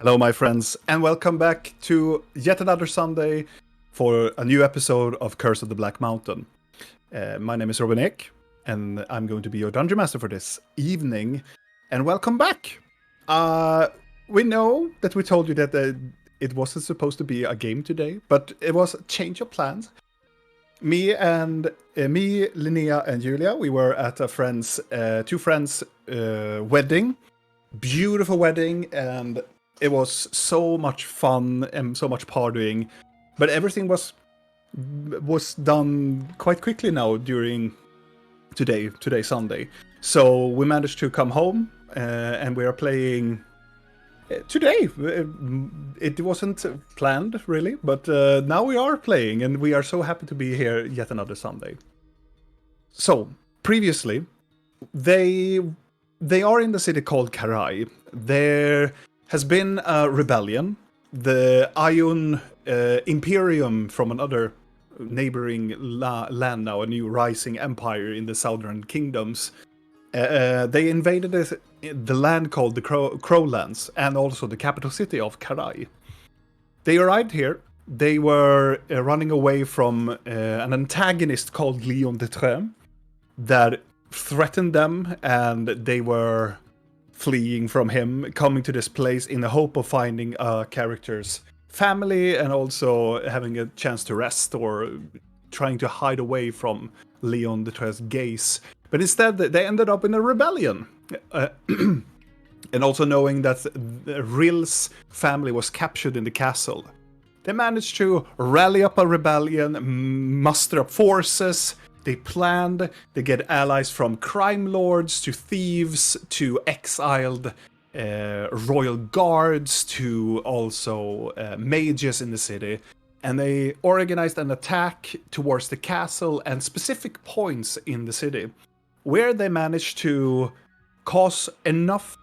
Hello, my friends, and welcome back to yet another Sunday for a new episode of Curse of the Black Mountain. My name is Robin Ek, and I'm going to be your Dungeon Master for this evening. And welcome back! We know that we told you that it wasn't supposed to be a game today, but it was a change of plans. Me, Linnea, and Julia, we were at a two friends' wedding. Beautiful wedding, and it was so much fun and so much partying, but everything was done quite quickly now during today Sunday. So we managed to come home, and we are playing today. It wasn't planned really, but now we are playing, and we are so happy to be here yet another Sunday. So previously, they are in the city called Karai. There has been a rebellion. The Ion Imperium from another neighboring land now, a new rising empire in the southern kingdoms. They invaded the land called the Crowlands and also the capital city of Karai. They arrived here. They were running away from an antagonist called Leon de Treux that threatened them, and they were fleeing from him, coming to this place in the hope of finding a character's family and also having a chance to rest or trying to hide away from Leon de Treux's gaze. But instead, they ended up in a rebellion. And also knowing that Ril's family was captured in the castle, they managed to rally up a rebellion, muster up forces. They planned, they get allies from crime lords, to thieves, to exiled royal guards, to also mages in the city. And they organized an attack towards the castle and specific points in the city, where they managed to cause enough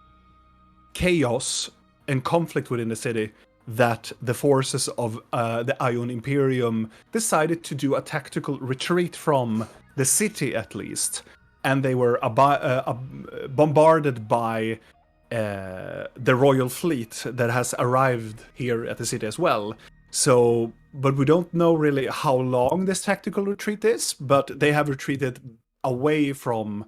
chaos and conflict within the city that the forces of the Ion Imperium decided to do a tactical retreat from the city, at least. And they were bombarded by the royal fleet that has arrived here at the city as well. So, but we don't know really how long this tactical retreat is, but they have retreated away from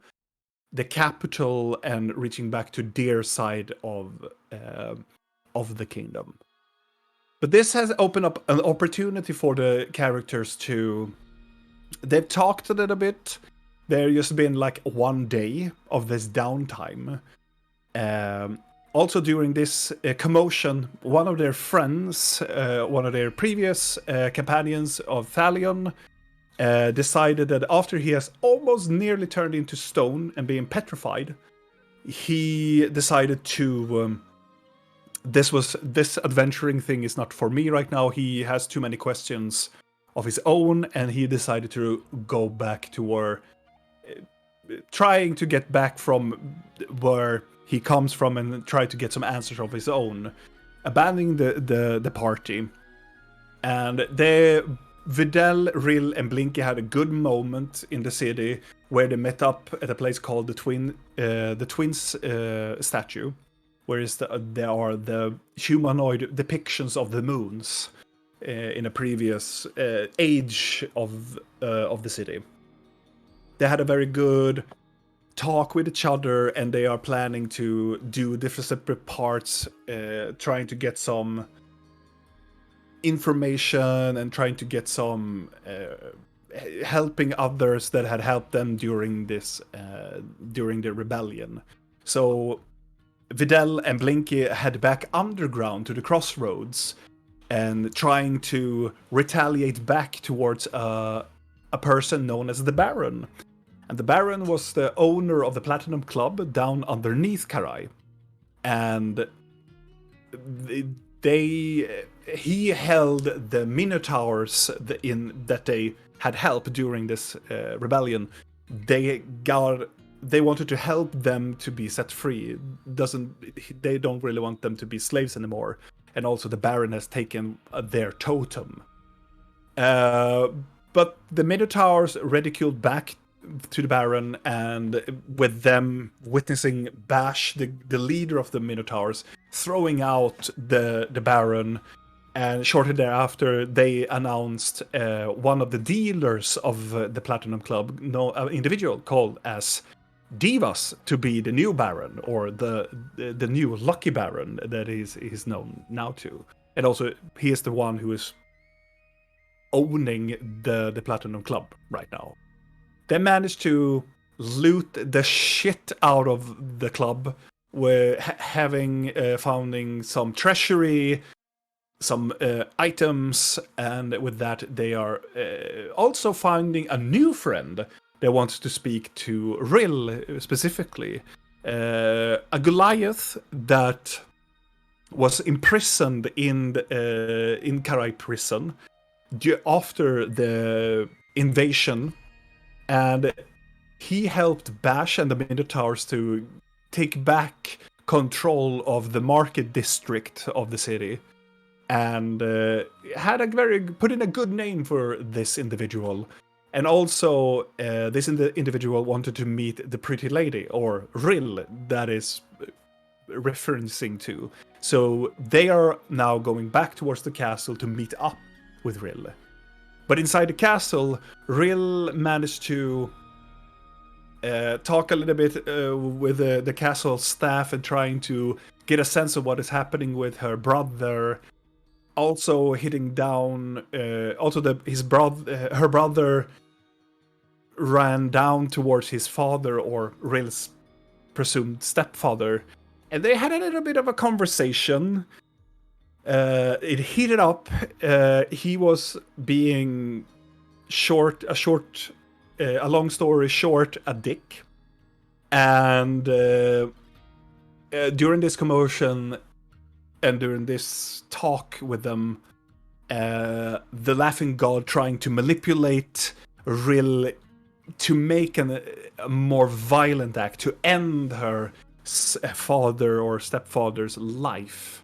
the capital and reaching back to their side of the kingdom. But this has opened up an opportunity for the characters to... They've talked a little bit. There's just been like one day of this downtime. Also during this commotion, one of their friends, one of their previous companions of Thalion, decided that after he has almost nearly turned into stone and being petrified, he decided to... This adventuring thing is not for me right now. He has too many questions of his own, and he decided to go back to where... trying to get back from where he comes from and try to get some answers of his own, abandoning the party. And Videl, Ril, and Blinky had a good moment in the city where they met up at a place called the Twins statue, whereas there are the humanoid depictions of the moons in a previous age of the city. They had a very good talk with each other, and they are planning to do different separate parts, trying to get some information and trying to get some helping others that had helped them during the rebellion. So Videl and Blinky head back underground to the crossroads and trying to retaliate back towards a person known as the Baron. And the Baron was the owner of the Platinum Club down underneath Karai. And he held the Minotaurs that they had helped during this rebellion. They wanted to help them to be set free. They don't really want them to be slaves anymore. And also the Baron has taken their totem. But the Minotaurs ridiculed back to the Baron, and with them witnessing Bash, the leader of the Minotaurs, throwing out the Baron. And shortly thereafter, they announced one of the dealers of the Platinum Club, an individual called as Divas, to be the new Baron, or the new Lucky Baron that he's known now to. And also, he is the one who is owning the Platinum Club right now. They managed to loot the shit out of the club, with founding some treasury, some items, and with that they are also finding a new friend that wants to speak to Rill specifically. A Goliath that was imprisoned in Karai prison after the invasion, and he helped Bash and the Minotaurs to take back control of the market district of the city. And put in a good name for this individual. And also, this individual wanted to meet the pretty lady, or Rill, that is referencing to. So they are now going back towards the castle to meet up with Rill. But inside the castle, Rill managed to talk a little bit with the castle staff and trying to get a sense of what is happening with her brother. Also hitting down. Her brother ran down towards his father, or Rill's presumed stepfather, and they had a little bit of a conversation. It heated up. He was being a long story short, a dick, and during this commotion. And during this talk with them, the Laughing God trying to manipulate Rill to make a more violent act to end her father or stepfather's life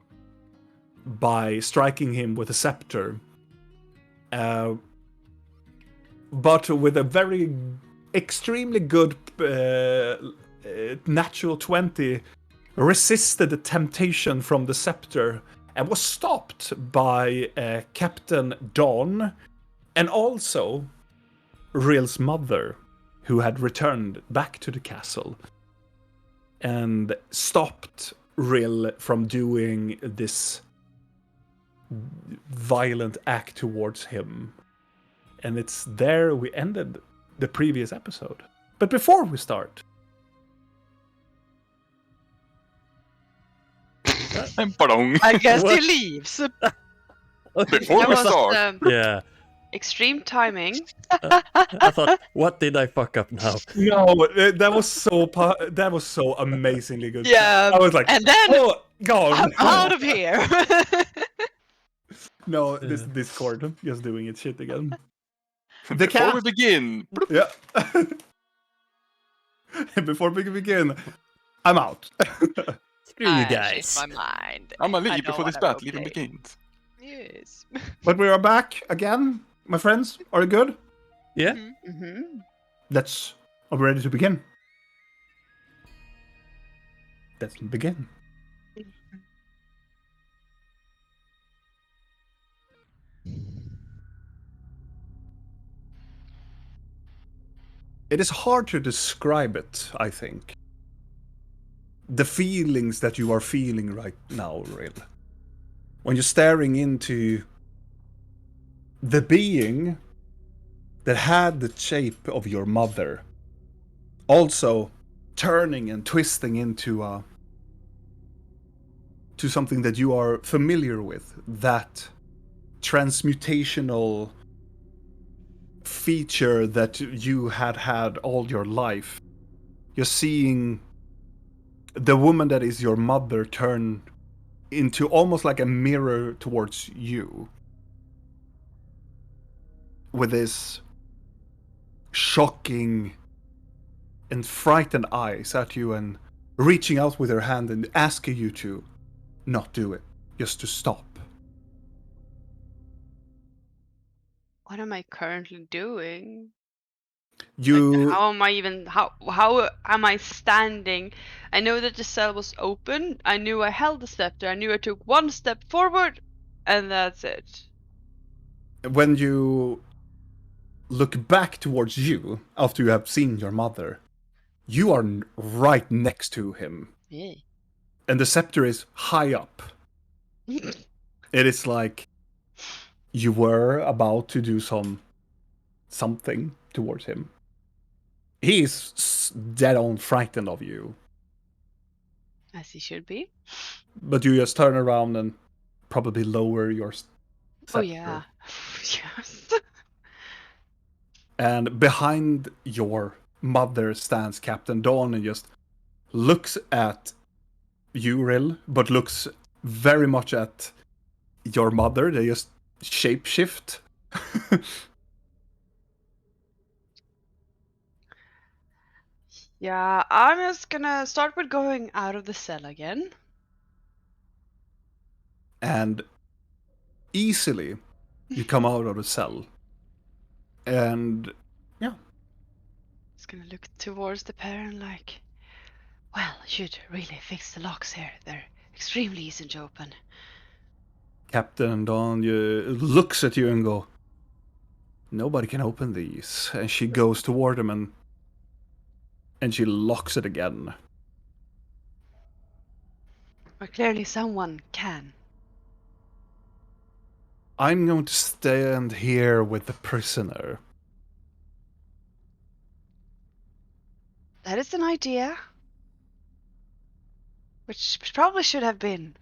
by striking him with a scepter. But with a very extremely good natural 20, resisted the temptation from the scepter and was stopped by Captain Dawn, and also Rill's mother, who had returned back to the castle, and stopped Rill from doing this violent act towards him. And it's there we ended the previous episode. But before we start, I guess he leaves. Before we start. Yeah. Extreme timing. I thought, what did I fuck up now? no, that was so amazingly good. Yeah, I was like, and then oh, gone. I'm out of here. No, this Discord just doing its shit again. Before we begin. Yeah. Before we begin, I'm out. Screw you I guys. changed my mind. I'm gonna I leave don't before this wanna battle even begins. Yes. But we are back again, my friends. Are you good? Yeah. Mm-hmm. Are we ready to begin? Let's begin. It is hard to describe it, I think. The feelings that you are feeling right now, Rill. When you're staring into the being that had the shape of your mother, also turning and twisting into to something that you are familiar with, that transmutational feature that you had all your life. You're seeing the woman that is your mother turn into almost like a mirror towards you, with this shocking and frightened eyes at you, and reaching out with her hand and asking you to not do it, just to stop. What am I currently doing? You How am I even? How am I standing? I know that the cell was open. I knew I held the scepter. I knew I took one step forward, and that's it. when you look back towards you after you have seen your mother, you are right next to him, Yeah. and the scepter is high up. It is like you were about to do something towards him. He is dead on frightened of you, As he should be. but you just turn around and probably lower your scepter. Oh yeah. Yes. And behind your mother stands Captain Dawn and just looks at you, Rill, but looks very much at your mother. They just shapeshift. Yeah, I'm just gonna start with going out of the cell again. And easily you come out of the cell. And yeah. Just gonna look towards the pair and like, well, I should really fix the locks here. They're extremely easy to open. Captain Dawn looks at you and go, nobody can open these. And she goes toward him and she locks it again. But clearly someone can. I'm going to stand here with the prisoner. That is an idea. Which probably should have been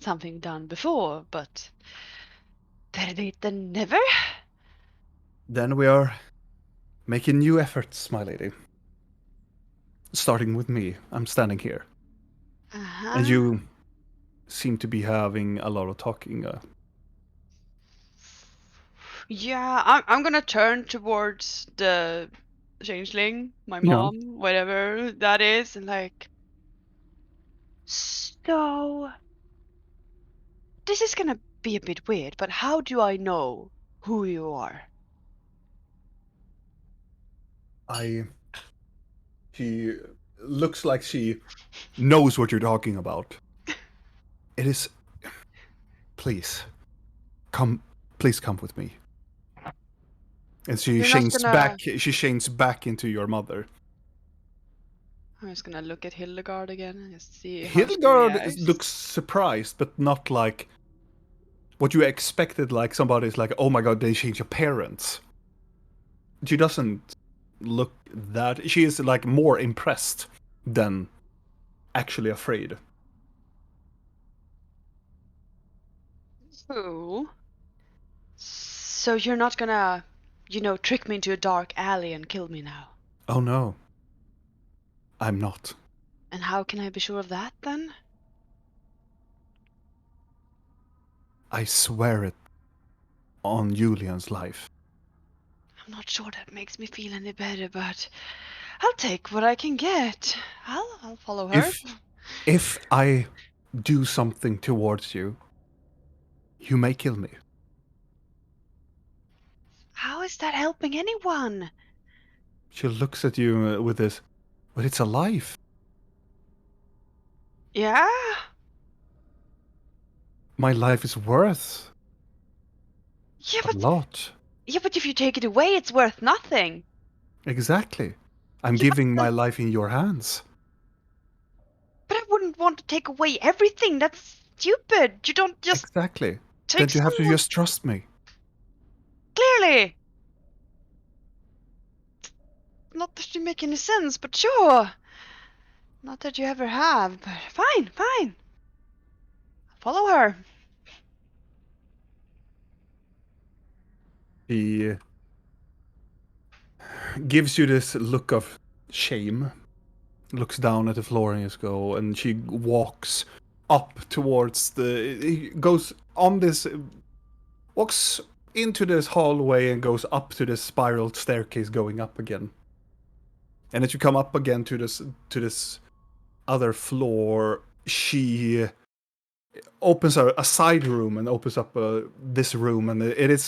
something done before, but better late than never. Then we are making new efforts, my lady. Starting with me. I'm standing here. Uh-huh. And you seem to be having a lot of talking. Yeah, I'm gonna turn towards the changeling, my Yeah. mom, whatever that is, and like, so this is gonna be a bit weird, but how do I know who you are? She looks like she knows what you're talking about. It is. Please come with me. And she You're not changes gonna- back. She changes back into your mother. I'm just gonna look at Hildegard again and just see how she Hildegard reacts. looks surprised, but not like what you expected. Like somebody's like, "Oh my god, they changed appearance." She doesn't look that. She is like more impressed than actually afraid. Ooh. So you're not gonna, trick me into a dark alley and kill me now? Oh no, I'm not. And how can I be sure of that then? I swear it on Julian's life. I'm not sure that makes me feel any better, but I'll take what I can get. I'll follow her. If I do something towards you, you may kill me. How is that helping anyone? She looks at you with this, but it's a life. Yeah? My life is worth Yeah, a lot. Yeah, but if you take it away, it's worth nothing. Exactly. I'm giving my life in your hands. But I wouldn't want to take away everything. That's stupid. You don't just Exactly. take Then you have to someone- just trust me. Clearly. Not that you make any sense, but sure. Not that you ever have, but fine. Follow her. He gives you this look of shame, looks down at the floor and just go, and she walks up towards he goes on this, walks into this hallway and goes up to this spiral staircase going up again. And as you come up again to this other floor, she opens a side room and opens up this room, and it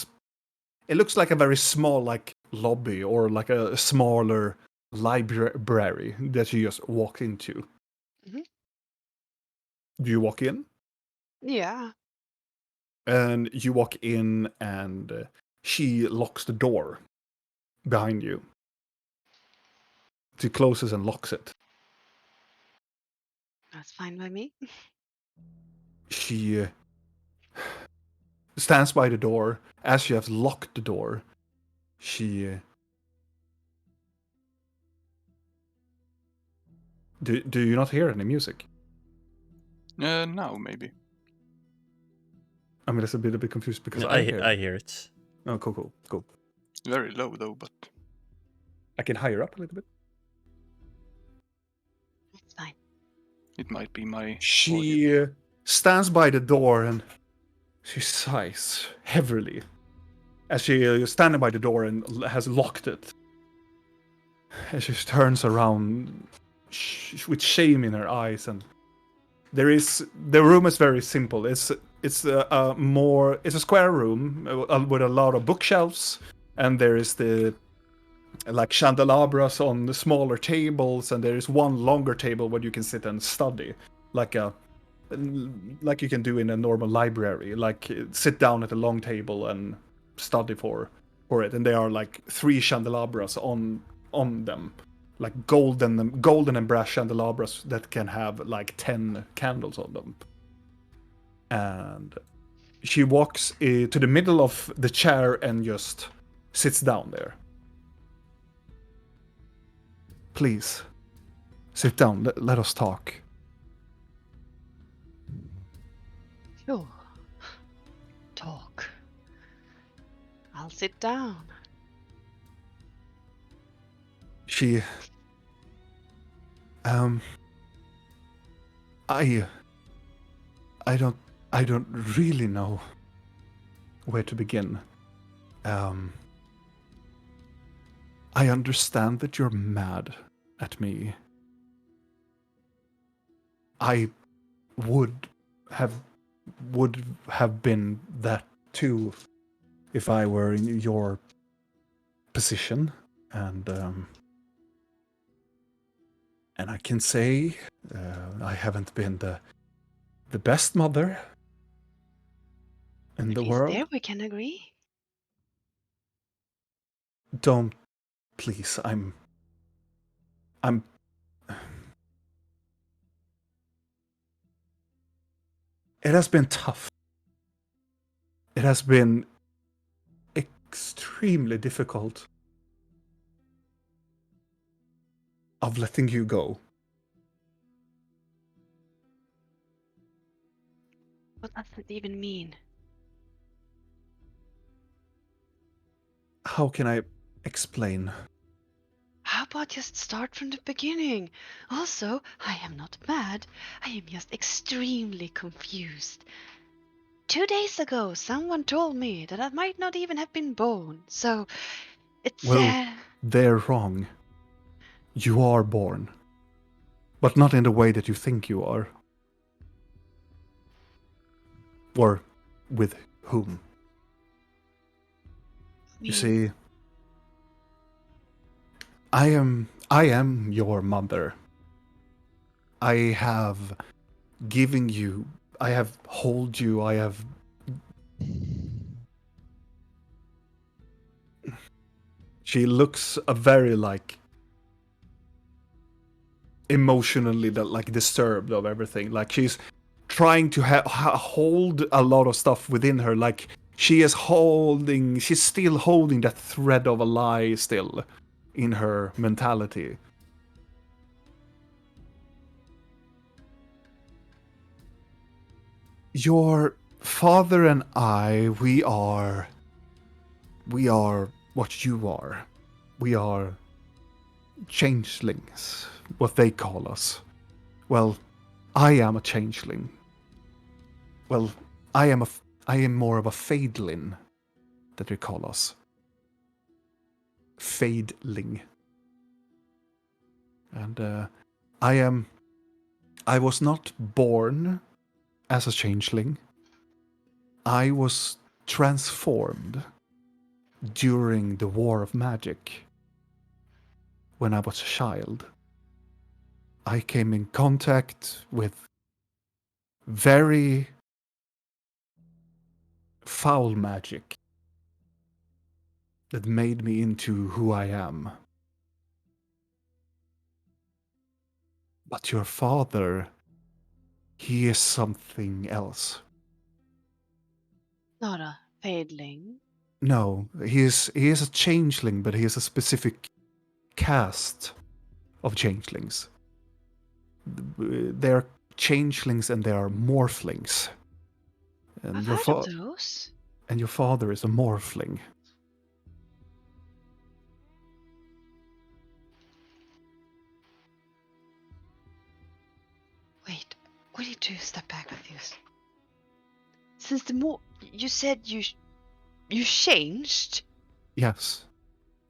looks like a very small like lobby or like a smaller library that you just walk into. Mhm. Do you walk in? Yeah. And you walk in, and she locks the door behind you. She closes and locks it. That's fine by me. She stands by the door. As she has locked the door, she... Do you not hear any music? No, maybe. I'm just a bit confused because No, I hear I it. hear it. Oh, cool. Very low though, but I can higher up a little bit. It's fine. it might be my audio. She stands by the door and she sighs heavily as she is standing by the door and has locked it. And she turns around with shame in her eyes, and the room is very simple. It's a square room with a lot of bookshelves, and there is the like candelabras on the smaller tables, and there is one longer table where you can sit and study, like you can do in a normal library, like sit down at a long table and study for it. And there are like 3 candelabras on them, like golden and brass candelabras that can have like 10 candles on them. And she walks to the middle of the chair and just sits down there. Please, sit down. Let us talk. Sure. Talk. I'll sit down. She... I don't really know where to begin. I understand that you're mad at me. I would have been that too if I were in your position, and I can say I haven't been the best mother in the world. There we can agree. Don't, please. I'm. It has been tough. It has been extremely difficult of letting you go. What does it even mean? How can I explain? How about just start from the beginning? Also, I am not mad. I am just extremely confused. 2 days ago, someone told me that I might not even have been born. So, it's... Well, they're wrong. You are born. But not in the way that you think you are. Or with whom? You see, I am your mother. I have given you, I have hold you, I have... She looks a very like emotionally like disturbed of everything. Like she's trying to hold a lot of stuff within her. Like she's still holding that thread of a lie still in her mentality. Your father and I, we are what you are. We are changelings, what they call us. Well, I am a changeling. Well, I am more of a fadelin, that they call us. Fadeling. And I was not born as a changeling. I was transformed during the War of Magic, when I was a child, I came in contact with very foul magic that made me into who I am. But your father, he is something else. Not a fadling. No, he is a changeling, but he is a specific caste of changelings. They are changelings and they are morphlings. And I've your heard of those. and your father is a morphling. Wait, we need to step back with this. Since the more you said you changed Yes,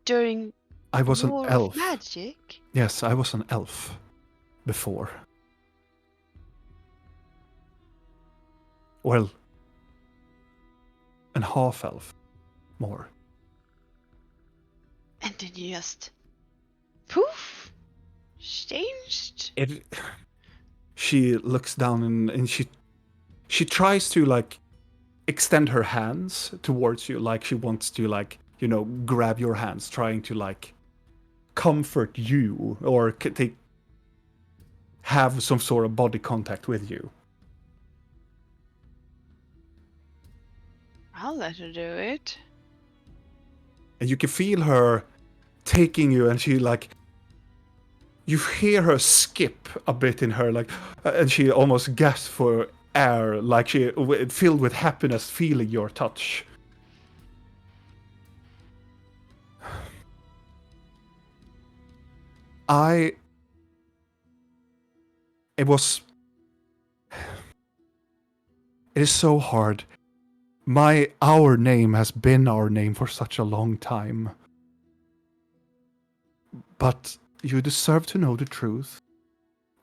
during I was an War elf. of Magic. Yes, I was an elf before. Well, an half elf, more. And then you just poof changed. She looks down and she tries to like extend her hands towards you, like she wants to like, you know, grab your hands, trying to like comfort you or have some sort of body contact with you. I'll let her do it. And you can feel her taking you, and she like, you hear her skip a bit in her, like, and she almost gasps for air, like she filled with happiness, feeling your touch. It is so hard. Our name has been our name for such a long time. But you deserve to know the truth.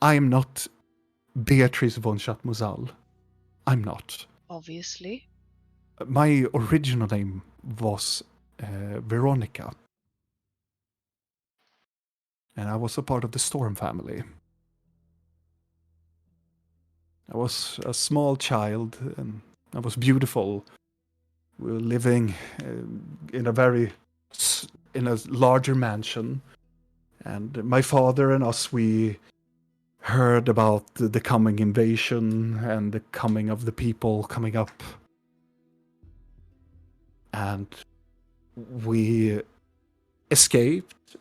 I am not Beatrice von Chatmuzal. I'm not. Obviously. My original name was Veronica. And I was a part of the Storm family. I was a small child, and I was beautiful. We were living in a larger mansion. And my father and us, we heard about the coming invasion and the coming of the people coming up. And we escaped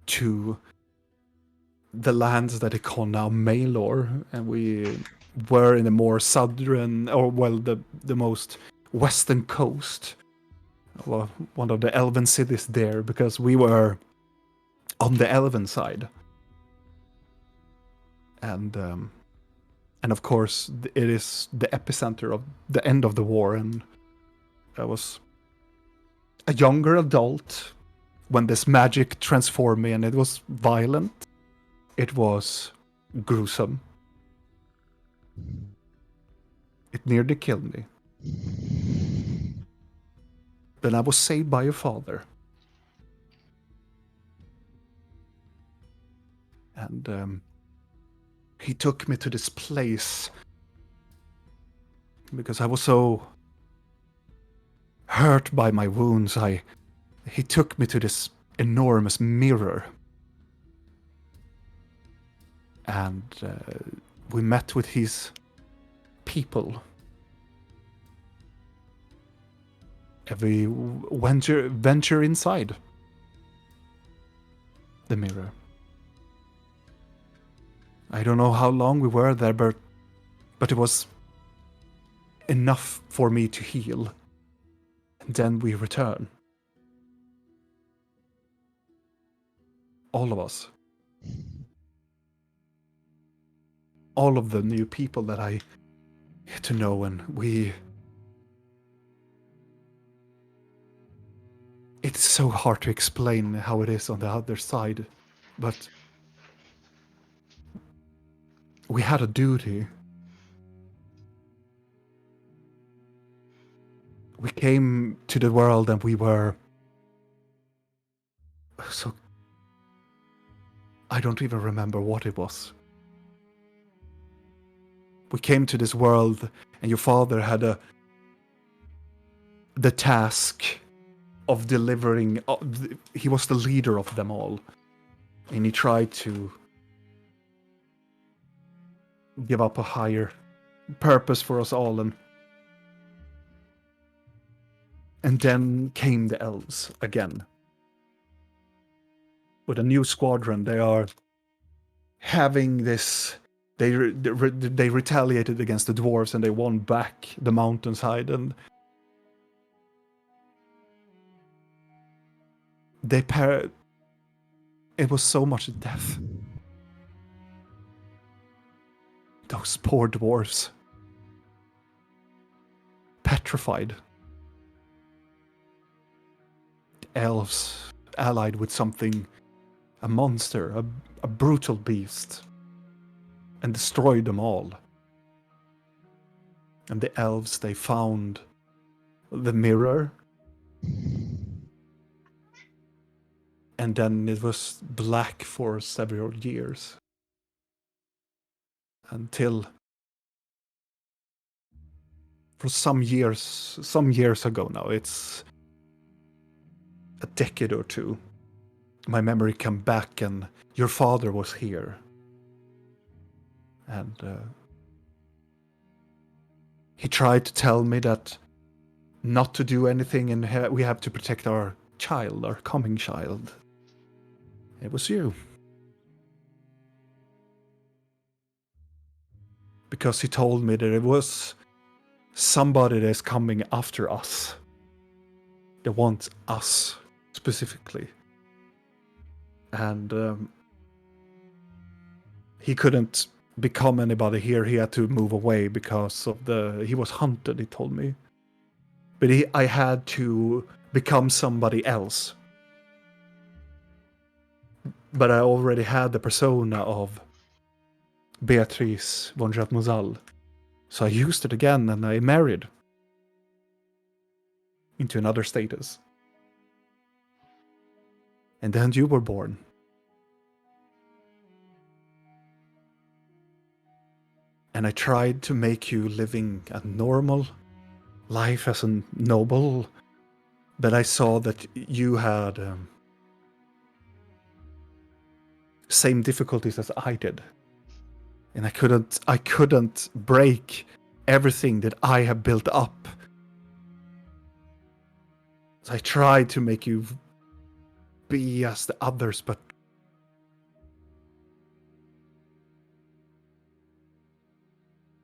to the lands that they call now Maelor, and we were in the more southern, or well, the most western coast, well, one of the elven cities there, because we were on the elven side. And of course, it is the epicenter of the end of the war, and I was a younger adult when this magic transformed me, and it was violent. It was gruesome. It nearly killed me. Then I was saved by your father. And he took me to this place because I was so hurt by my wounds. He took me to this enormous mirror. And we met with his people. And we venture inside the mirror. I don't know how long we were there, but it was enough for me to heal. And then we return. All of us. All of the new people that I get to know, and it's so hard to explain how it is on the other side, but we had a duty. we came to the world and we were so... I don't even remember what it was. We came to this world and your father had the task of delivering... he was the leader of them all. And he tried to give up a higher purpose for us all. And then came the elves again. With a new squadron, they are having this... They retaliated against the dwarves and they won back the mountainside, and it was so much death. Those poor dwarves. Petrified. Elves allied with something, a monster, a brutal beast, and destroyed them all. And the elves, they found the mirror, and then it was black for several years. Until for some years ago now, it's a decade or two, my memory came back and your father was here. And he tried to tell me that not to do anything and we have to protect our child, our coming child. It was you. Because he told me that it was somebody that's coming after us. That wants us specifically. And he couldn't become anybody here. He had to move away because of he was hunted, he told me. But I had to become somebody else. But I already had the persona of Beatrice von Jatmozal. So I used it again and I married into another status. And then you were born. And I tried to make you living a normal life as a noble, but I saw that you had same difficulties as I did. And I couldn't break everything that I have built up. So I tried to make you be as the others, but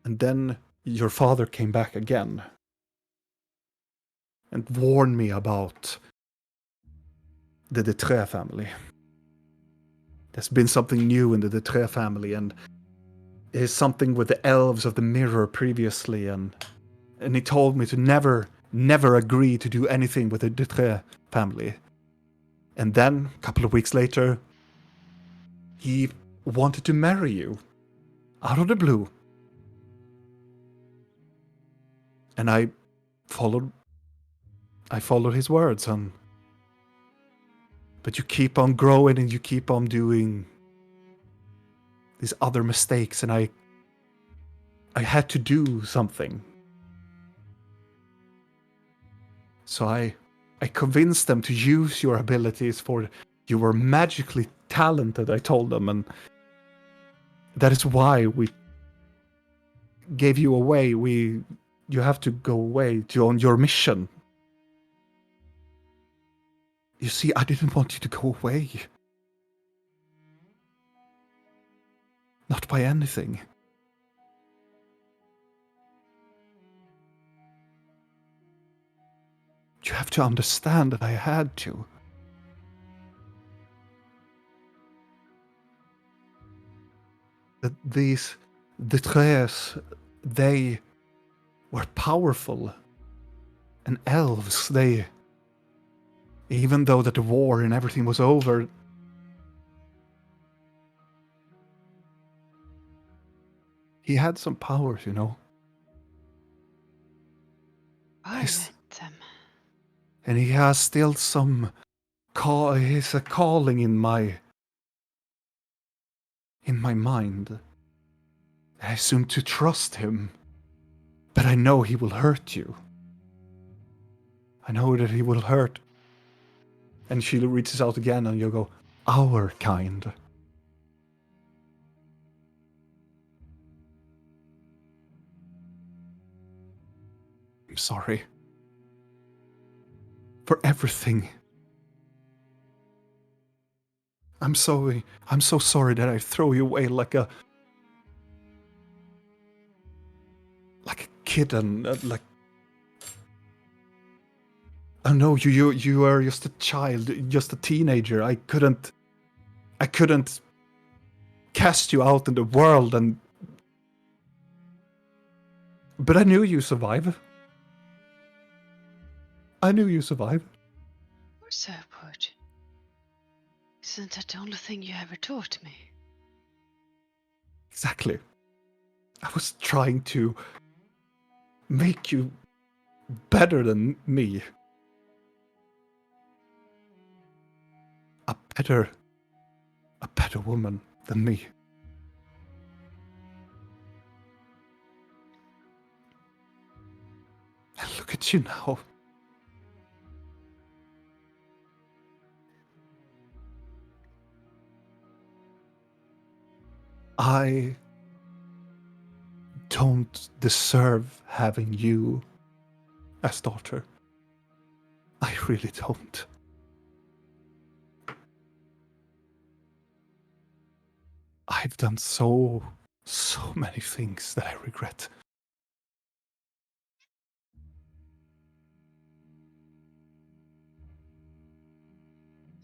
and then your father came back again and warned me about the Detré family. There's been something new in the Detré family, and there's something with the elves of the mirror previously, and he told me to never agree to do anything with the Detré family. And then, a couple of weeks later, he wanted to marry you. Out of the blue. And I followed his words, but you keep on growing and you keep on doing these other mistakes, and I had to do something. So I convinced them to use your abilities for you were magically talented, I told them, and that is why we gave you away. You have to go away on your mission. You see, I didn't want you to go away. Not by anything. You have to understand that I had to. That these Detrés, they were powerful. And elves, even though that the war and everything was over, he had some powers, you know. Why? them. And he has still some he's a calling in my mind. I assume to trust him. But I know he will hurt you. I know that he will hurt. And she reaches out again and you go, our kind. I'm sorry. For everything. I'm so sorry that I throw you away like a kid and like. I know you are just a child, just a teenager. I couldn't cast you out in the world but I knew you survive. I knew you survive. Or so I would. Isn't that the only thing you ever taught me? Exactly. I was trying to make you better than me. A better woman than me. And look at you now. I don't deserve having you as daughter. I really don't. I've done so many things that I regret.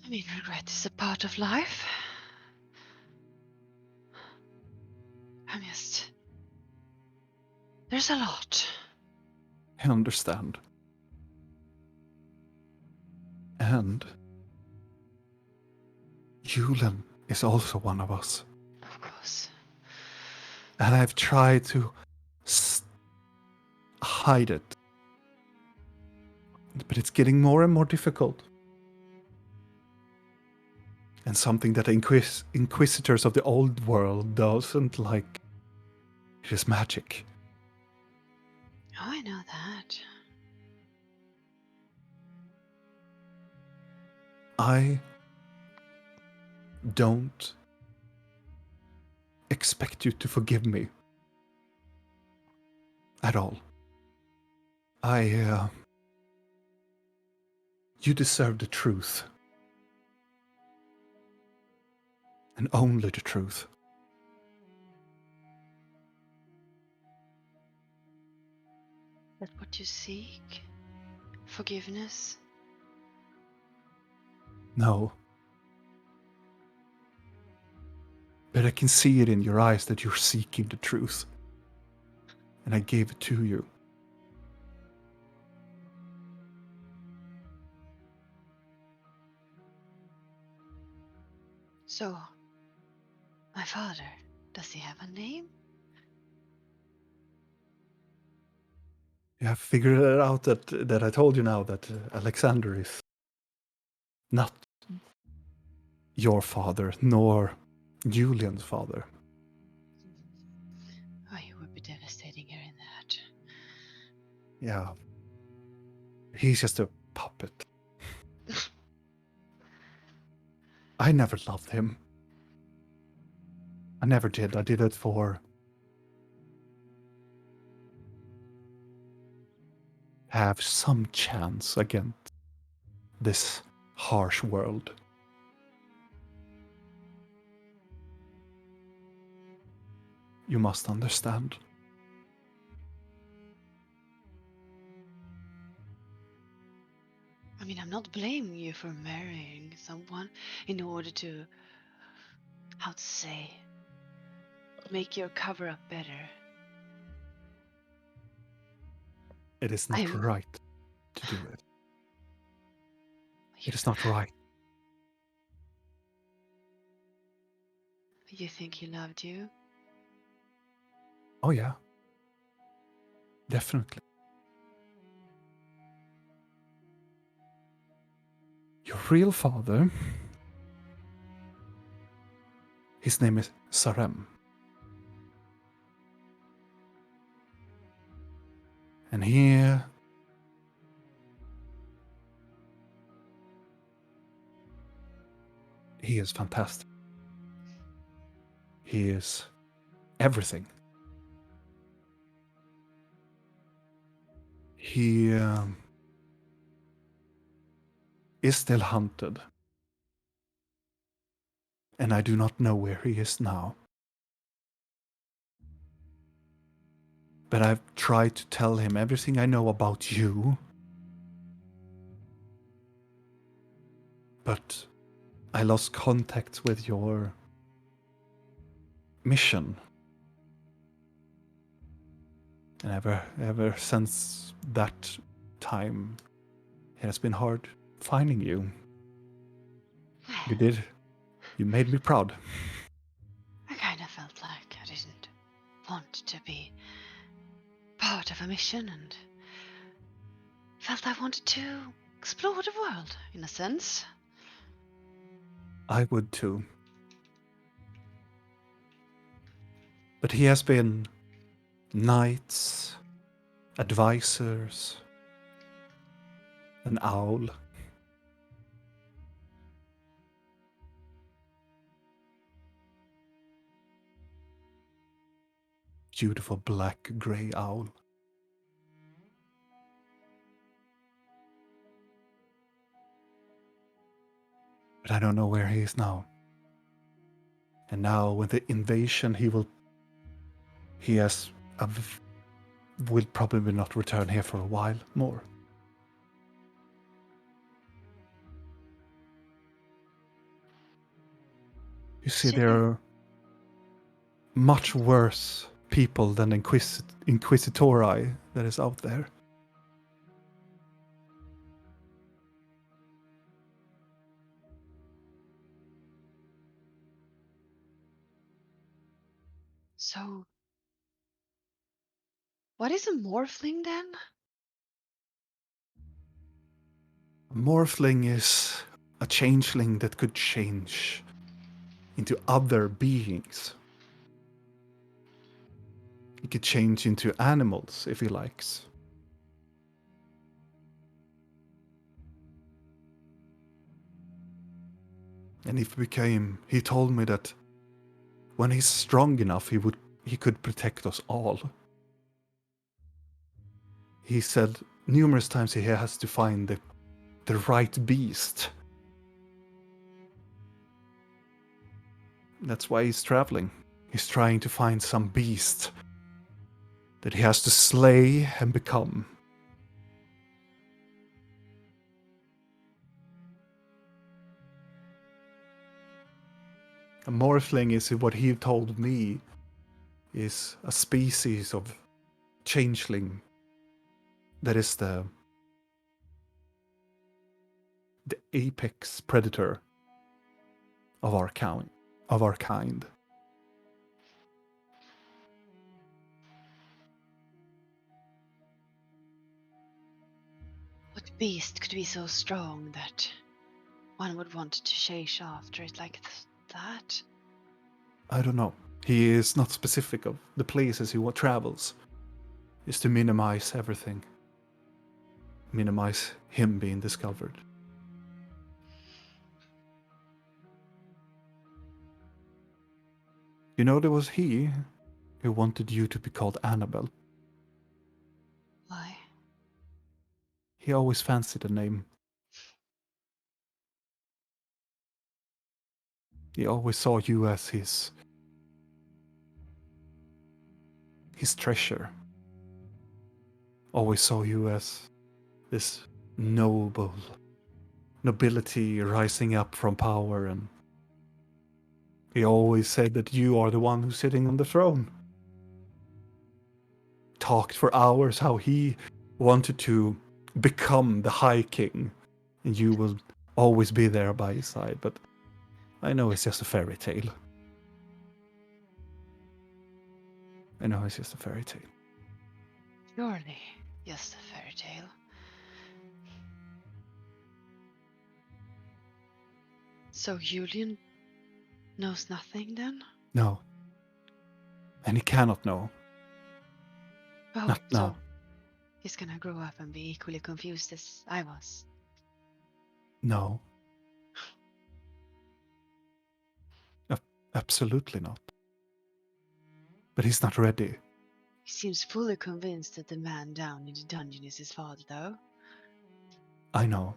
I mean, regret is a part of life. There's a lot. I understand. And Julian is also one of us. Of course. And I've tried to hide it. But it's getting more and more difficult. And something that inquisitors of the old world doesn't like is magic. Oh, I know that. I don't expect you to forgive me. At all. You deserve the truth. And only the truth. That's what you seek? Forgiveness? No. But I can see it in your eyes that you're seeking the truth. And I gave it to you. So, my father, does he have a name? Yeah, I figured it out that I told you now that Alexander is not your father, nor Julian's father. Oh, he would be devastating hearing that. Yeah. He's just a puppet. I never loved him. I never did. I did it for have some chance against this harsh world. You must understand. I mean, I'm not blaming you for marrying someone in order to, how to say, make your cover up better. It is not right to do it. It is not right. You think he loved you? Oh yeah. Definitely. Your real father, his name is Sarem. And he is fantastic. He is everything. He is still hunted. And I do not know where he is now. But I've tried to tell him everything I know about you. But I lost contact with your mission. And ever since that time, it has been hard finding you. You made me proud. I kind of felt like I didn't want to be part of a mission and felt I wanted to explore the world, in a sense. I would too. But he has been knights, advisors, an owl. Beautiful black grey owl. But I don't know where he is now. And now with the invasion, will probably not return here for a while more. You see, there are much worse people than Inquisitori that is out there. So, what is a morphling then? A morphling is a changeling that could change into other beings. He could change into animals if he likes. And he told me that when he's strong enough, he could protect us all. He said numerous times he has to find the right beast. That's why he's traveling. He's trying to find some beast that he has to slay and become. A morphling is what he told me is a species of changeling that is the apex predator of our kind. What beast could be so strong that one would want to chase after it like that? I don't know. He is not specific of the places he travels. Is to minimize everything. Minimize him being discovered. You know, there was he who wanted you to be called Annabelle. Why? He always fancied the name. He always saw you as his treasure. Always saw you as this nobility rising up from power, and he always said that you are the one who's sitting on the throne. Talked for hours how he wanted to become the High King, and you will always be there by his side, but I know it's just a fairy tale. I know it's just a fairy tale. Surely, just a fairy tale. So Julian knows nothing then? No. And he cannot know. Oh, Not so now. he's gonna grow up and be equally confused as I was. No. Absolutely not. But he's not ready. He seems fully convinced that the man down in the dungeon is his father, though. I know.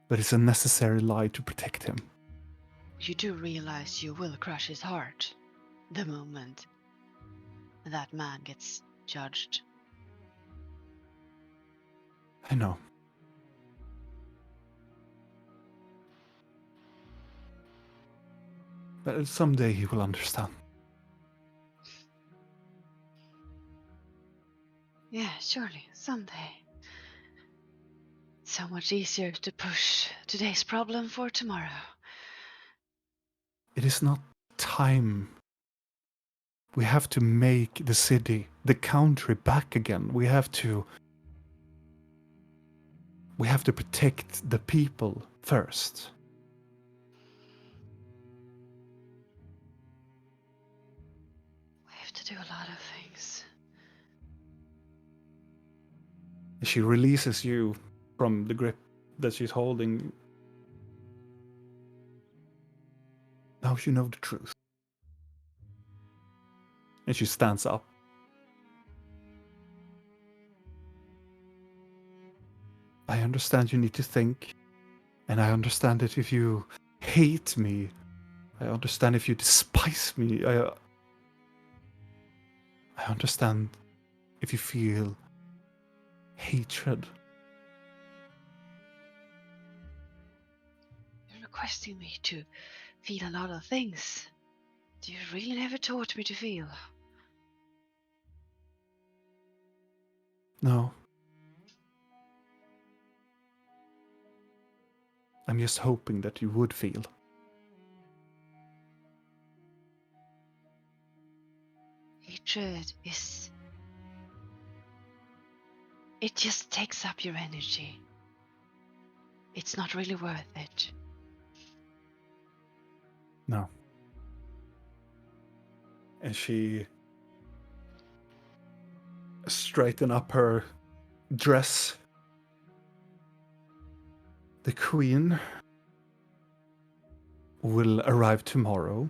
But it's a necessary lie to protect him. You do realize you will crush his heart the moment that man gets judged. I know. But someday he will understand. Yeah, surely, someday. So much easier to push today's problem for tomorrow. It is not time. We have to make the city, the country back again. We have to protect the people first. We have to do a lot of things. She releases you from the grip that she's holding. Now you know the truth. And she stands up. I understand you need to think. And I understand that if you hate me, I understand if you despise me. I understand if you feel hatred. You're requesting me to feel a lot of things. You really never taught me to feel. No. I'm just hoping that you would feel. Hatred is... It just takes up your energy. It's not really worth it. No. And she straightened up her dress. The queen will arrive tomorrow.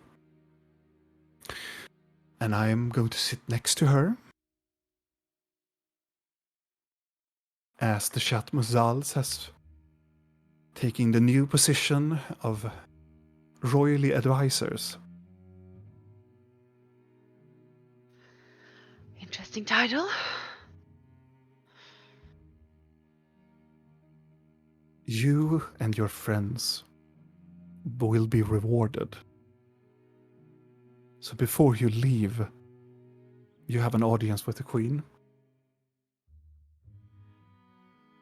And I am going to sit next to her. As the Chatmuzals has taken the new position of royally advisors. Interesting title. You and your friends will be rewarded. So before you leave, you have an audience with the queen.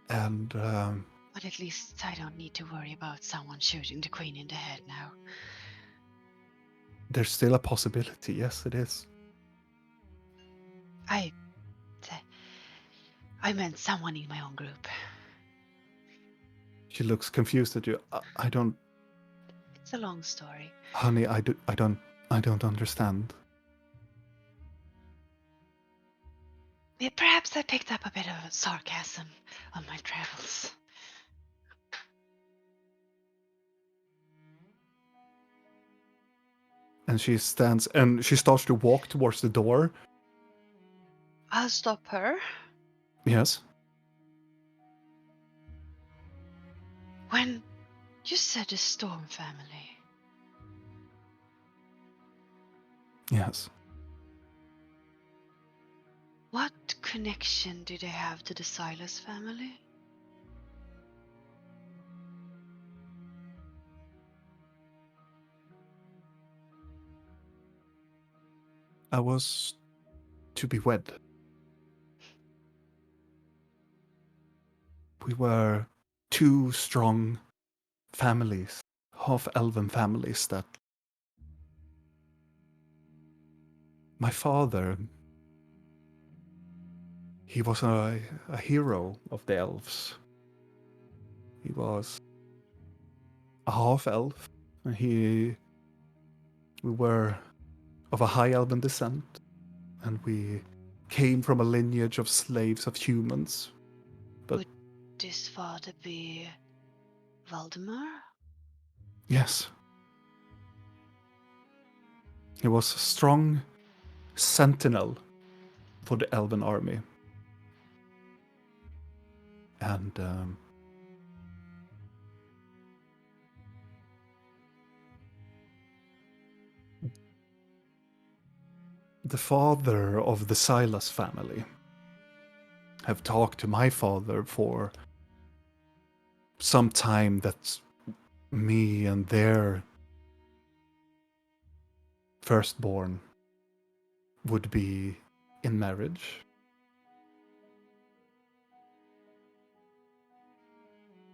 And But at least I don't need to worry about someone shooting the queen in the head now. there's still a possibility. Yes, it is. I meant someone in my own group. She looks confused at you. I don't, It's a long story. honey. I don't understand. Yeah, perhaps I picked up a bit of sarcasm on my travels. And she stands and she starts to walk towards the door. I'll stop her. Yes. When you said the Storm family, Yes. what connection do they have to the Silas family? I was to be wed. We were two strong families, half-elven families that my father, he was a hero of the elves. He was a half elf. We were of a high elven descent, and we came from a lineage of slaves of humans. But Would this father be Valdemar? yes, he was a strong sentinel for the elven army. And the father of the Silas family have talked to my father for some time that me and their firstborn would be in marriage.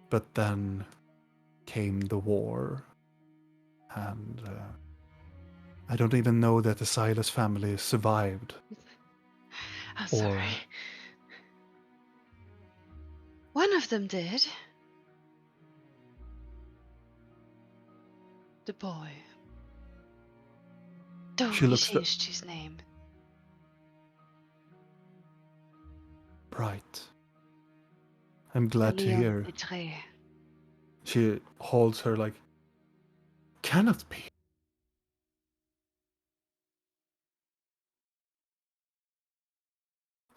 But then came the war, and I don't even know that the Silas family survived. I'm Or- sorry. One of them did. The boy. Though She he looks changed his name. Right. I'm glad to Leon hear. Vitré. She holds her like, cannot be.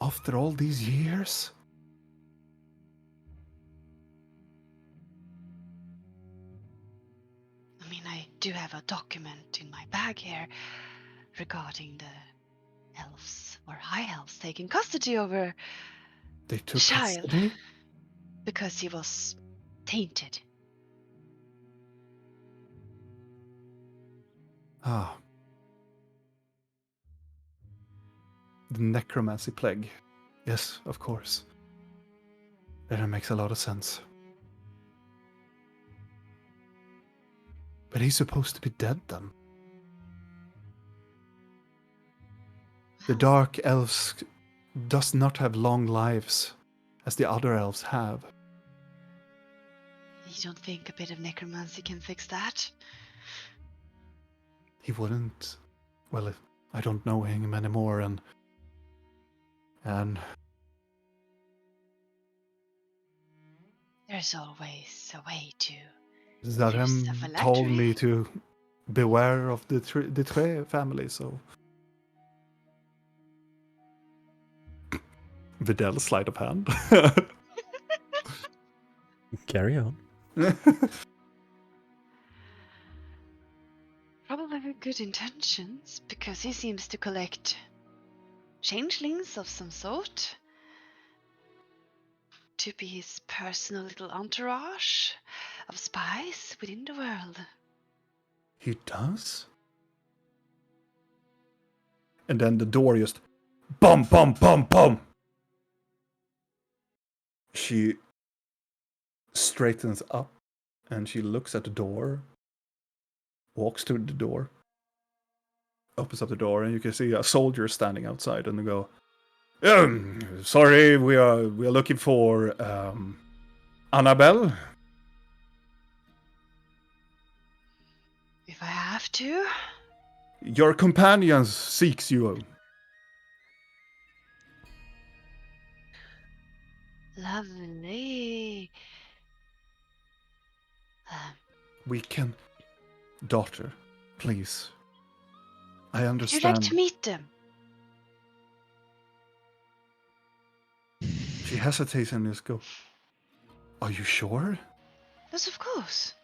After all these years? I mean, I do have a document in my bag here regarding the elves or high elves taking custody over They the took child custody? because he was tainted. Ah. The necromancy plague. Yes, of course. That makes a lot of sense. But he's supposed to be dead then. The dark elves does not have long lives as the other elves have. You don't think a bit of necromancy can fix that? He wouldn't. Well, I don't know him anymore, and There's always a way to. Zarem There's a told phylactery. me to beware of the Tre family, so. Vidal sleight of hand. Carry on. Probably with good intentions, because he seems to collect changelings of some sort. To be his personal little entourage of spies within the world. He does? And then the door just bum bum bum bum. She straightens up and she looks at the door, walks to the door, opens up the door, and you can see a soldier standing outside, and they go, sorry, we are looking for Annabelle. If I have to. Your companion seeks you. Lovely. We can... Daughter, please. I Would you understand. like to meet them? She hesitates and just go, are you sure? Yes, of course.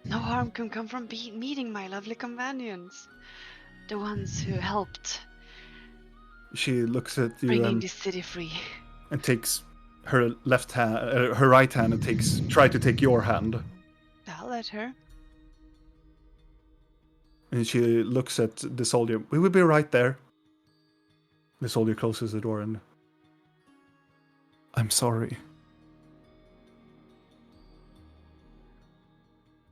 No harm can come from meeting my lovely companions. The ones who helped She looks at you bringing and this city free. takes her left hand, her right hand, and try to take your hand. I'll let her. And she looks at the soldier. We will be right there. The soldier closes the door and... I'm sorry.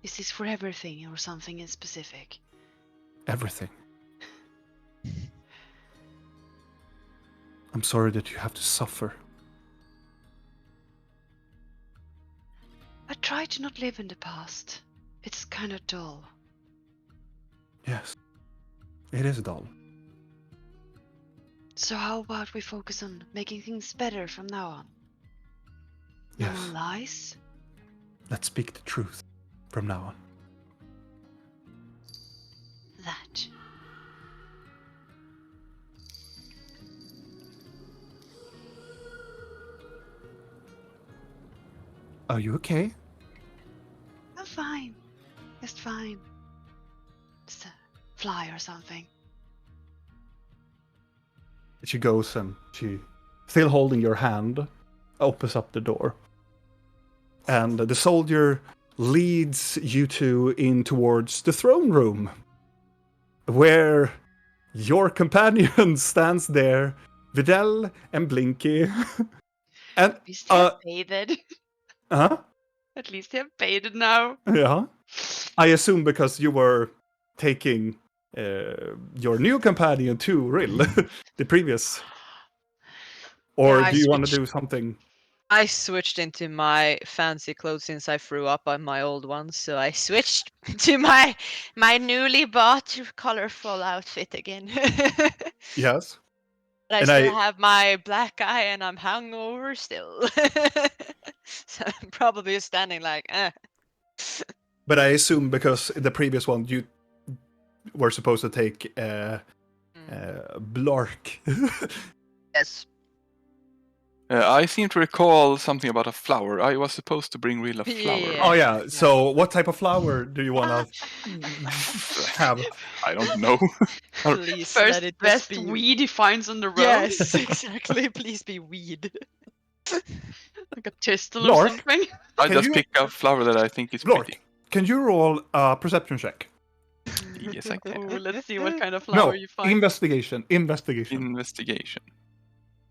Is this for everything or something in specific? Everything. I'm sorry that you have to suffer. I try to not live in the past. It's kind of dull. Yes, it is dull. So how about we focus on making things better from now on? No Yes, more lies? let's speak the truth from now on. That. Are you okay? I'm fine. Just fine. Just a fly or something. She goes and she, still holding your hand, opens up the door. And the soldier leads you two in towards the throne room, where your companion stands there, Videl and Blinky. And, At least they're paid. huh? At least they're paid now. Yeah. I assume because you were taking your new companion to Rill, the previous. Or Yeah, I do you want to switched. do something? I switched into my fancy clothes since I threw up on my old ones, so I switched to my newly bought colorful outfit again. Yes. But I And still have my black eye and I'm hungover still. So I'm probably standing like, But I assume because the previous one you were supposed to take Blark. Yes. I seem to recall something about a flower. I was supposed to bring Rill a flower. Yeah. Oh yeah. So what type of flower do you want to have? I don't know. Please First let it best just be. weed he finds on the road. Yes, exactly. Please be weed. Like a tistle or Lork? something. I Can just you- pick a flower that I think is Blark, pretty. can you roll a perception check? Yes, I can. Ooh, let's see what kind of flower No, you find. investigation. Investigation. Investigation.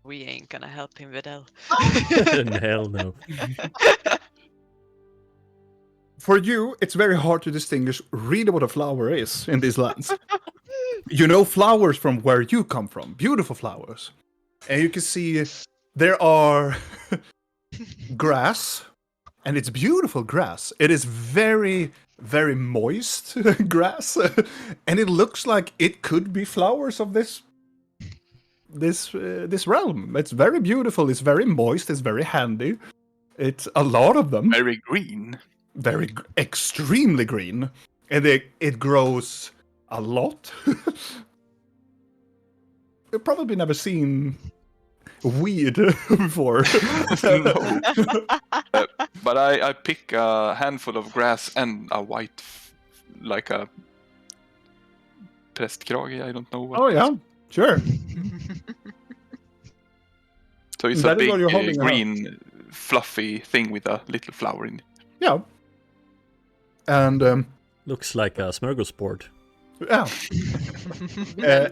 We ain't gonna help him, Videl. Hell no. For you, it's very hard to distinguish really what a flower is in these lands. You know flowers from where you come from, beautiful flowers. And you can see there are grass, and it's beautiful grass. It is very, very moist grass, and it looks like it could be flowers of this realm. It's very beautiful. It's very moist. It's very handy. It's a lot of them. Very green. Extremely green, and it grows a lot. You've probably never seen weed before. No. But I pick a handful of grass and a white, like a prästkrage. I don't know what. Oh yeah, sure. So it's That a is big what you're holding in green, fluffy thing with a little flower in it. Yeah, and Looks like a smorgasbord. yeah.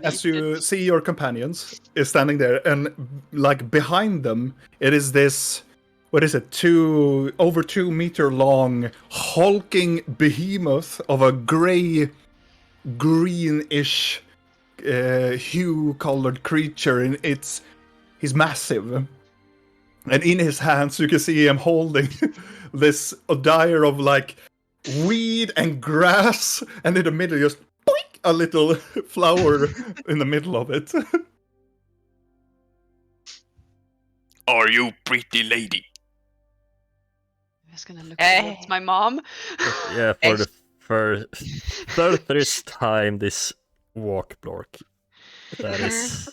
As you see your companions is standing there, and like behind them, it is this. What is it? Over 2 meter long, hulking behemoth of a gray, greenish, hue-colored creature. And he's massive, and in his hands you can see him holding this odire of like weed and grass, and in the middle just boink, a little flower in the middle of it. Are you pretty lady? I'm just gonna look towards my mom. Yeah, for the first 30th time this walk, Blork. That is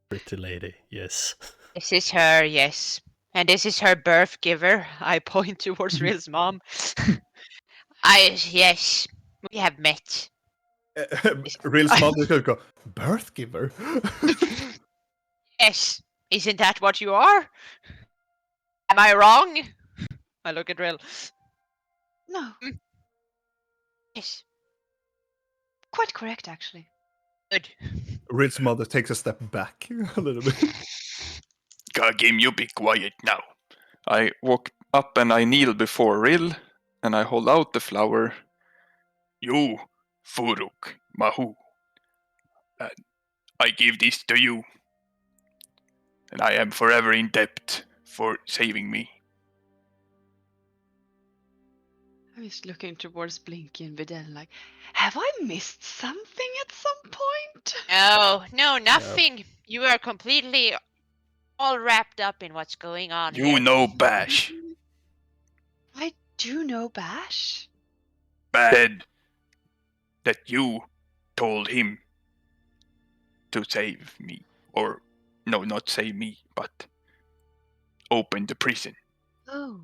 pretty lady, yes. This is her, yes. And this is her birth giver. I point towards Rill's mom. Yes, we have met. Real mother could go, birth giver? Yes, isn't that what you are? Am I wrong? I look at Rill. No, Yes, quite correct actually. good. Real's mother takes a step back a little bit. Kagim, you be quiet now. I walk up and I kneel before Rill, and I hold out the flower. You, Furuk, Mahu. I give this to you. And I am forever in debt for saving me. I'm just looking towards Blinky and Videl like, have I missed something at some point? No, nothing. You are completely all wrapped up in what's going on You here. know Bash. I do know Bash. Bash said that you told him to save me. Or, no, not save me, but open the prison. Oh.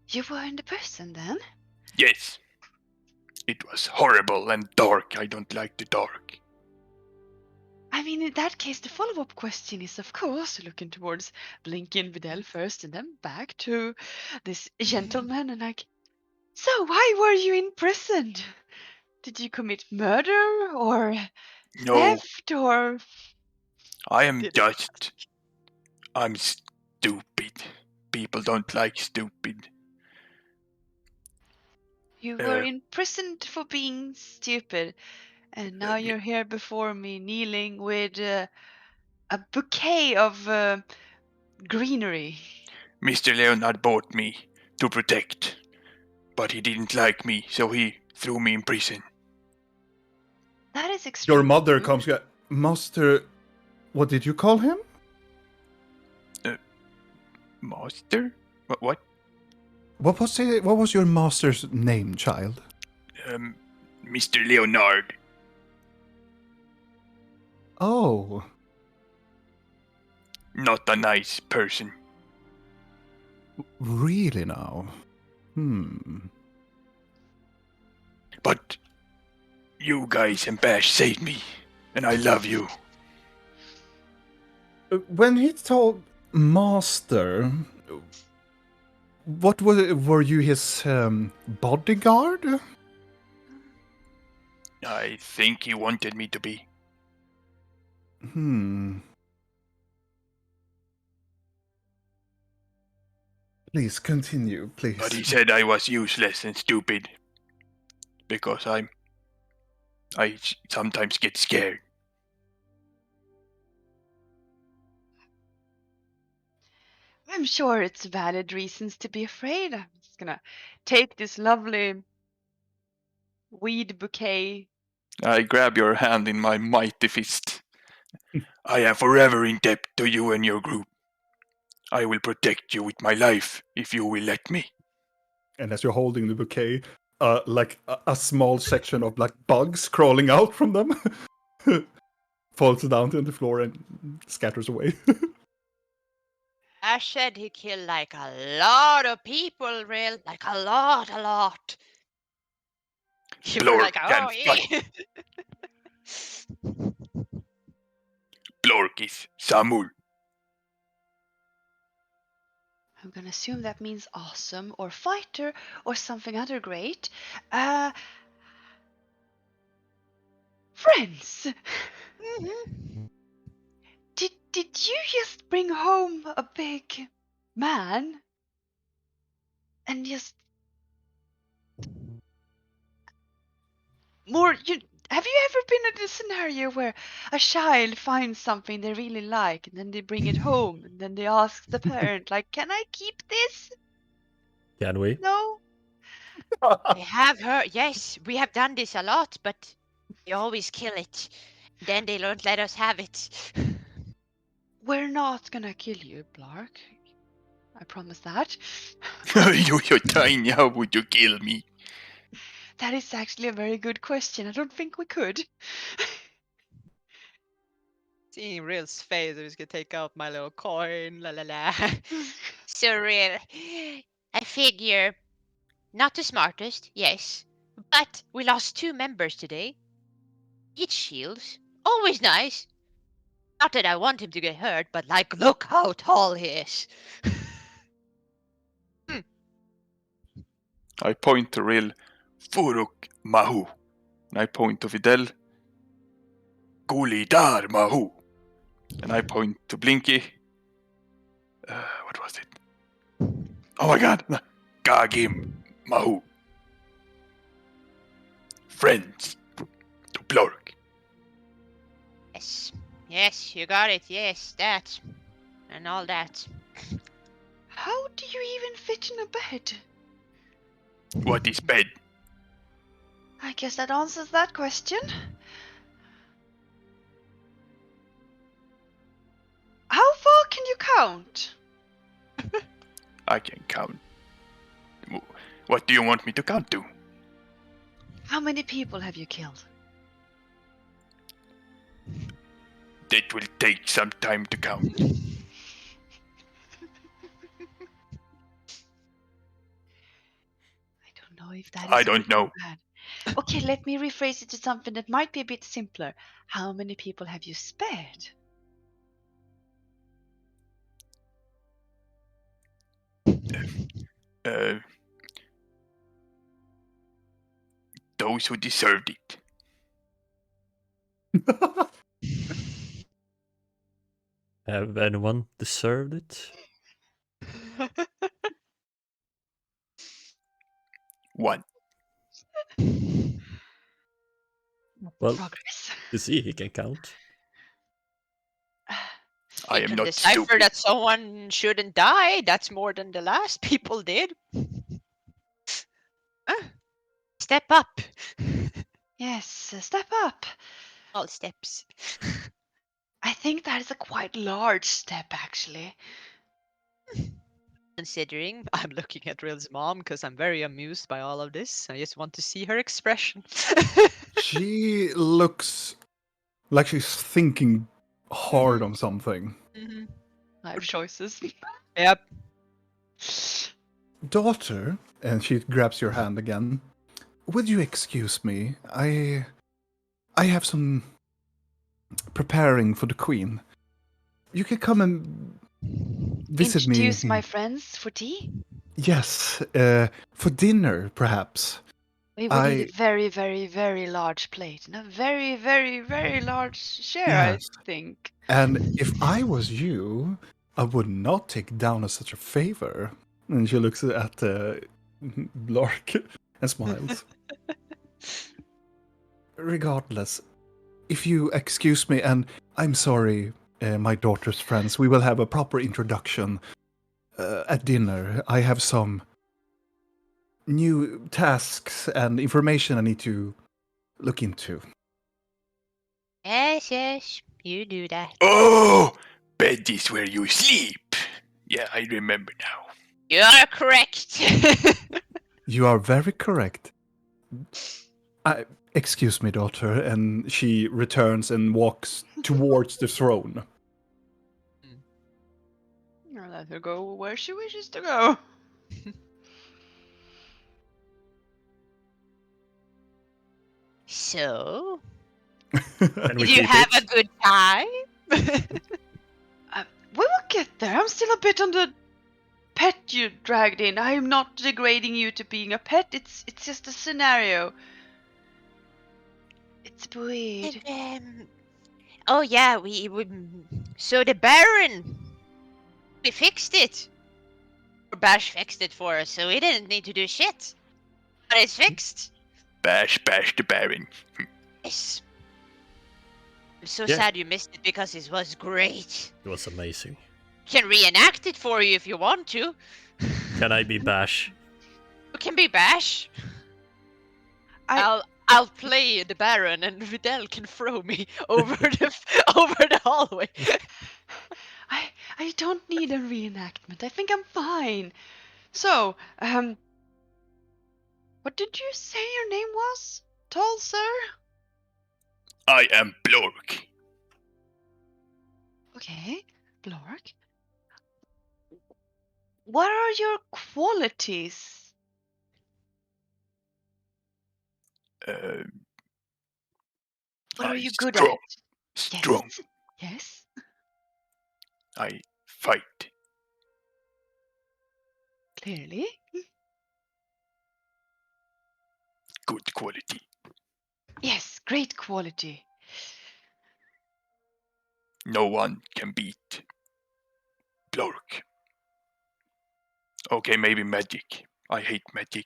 You were in the prison then? Yes. It was horrible and dark. I don't like the dark. I mean, in that case, the follow-up question is, of course, looking towards Blinky and Videl first and then back to this gentleman and like, so why were you imprisoned? Did you commit murder or No, theft or... I am Did it- just. I'm stupid. People don't like stupid. You were imprisoned for being stupid and now you're here before me kneeling with a bouquet of greenery. Mr. Leonard bought me to protect, but he didn't like me, so he threw me in prison. That is extreme. Your mother comes. Master, what did you call him? Master? What? What was your master's name, child? Mr. Leonard. Oh, Not a nice person. really now? But you guys and Bash saved me, and I love you. When he told Master, what were you his bodyguard? I think he wanted me to be. Please continue, please. But he said I was useless and stupid. Because I sometimes get scared. I'm sure it's valid reasons to be afraid. I'm just gonna take this lovely weed bouquet. I grab your hand in my mighty fist. I am forever in debt to you and your group. I will protect you with my life if you will let me. And as you're holding the bouquet, like a small section of like bugs crawling out from them falls down to the floor and scatters away. Ash said he killed like a lot of people, real, like a lot. You were Blork like, can oh yeah. Blork is Samul. I'm gonna assume that means awesome or fighter or something other great. Friends! Did you just bring home a big man? And just more have you ever been in a scenario where a child finds something they really like and then they bring it home and then they ask the parent like, can I keep this? Can we? No? I have heard, yes, we have done this a lot, but they always kill it. Then they don't let us have it. We're not gonna kill you, Blark. I promise that. You're tiny, how would you kill me? That is actually a very good question. I don't think we could. Seeing Real's face, I was gonna take out my little coin, la la la. So Real, I figure, not the smartest, yes, but we lost 2 members today. Each shields, always nice. Not that I want him to get hurt, but like, look how tall he is. I point to Rill, Furuk Mahu. And I point to Videl, Gulidar Mahu. And I point to Blinky. What was it? Oh my god! Gagim Mahu. Friends to Blork. Yes, you got it, yes, that. And all that. How do you even fit in a bed? What is bed? I guess that answers that question. How far can you count? I can count. What do you want me to count to? How many people have you killed? That will take some time to count. I don't know if that is I don't good or know. bad. Okay, let me rephrase it to something that might be a bit simpler. How many people have you spared? Those who deserved it. Have anyone deserved it? One. Well, Progress. you see, he can count. I You am can not decipher stupid. that someone shouldn't die. That's more than the last people did. Step up. Yes, step up. All steps. I think that is a quite large step, actually. Considering I'm looking at Rill's mom because I'm very amused by all of this. I just want to see her expression. She looks like she's thinking hard on something. Mhm. Life choices. Yep. Daughter, and she grabs your hand again. Would you excuse me? I have some preparing for the queen. You can come and visit me. Introduce my friends for tea? Yes, for dinner, perhaps. We would need a very, very, very large plate and a very, very, very large share, Yes. I think. And if I was you, I would not take down as such a favor. And she looks at Blark and smiles. Regardless, if you excuse me, and I'm sorry, my daughter's friends, we will have a proper introduction at dinner. I have some new tasks and information I need to look into. Yes, you do that. Oh! Bed is where you sleep. Yeah, I remember now. You are correct. You are very correct. Excuse me, daughter, and she returns and walks towards the throne. I'll let her go where she wishes to go. So, And we did you keep have it. a good time? We will get there. I'm still a bit on the pet you dragged in. I am not degrading you to being a pet. It's just a scenario. It's weird. Oh yeah, we so the Baron, we fixed it. Bash fixed it for us, so we didn't need to do shit. But it's fixed. Bash the Baron. Yes. I'm so Yeah. sad you missed it because it was great. It was amazing. Can reenact it for you if you want to. Can I be Bash? You can be Bash. I'll play the Baron, and Videl can throw me over the hallway. I don't need a reenactment. I think I'm fine. So, what did you say your name was? Tall sir? I am Blork. Okay, Blork. What are your qualities? What are you good strong. at? Strong. Yes. I fight. Clearly. Good quality. Yes, great quality. No one can beat Blork. Okay, maybe magic. I hate magic.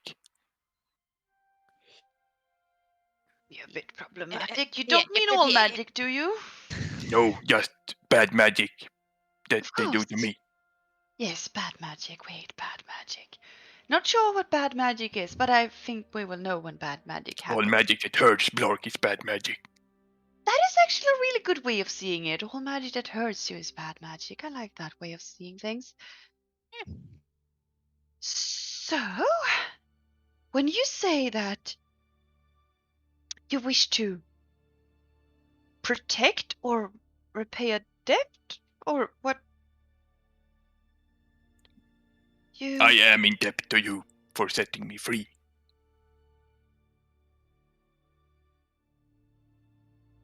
You're a bit problematic. You yeah, don't mean all magic, do you? No, just bad magic that Of they do course. to me. Yes, bad magic. Wait, bad magic. Not sure what bad magic is, but I think we will know when bad magic All happens. magic that hurts Blork is bad magic. That is actually a really good way of seeing it. All magic that hurts you is bad magic. I like that way of seeing things. So, when you say that you wish to protect or repay a debt, or what? I am in debt to you for setting me free.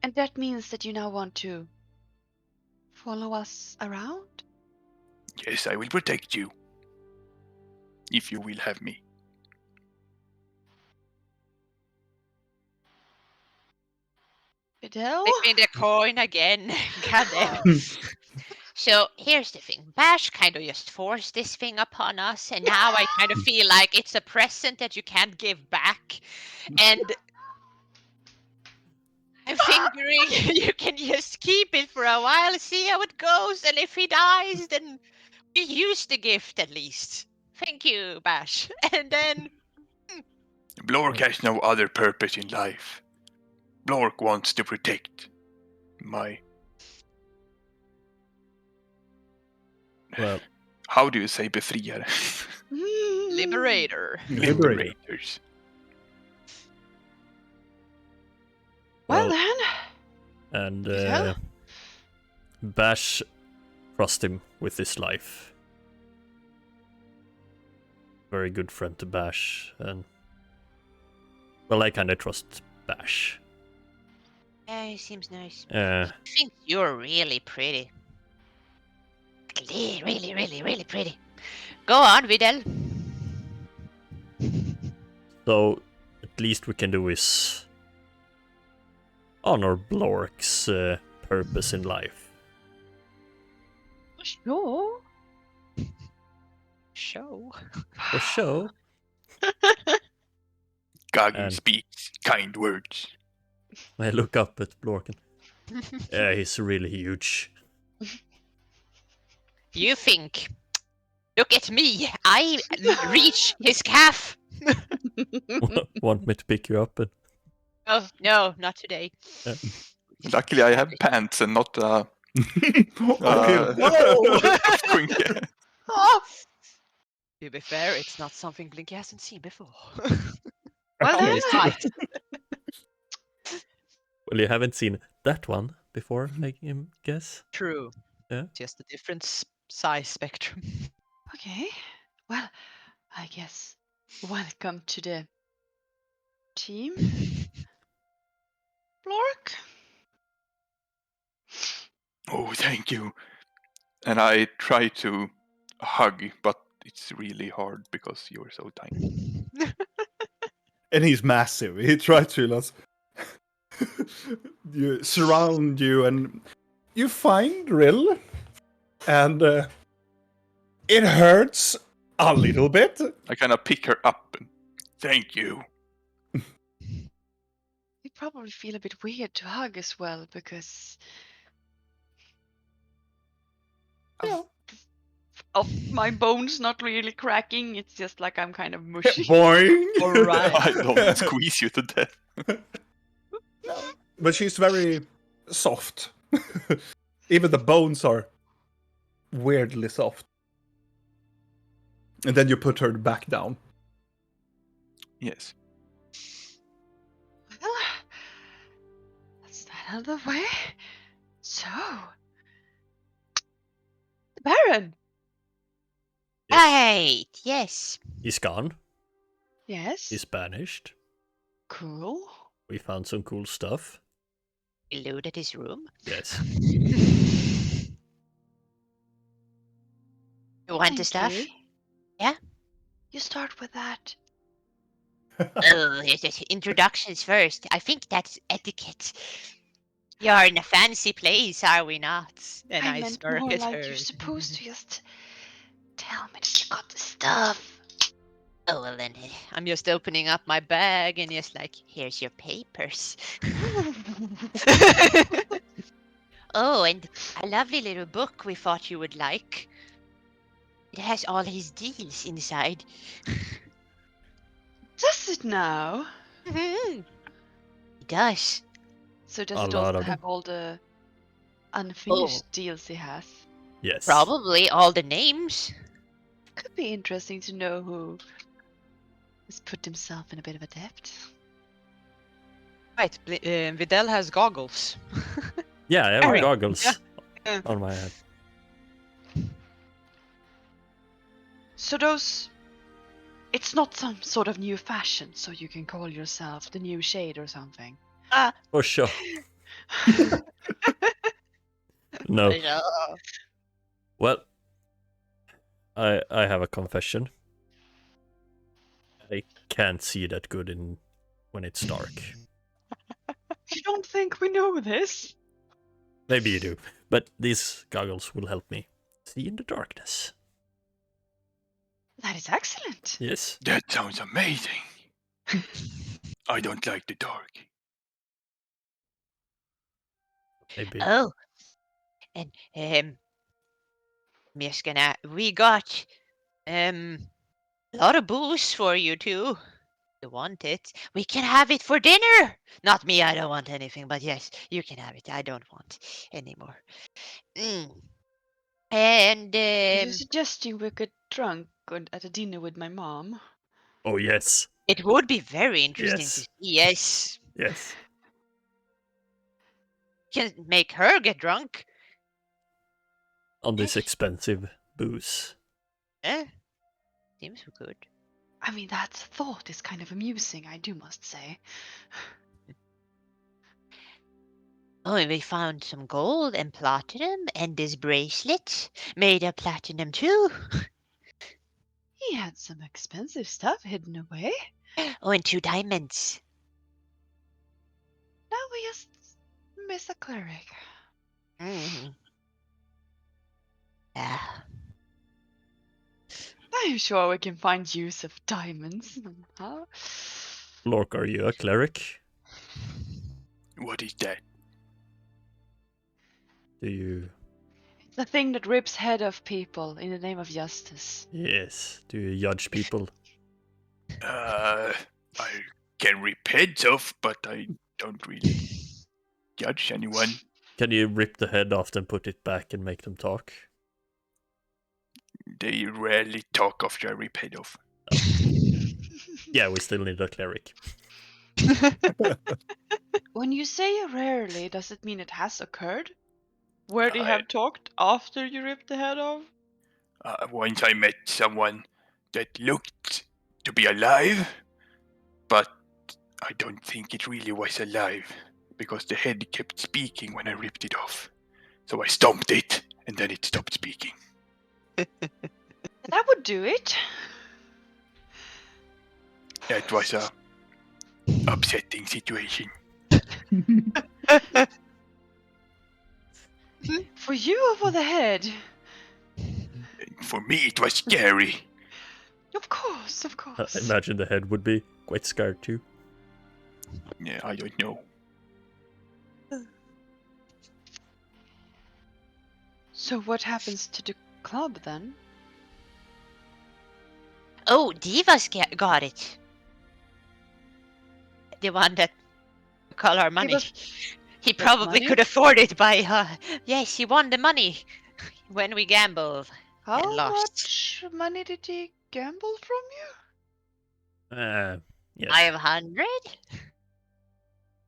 And that means that you now want to follow us around? Yes, I will protect you. If you will have me. Fidel? Flipping the coin again. Goddamn. So here's the thing. Bash kind of just forced this thing upon us, and now I kind of feel like it's a present that you can't give back. And I'm figuring you can just keep it for a while, see how it goes, and if he dies, then we use the gift at least. Thank you, Bash. And then Blork has no other purpose in life. Blork wants to protect my... Well, How do you say befriare? Liberator. Liberators. Well well, then. and Fidel? Bash trust him with his life. Very good friend to Bash, and well, I kind of trust Bash. Yeah, he seems nice. Uh, I think you're really pretty. Really, really, really pretty. Go on, Vidal. so at least we can do is honor Blork's purpose in life. Sure. Show. For sure. Gagi And- speaks kind words. I look up at Blork and yeah, he's really huge. You think? Look at me. I reach his calf. Want me to pick you up? And Oh no, not today. Luckily, I have pants and not Okay. Whoa! Oh. To be fair, it's not something Blinky hasn't seen before. Well Okay, then. it's tight. well, you haven't seen that one before, I guess. True. Yeah. Just a different size spectrum. Okay. Well, I guess welcome to the team, Blork. Oh, thank you. And I try to hug, but it's really hard because you're so tiny. And he's massive. He tried to you surround you, and you find Rill, and it hurts a little bit. I kind of pick her up and thank you. You probably feel a bit weird to hug as well because of my bones not really cracking. It's just like I'm kind of mushy. Boing! Alright. I don't squeeze you to death. But she's very soft. Even the bones are weirdly soft. And then you put her back down. Yes. Well, that's that out of the way. So, the Baron. Right, yes. He's gone. Yes. He's banished. Cool. We found some cool stuff. We looted his room. Yes. You want the stuff? you. Yeah? You start with that. Oh, it's introductions first. I think that's etiquette. You're in a fancy place, are we not? And I meant smirk more at like her. you're supposed to just tell me that you got the stuff. Oh, well then, I'm just opening up my bag and just like, here's your papers. Oh, and a lovely little book we thought you would like. It has all his deals inside. Does it now? It does. So does A it lot also of have them. all the unfinished Oh. deals he has? Yes. Probably all the names. Could be interesting to know who has put himself in a bit of a debt. Right, Videl has goggles. Yeah, I have Very- goggles Yeah. on my head. So those... It's not some sort of new fashion, so you can call yourself the new shade or something. For sure. No. Oh. Well, I have a confession. I can't see that good when it's dark. You don't think we know this? Maybe you do, but these goggles will help me see in the darkness. That is excellent. Yes. That sounds amazing. I don't like the dark. Maybe. Oh. And we got a lot of booze for you too. You want it? We can have it for dinner. Not me, I don't want anything, but yes, you can have it. I don't want anymore. And Are you suggesting we get drunk at a dinner with my mom? Oh yes. it would be very interesting to Yes. see. Yes. Yes. Can make her get drunk. On this expensive booze. Eh? Seems good. I mean, that thought is kind of amusing, I do must say. Oh, and we found some gold and platinum and this bracelet made of platinum too. He had some expensive stuff hidden away. Oh, and 2 diamonds. Now we just miss a cleric. Mm. Yeah. I'm sure we can find use of diamonds. Huh? Lork, are you a cleric? What is that? Do you... The thing that rips head off people in the name of justice. Yes. Do you judge people? I can rip heads off, but I don't really judge anyone. Can you rip the head off and put it back and make them talk? They rarely talk after I rip head off. Yeah, we still need a cleric. When you say rarely, does it mean it has occurred? Where they I- have talked after you ripped the head off? Once I met someone that looked to be alive, but I don't think it really was alive, because the head kept speaking when I ripped it off. So I stomped it, and then it stopped speaking. That would do it. That was a upsetting situation. For you or for the head? For me, it was scary. Of course, of course. I imagine the head would be quite scared too. Yeah, I don't know. So what happens to the club then? Oh, Divas got it. The one that call our money. He probably money? could afford it by yes, he won the money when we gambled. How lost. much money did he gamble from you? Yes. 500?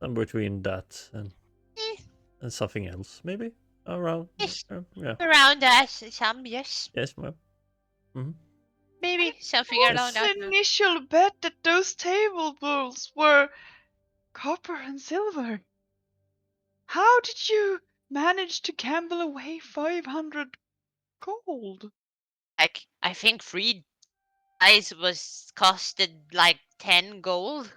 And between that and Eh. something else, maybe? Around. Yes. Yeah. Around that, some yes. Yes, well. Maybe something What's around that. the initial bet that those table bulls were copper and silver? How did you manage to gamble away 500 gold? Like, I think 3 dice was costed like 10 gold.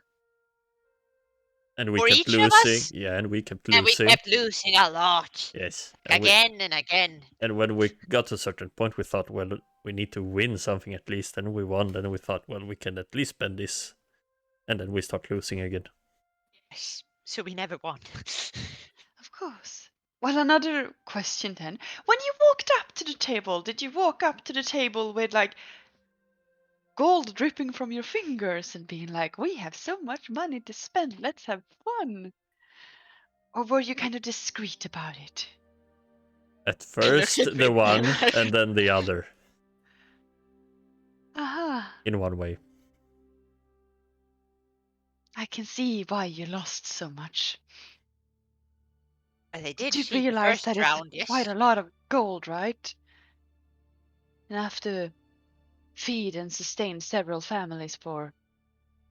And we For kept each of losing. us? Yeah, and we kept And we losing. kept losing a lot. Yes. Again and again. And when we got to a certain point, we thought, well, we need to win something at least. And we won. Then we thought, well, we can at least spend this. And then we start losing again. Yes. So we never won. Of course. Well, another question then. When you walked up to the table, did you walk up to the table with like gold dripping from your fingers and being like, we have so much money to spend, let's have fun? Or were you kind of discreet about it? At first the one, and then the other. Aha. In one way. I can see why you lost so much. But they Did did you cheat the realize first that round, it's yes. quite a lot of gold, right? Enough to feed and sustain several families for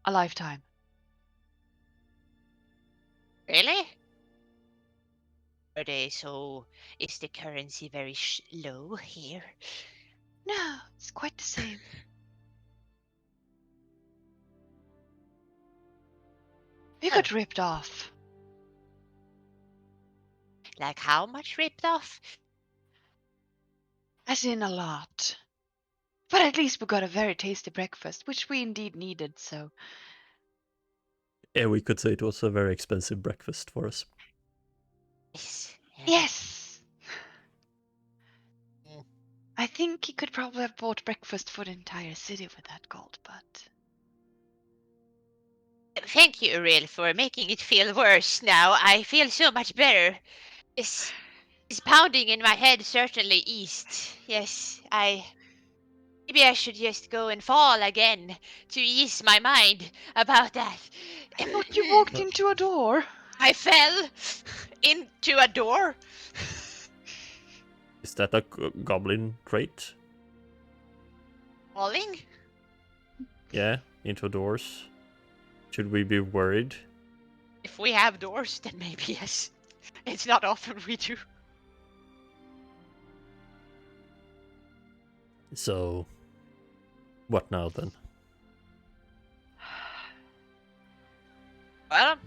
a lifetime. Really? Are they so? Is the currency very low here? No, it's quite the same. You got ripped off. Like how much ripped off? As in a lot. But at least we got a very tasty breakfast, which we indeed needed, so. Yeah, we could say it was a very expensive breakfast for us. Yes. Yes! Mm. I think he could probably have bought breakfast for the entire city with that gold, but. Thank you, Uriel, for making it feel worse now. I feel so much better. This pounding in my head certainly eased. Yes, maybe I should just go and fall again to ease my mind about that. I thought you walked into a door. I fell into a door. Is that a goblin trait? Falling? Yeah, into doors. Should we be worried? If we have doors, then maybe yes. It's not often we do. So, what now then? Well,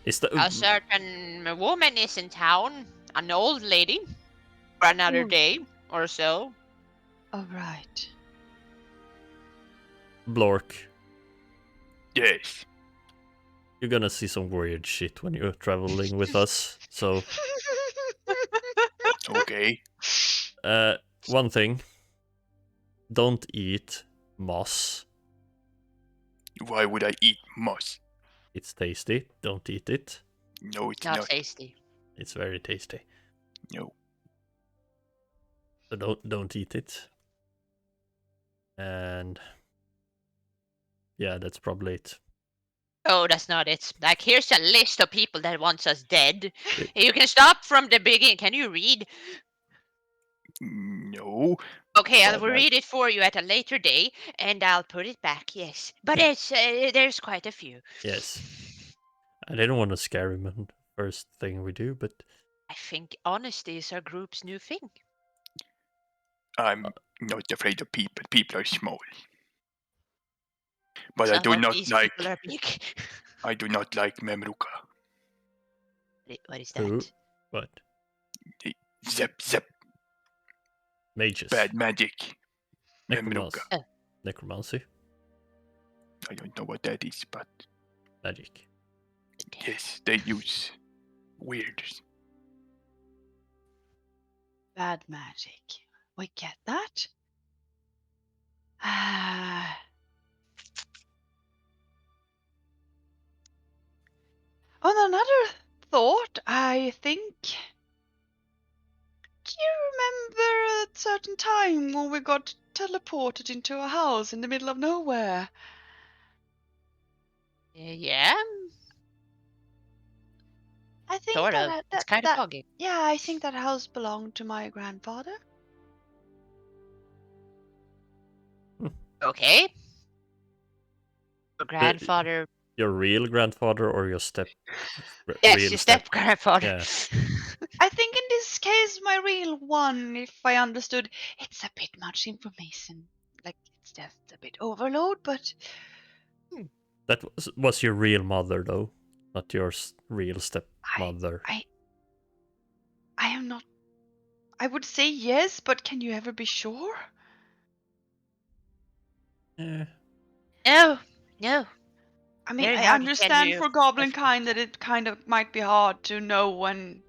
Is that a certain woman is in town, an old lady, for another Ooh. day or so. All right. Blork? Yes. You're gonna see some weird shit when you're traveling with us. So, Okay. one thing. Don't eat moss. Why would I eat moss? It's tasty. Don't eat it. No, it's Not not. tasty. It's very tasty. No. So don't eat it. And yeah, that's probably it. Oh, that's not it. Like, here's a list of people that wants us dead. It- You can stop from the beginning. Can you read? No. Okay, I Oh, will that- read it for you at a later day, and I'll put it back. Yes, but it's there's quite a few. Yes. I didn't want to scare him on first thing we do, but I think honesty is our group's new thing. I'm not afraid of people. People are small. But I Sounds do like not these like. people are big. I do not like Memruka. What is who? that? What? Zep zep. Mages. Bad magic. Necromancy. Memruka. Necromancy. I don't know what that is, but Magic. yes, they use weird. Bad magic. We get that. Ah. On another thought, I think. Do you remember a certain time when we got teleported into a house in the middle of nowhere? Yeah, I think sort of. that, It's that, kind of that foggy. yeah, I think that house belonged to my grandfather. Okay. Your grandfather. Your real grandfather or your Yes, real your step grandfather. Yeah. I think in this case, my real one, if I understood, it's a bit much information. Like, it's just a bit overload, but That was your real mother, though, not your real stepmother. I am not. I would say yes, but can you ever be sure? Yeah. No. I mean, Very I hard to tell understand you for goblin if kind that it kind of might be hard to know when.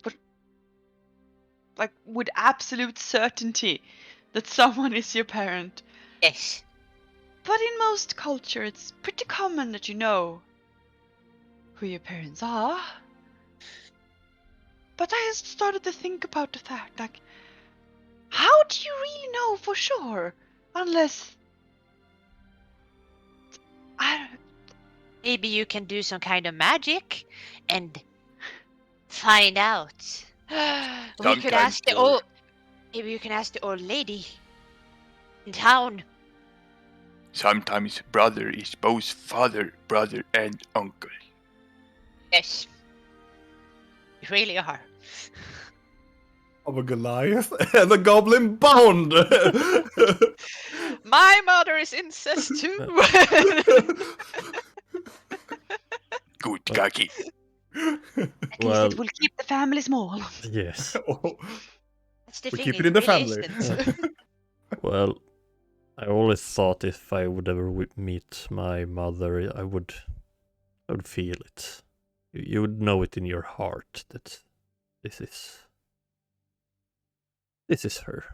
But like with absolute certainty that someone is your parent. Yes. But in most culture, it's pretty common that you know who your parents are. But I just started to think about the fact, like, how do you really know for sure? Unless... Maybe you can do some kind of magic and find out. We could ask the old... Maybe you can ask the old lady in town. Sometimes brother is both father, brother, and uncle. Yes. You really are. Of a Goliath and a goblin bound. My mother is incest too. Good, Kaki. At least it will keep the family small. Yes. That's the We thing. keep it in the family. Well, I always thought if I would ever meet my mother, I would feel it. You would know it in your heart that this is her.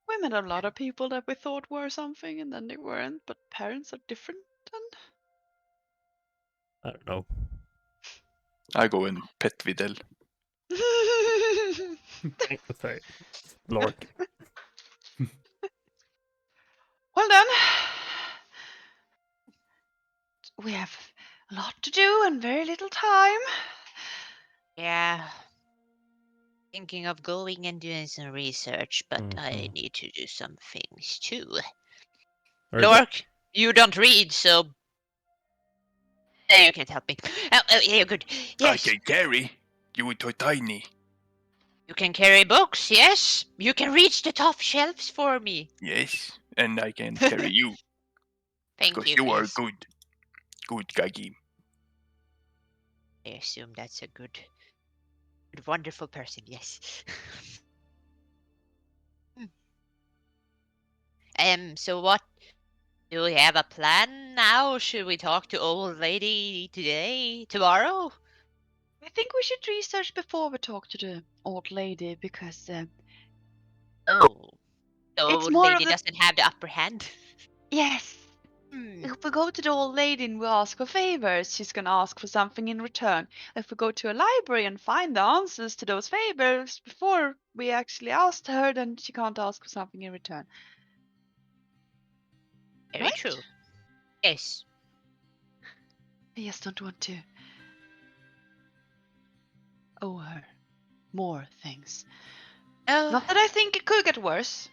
We met a lot of people that we thought were something and then they weren't, but parents are different then. I don't know. I go and pet Videl. Sorry. Lord. Well then, we have a lot to do and very little time. Yeah. Thinking of going and doing some research, but I need to do some things too. Lork, you don't read, so you can't help me. Oh, yeah, good. Yes. I can carry. You are too tiny. You can carry books, yes. You can reach the top shelves for me. Yes, and I can carry you. Thank Because you. you are Yes. good. Good, Kagi. I assume that's a good, wonderful person, yes. So what? Do we have a plan now? Should we talk to old lady today? Tomorrow? I think we should research before we talk to the old lady because the it's old more lady of the... doesn't have the upper hand. Yes. If we go to the old lady and we ask for favors, she's gonna ask for something in return. If we go to a library and find the answers to those favors before we actually asked her, then she can't ask for something in return. Very Right? true. Yes. I just don't want to owe her more things. Oh. Not that I think it could get worse.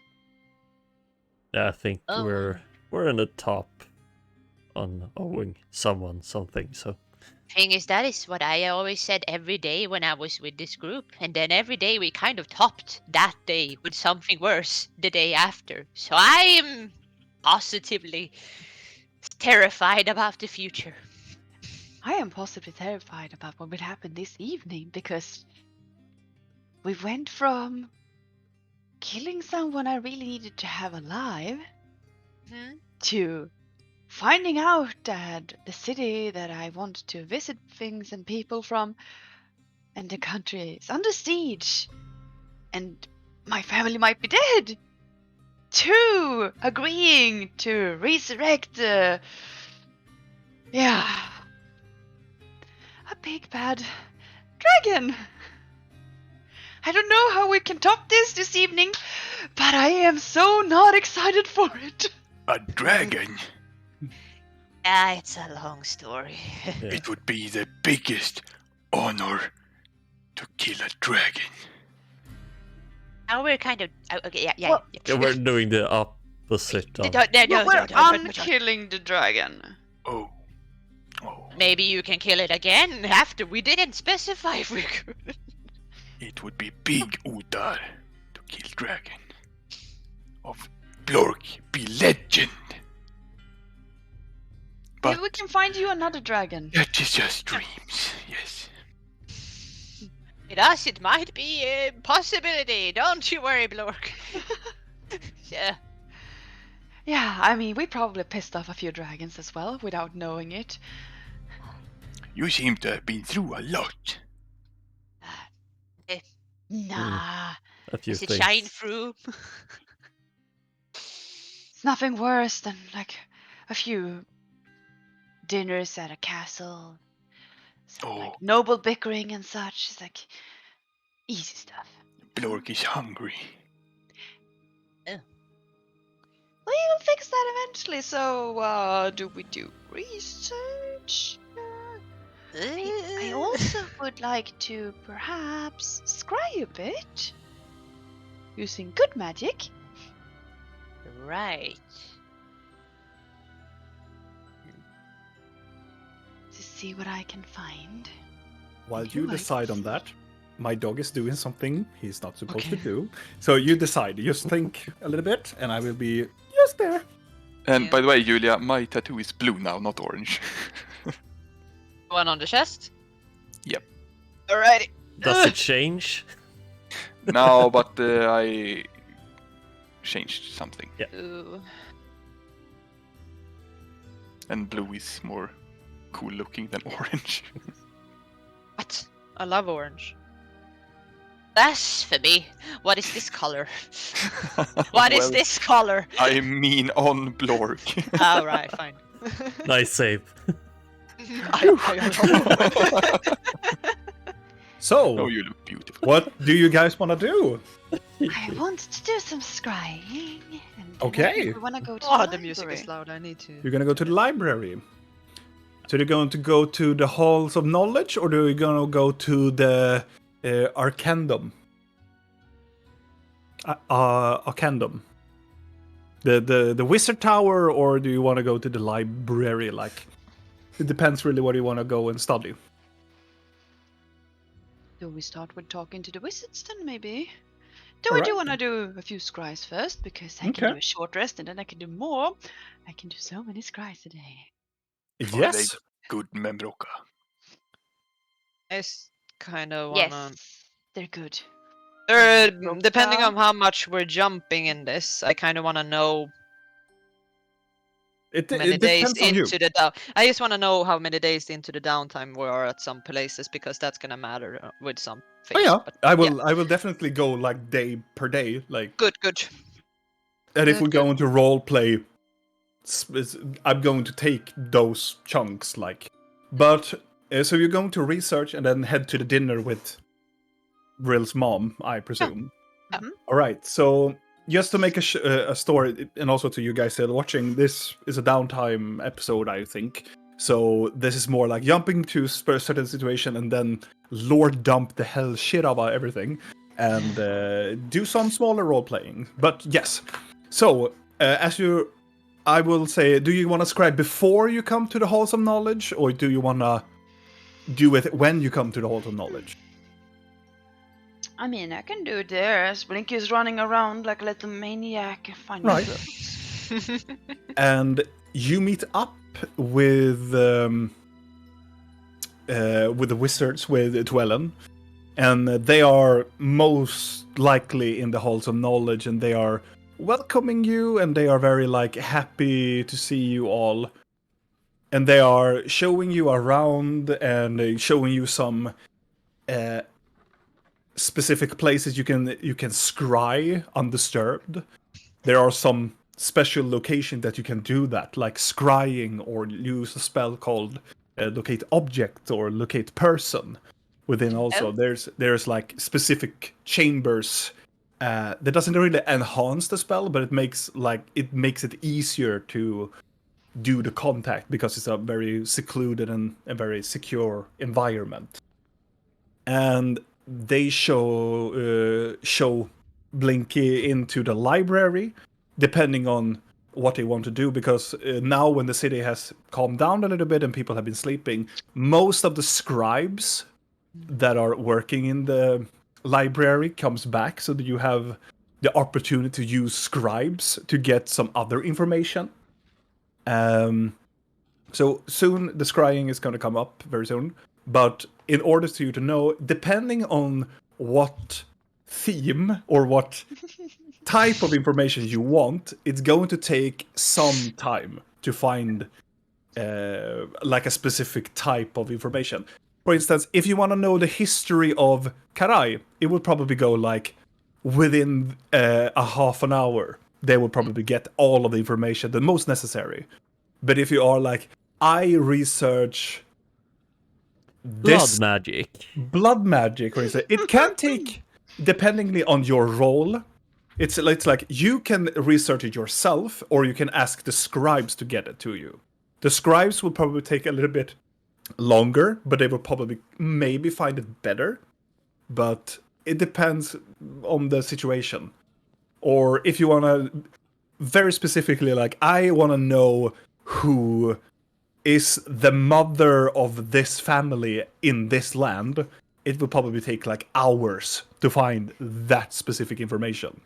Yeah, I think Oh. we're in the top on owing someone something, so Thing is, that is what I always said every day when I was with this group, and then every day we kind of topped that day with something worse the day after. So I am positively terrified about the future. I am possibly terrified about what will happen this evening because we went from killing someone I really needed to have alive to finding out that the city that I want to visit things and people from and the country is under siege and my family might be dead, to agreeing to resurrect a big bad dragon. I don't know how we can top this evening, but I am so not excited for it. A dragon? It's a long story. yeah. It would be the biggest honor to kill a dragon. Now we're kind of okay. Yeah. Well- Yeah, we're doing the opposite of No, We're don't. unkilling the dragon. Oh. Maybe you can kill it again after. We didn't specify if we could. It would be big Utar to kill dragon. Of Blork be legend. But Maybe we can find you another dragon. that is just dreams, yes. With us, it might be a possibility. Don't you worry, Blork. Yeah. Yeah, I mean, we probably pissed off a few dragons as well without knowing it. You seem to have been through a lot. Nah, A few Does it things. shine through? it's nothing worse than like a few dinners at a castle, some like Oh. noble bickering and such. It's like easy stuff. Blork is hungry. We'll fix that eventually. So, do we do research? I also would like to perhaps scry a bit using good magic. Right. To see what I can find. While Would you you like- decide on that, my dog is doing something he's not supposed to Okay. do. So you decide. Just think a little bit, and I will be just there. And Yeah. by the way, Julia, my tattoo is blue now, not orange. One on the chest? Yep. Alrighty. Does it change? No, but I changed something. Ooh. And blue is more cool looking than orange. What? I love orange. Blasphemy! What is this color? What is Well, this color? I mean on Blork. Oh, right, fine. Nice save. So, Oh, you look beautiful. what do you guys want to do? I want to do some scrying. And then Okay. We want to go to Oh, the the music library. is loud. I need to. You're gonna go to the library. So you're going to go to the halls of knowledge, or are you gonna go to the Arcandum? Arcandum. The wizard tower, or do you want to go to the library? Like, it depends really what you want to go and study. Do we start with talking to the wizards then, maybe? Do we do Alright. want to do a few scries first? Because I can Okay. do a short rest and then I can do more. I can do so many scries a day. Yes. Good Membroka. I kind of wanna. Yes, they're good. Depending Roka. on how much we're jumping in this, I kind of want to know It how many days depends on you. into the down. I just want to know how many days into the downtime we are at some places because that's gonna matter with some things. Oh yeah, But I will definitely go like day per day, like. Good. And if Good, we go into role play, I'm going to take those chunks, like. But so you're going to research and then head to the dinner with Rill's mom, I presume. Mhm. All right. So just to make a story, and also to you guys still watching, this is a downtime episode, I think. So this is more like jumping to a certain situation and then Lord dump the hell shit about everything and do some smaller role playing. But yes. So I will say, do you want to scribe before you come to the halls of knowledge, or do you want to do it when you come to the halls of knowledge? I mean, I can do it there as Blinky is running around like a little maniac and finding Right. books. And you meet up with the wizards, with Dwellen, and they are most likely in the halls of knowledge, and they are welcoming you, and they are very like happy to see you all, and they are showing you around and showing you some specific places you can scry undisturbed. There are some special location that you can do that, like scrying, or use a spell called locate object or locate person. Within also, there's like specific chambers that doesn't really enhance the spell, but it makes it easier to do the contact because it's a very secluded and a very secure environment. And they show Blinky into the library, depending on what they want to do, because now when the city has calmed down a little bit and people have been sleeping, most of the scribes that are working in the library comes back, so that you have the opportunity to use scribes to get some other information. So soon the scrying is going to come up very soon, but in order for you to know, depending on what theme or what type of information you want, it's going to take some time to find like a specific type of information. for instance, if you want to know the history of Karai, it would probably go like within a half an hour. They would probably get all of the information, the most necessary. But if you are like, I research this blood magic, for instance, it can take, depending on your role, it's like you can research it yourself, or you can ask the scribes to get it to you. The scribes will probably take a little bit longer, but they will probably maybe find it better. But it depends on the situation. Or if you want to, very specifically, like, I want to know who is the mother of this family in this land, it will probably take like hours to find that specific information.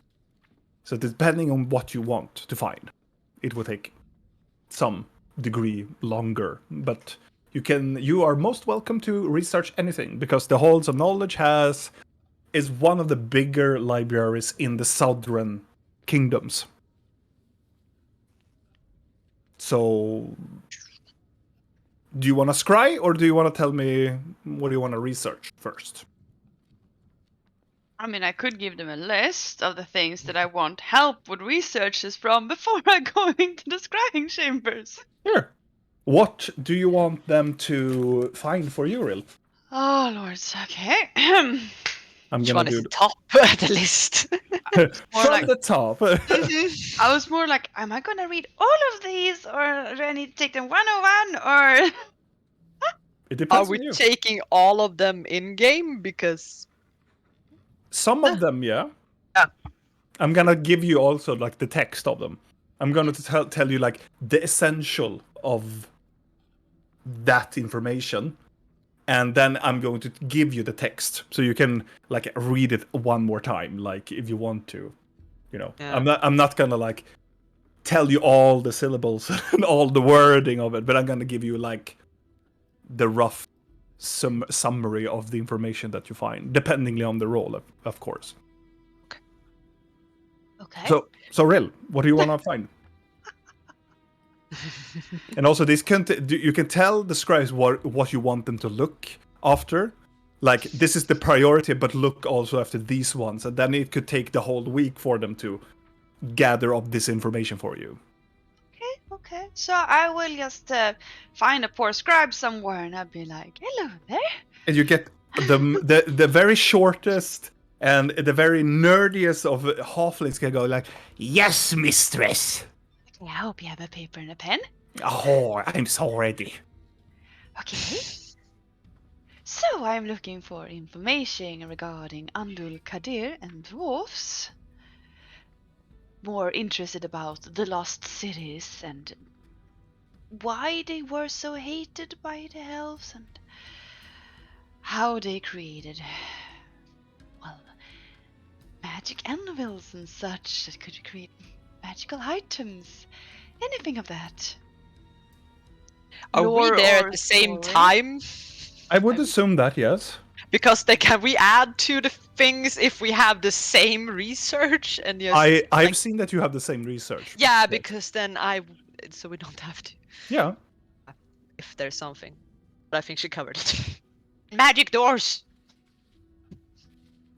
So depending on what you want to find, it will take some degree longer. But you are most welcome to research anything, because the Halls of Knowledge is one of the bigger libraries in the southern kingdoms. So, do you want to scry, or do you want to tell me what do you want to research first? I mean, I could give them a list of the things that I want help with researches from before I go into the scrying chambers. Sure. What do you want them to find for Uriel? Oh, lords, okay. I'm Which gonna one do is top of the list? from like- the top. I was more like, am I gonna read all of these, or do I need to take them 101, or... It Are depends we on you. taking all of them in game? Because Some of them, yeah. Yeah. I'm gonna give you also like the text of them. I'm gonna tell you like the essential of that information, and then I'm going to give you the text so you can like read it one more time, like if you want to. You know, Yeah. I'm not gonna like tell you all the syllables and all the wording of it, but I'm gonna give you like the rough summary of the information that you find, depending on the role, of course. Okay. So Rill, what do you want to find? And also, this you can tell the scribes what you want them to look after. Like, this is the priority, but look also after these ones, and then it could take the whole week for them to gather up this information for you. Okay. So I will just find a poor scribe somewhere, and I'll be like, hello there. And you get the very shortest and the very nerdiest of halflings can go like, "Yes, mistress." I hope you have a paper and a pen. Oh, I'm so ready. Okay. So I'm looking for information regarding Andul Kadir and dwarfs. More interested about the lost cities and why they were so hated by the elves and how they created, well, magic anvils and such that could create magical items. Anything of that. are Lore we there or at the same story? time? I would assume that, yes. Because can we add to the things if we have the same research and just I've seen that you have the same research. yeah, Yes. because then so we don't have to Yeah. if there's something. But I think she covered it. Magic doors.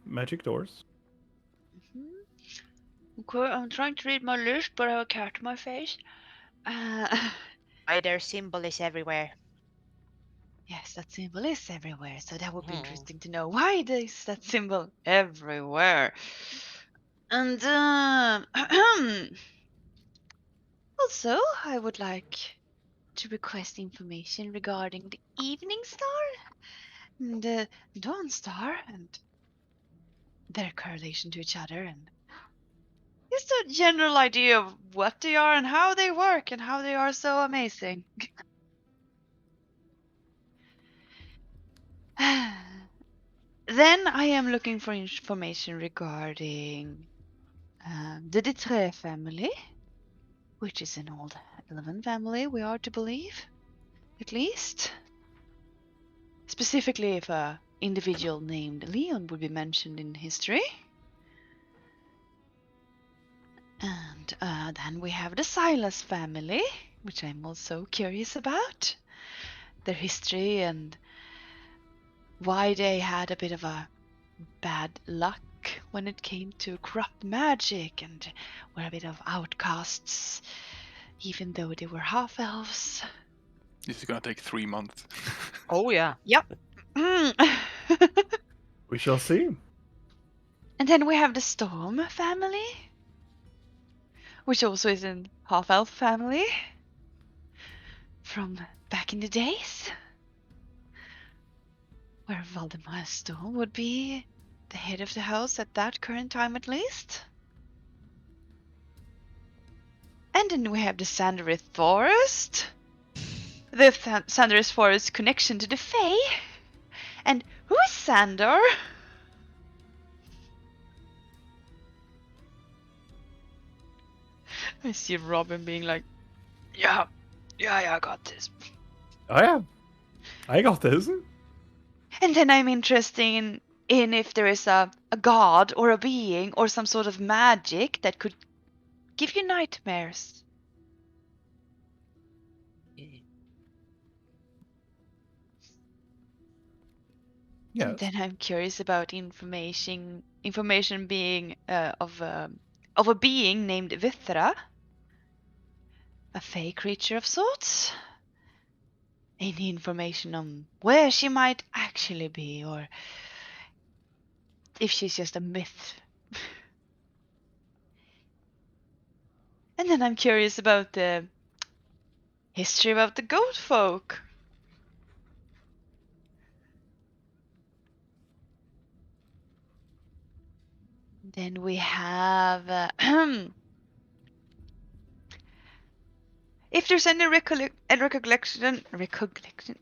Magic doors. Okay, I'm trying to read my list, but I have a cat in my face. Why their symbol is everywhere. Yes, that symbol is everywhere, so that would be Mhm. interesting to know why is that symbol everywhere. And also, I would like to request information regarding the Evening Star and the Dawn Star and their correlation to each other, and just a general idea of what they are and how they work and how they are so amazing. Then I am looking for information regarding the Detre family, which is an old elven family, we are to believe, at least. Specifically, if a individual named Leon would be mentioned in history. And then we have the Silas family, which I'm also curious about. Their history and why they had a bit of a bad luck when it came to corrupt magic and were a bit of outcasts, even though they were half-elves. This is gonna take 3 months. Oh yeah. Mm. We shall see. And then we have the Storm family, which also is a half-elf family from back in the days, where Valdemar Storm would be the head of the house at that current time at least. And then we have the Sandrith Forest, the Sandrith Forest connection to the Fae. And who is Sandor? I see Robin being like, yeah, I got this. Oh yeah, I got this. And then I'm interested in if there is a god or a being or some sort of magic that could give you nightmares. Yes. And then I'm curious about information being of a being named Vithra, a fey creature of sorts. Any information on where she might actually be, or if she's just a myth. And then I'm curious about the history about the goat folk. Then we have if there's any recollection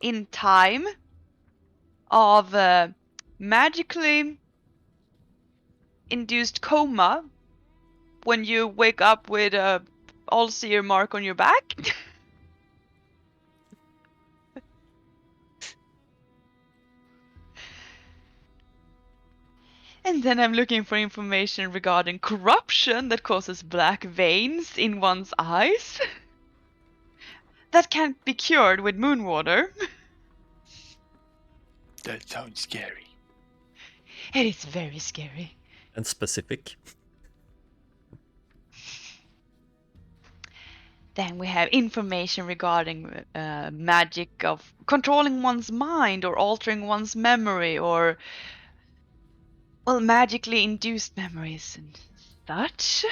in time of magically induced coma when you wake up with a all-seer mark on your back. And then I'm looking for information regarding corruption that causes black veins in one's eyes. That can't be cured with moon water. That sounds scary. It is very scary. And specific. Then we have information regarding magic of controlling one's mind or altering one's memory, or, well, magically induced memories and such.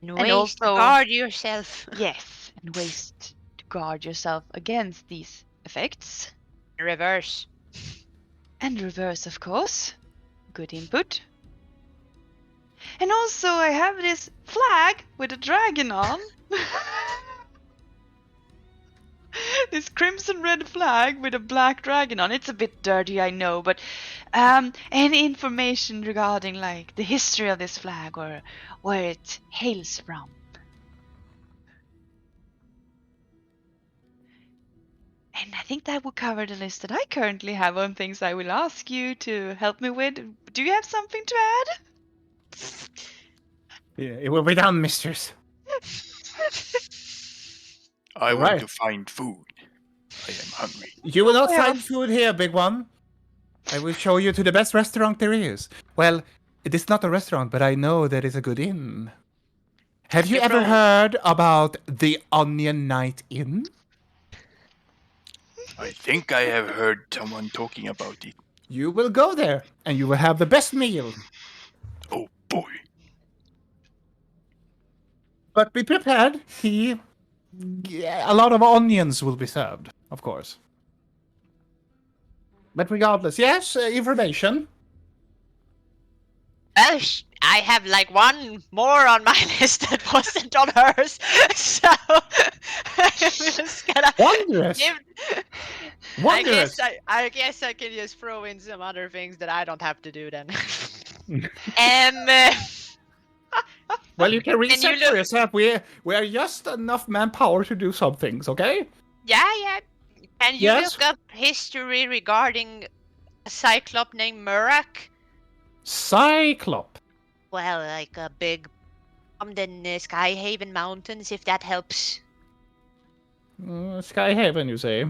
And And ways to also- guard yourself. Yes, and ways to guard yourself against these effects. Reverse. And reverse, of course. Good input. And also I have this flag with a dragon on. This crimson red flag with a black dragon on. It's a bit dirty, I know, but any information regarding like the history of this flag or where it hails from? And I think that will cover the list that I currently have on things I will ask you to help me with. Do you have something to add? Yeah, it will be done, mistress. I All want right. to find food. I am hungry. You will not Yeah. find food here, big one. I will show you to the best restaurant there is. Well, it is not a restaurant, but I know there is a good inn. Have you ever heard about the Onion Night Inn? I think I have heard someone talking about it. You will go there, and you will have the best meal. Oh boy. But be prepared. A lot of onions will be served, of course. But regardless, yes, information. Well, I have like one more on my list that wasn't on hers, so I'm just gonna Wondrous. give. Wondrous. I guess I can just throw in some other things that I don't have to do then. Well, you can you research look- for yourself. We are just enough manpower to do some things, okay? Yeah. Can you Yes? look up history regarding a cyclop named Murak? Cyclop. Well, like a big from the Skyhaven Mountains, if that helps. Skyhaven, you say?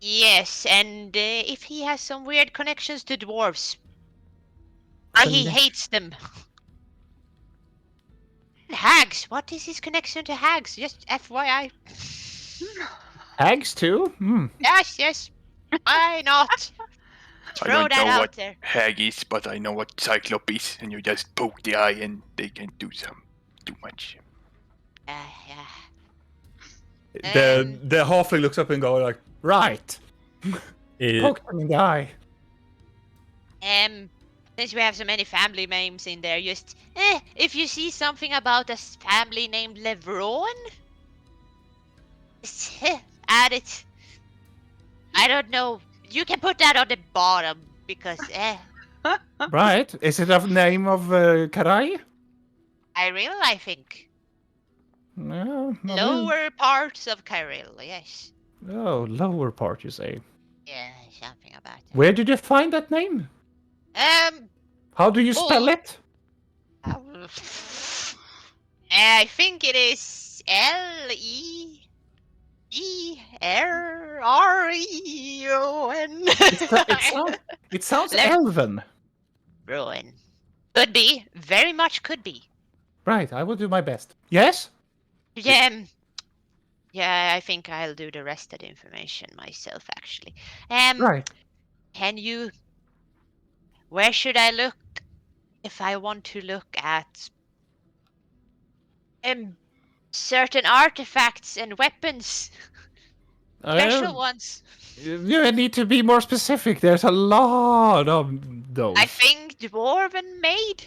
Yes, and if he has some weird connections to dwarves. He hates them. Hags. What is his connection to hags? Just FYI. Hags too? Hmm. Yes. Why not? I Throw don't that know out what there. hag is, but I know what cyclops is, and you just poke the eye and they can do too much. Yeah. The halfling looks up and goes like, right. It, Poke them in the eye. Since we have so many family names in there, just if you see something about a family named Levron, just add it. I don't know. You can put that on the bottom because Right. Is it a name of Karai? I think. No. Lower parts of Kyril, yes. Oh, lower part, you say. Yeah, something about that. Where did you find that name? How do you spell it? I think it is Lereron. It sounds elven. Ruin. Could be. Very much could be. Right, I will do my best. Yes? Yeah, I think I'll do the rest of the information myself, actually. Right. Can you... Where should I look if I want to look at certain artifacts and weapons? Special ones. You need to be more specific. There's a lot of those. I think Dwarven made.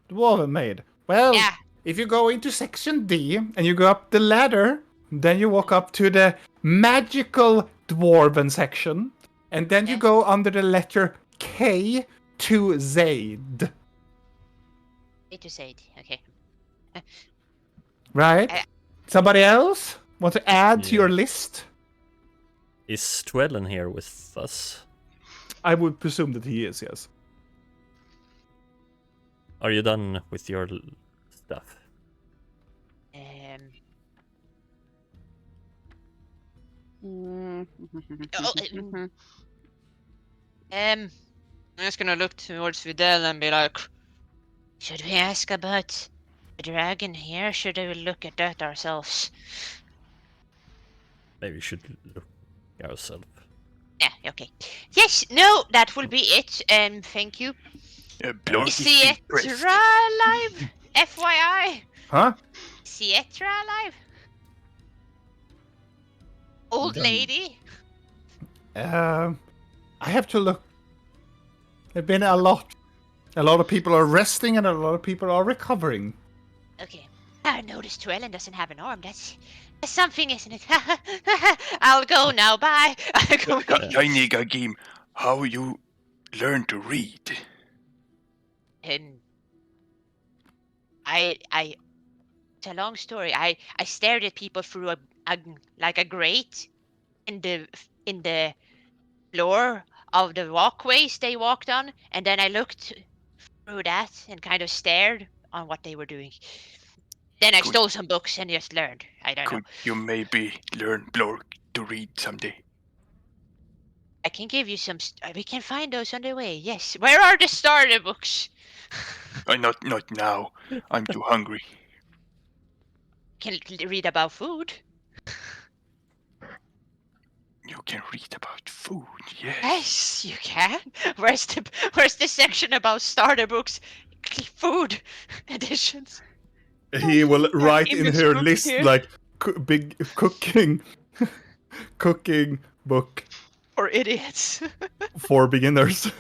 Dwarven made. Well, Yeah. if you go into section D and you go up the ladder, then you walk up to the magical Dwarven section, and then you go under the letter K to Zaid. K to Zaid, okay. Right? Somebody else want to add to your list? is Dwellen here with us? I would presume that he is, yes. Are you done with your stuff? I'm just gonna look towards Videl and be like, Should we ask about the dragon here? Should we look at that ourselves? Maybe we should look ourselves. Yeah, okay. Yes, no, that will be it. Thank you. Blork Is is impressed. Sietra alive? FYI. Huh? Sietra alive? Old lady? I have to look. There've been a lot. A lot of people are resting and a lot of people are recovering. Okay. I noticed Dwellen doesn't have an arm. That's something, isn't it? I'll go now. Bye. I'll go. Tiny game, how you learn to read? It's a long story. I stared at people through a grate in the floor of the walkways they walked on, and then I looked through that and kind of stared on what they were doing. Then I stole some books and just learned. I don't know. Could you maybe learn Blork to read someday? I can give you some. We can find those on the way. Yes. Where are the starter books? Not now. I'm too hungry. Can read about food. You can read about food, yes. Yes, you can. Where's the section about starter books? Food editions. He will write in this her book list here. like big cooking book for idiots. for beginners.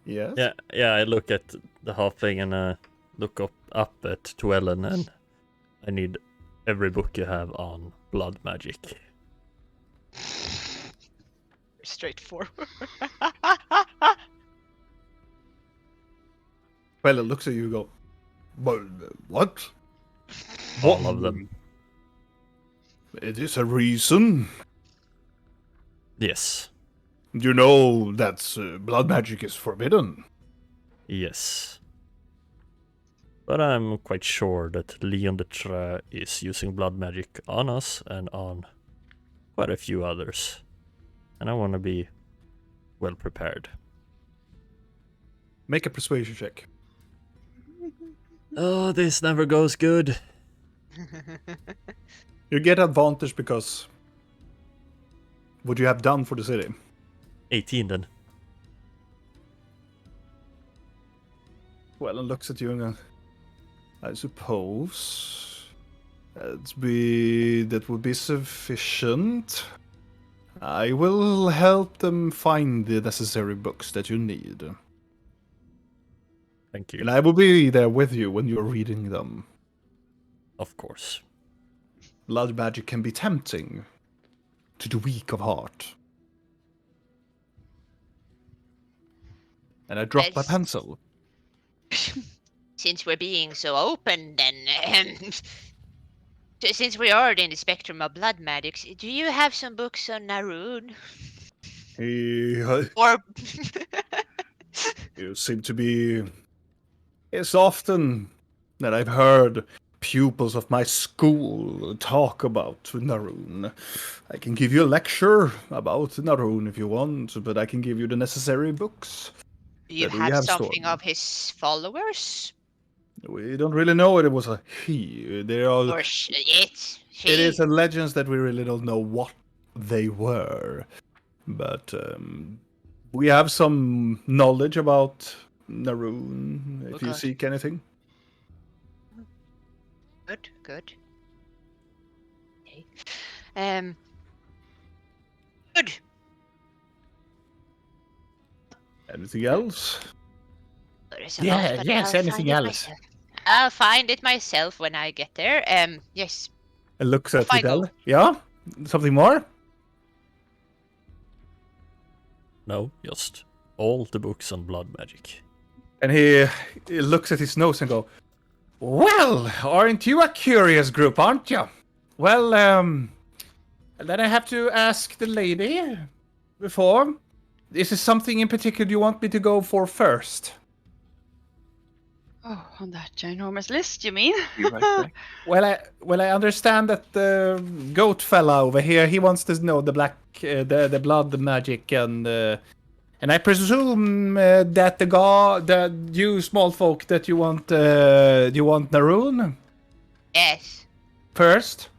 Yes. Yeah. I look at the halfling and look up at Dwellen, and I need every book you have on blood magic. Straightforward. Well, it looks at you and go, "But what? All of them. It is a reason. Yes. You know that blood magic is forbidden." Yes. But I'm quite sure that Leon the Tra is using blood magic on us and on quite a few others. And I want to be well prepared. Make a persuasion check. Oh, this never goes good. You get advantage because what you have done for the city. 18 then. Well, and looks at you and goes, I suppose that would be sufficient. I will help them find the necessary books that you need. Thank you. And I will be there with you when you're reading them. Of course. Blood magic can be tempting to the weak of heart. And I dropped my Yes. pencil. Since we're being so open, then, since we are in the spectrum of blood magics, do you have some books on Naroon? Or You seem to be... It's often that I've heard pupils of my school talk about Naroon. I can give you a lecture about Naroon if you want, but I can give you the necessary books. do you that we have have something stored. of his followers? We don't really know it was a he. They are... Or it? It is a legend that we really don't know what they were. But we have some knowledge about Naroon, if you Okay. seek anything. Good, good. Okay. Good. Anything else? There's a Yeah, lot, but yes, I'll anything find it else? myself. I'll find it myself when I get there. Yes. And looks at Off I Vidal. go. Yeah? Something more? No, just all the books on blood magic. And he looks at his nose and go, well, aren't you a curious group, aren't you? Well, then I have to ask the lady before. Is there something in particular you want me to go for first? Oh, on that ginormous list, you mean? Be right back. Well, I understand that the goat fella over here, he wants to know the black, the blood magic, and I presume that that you small folk that you want Naroon Yes. first.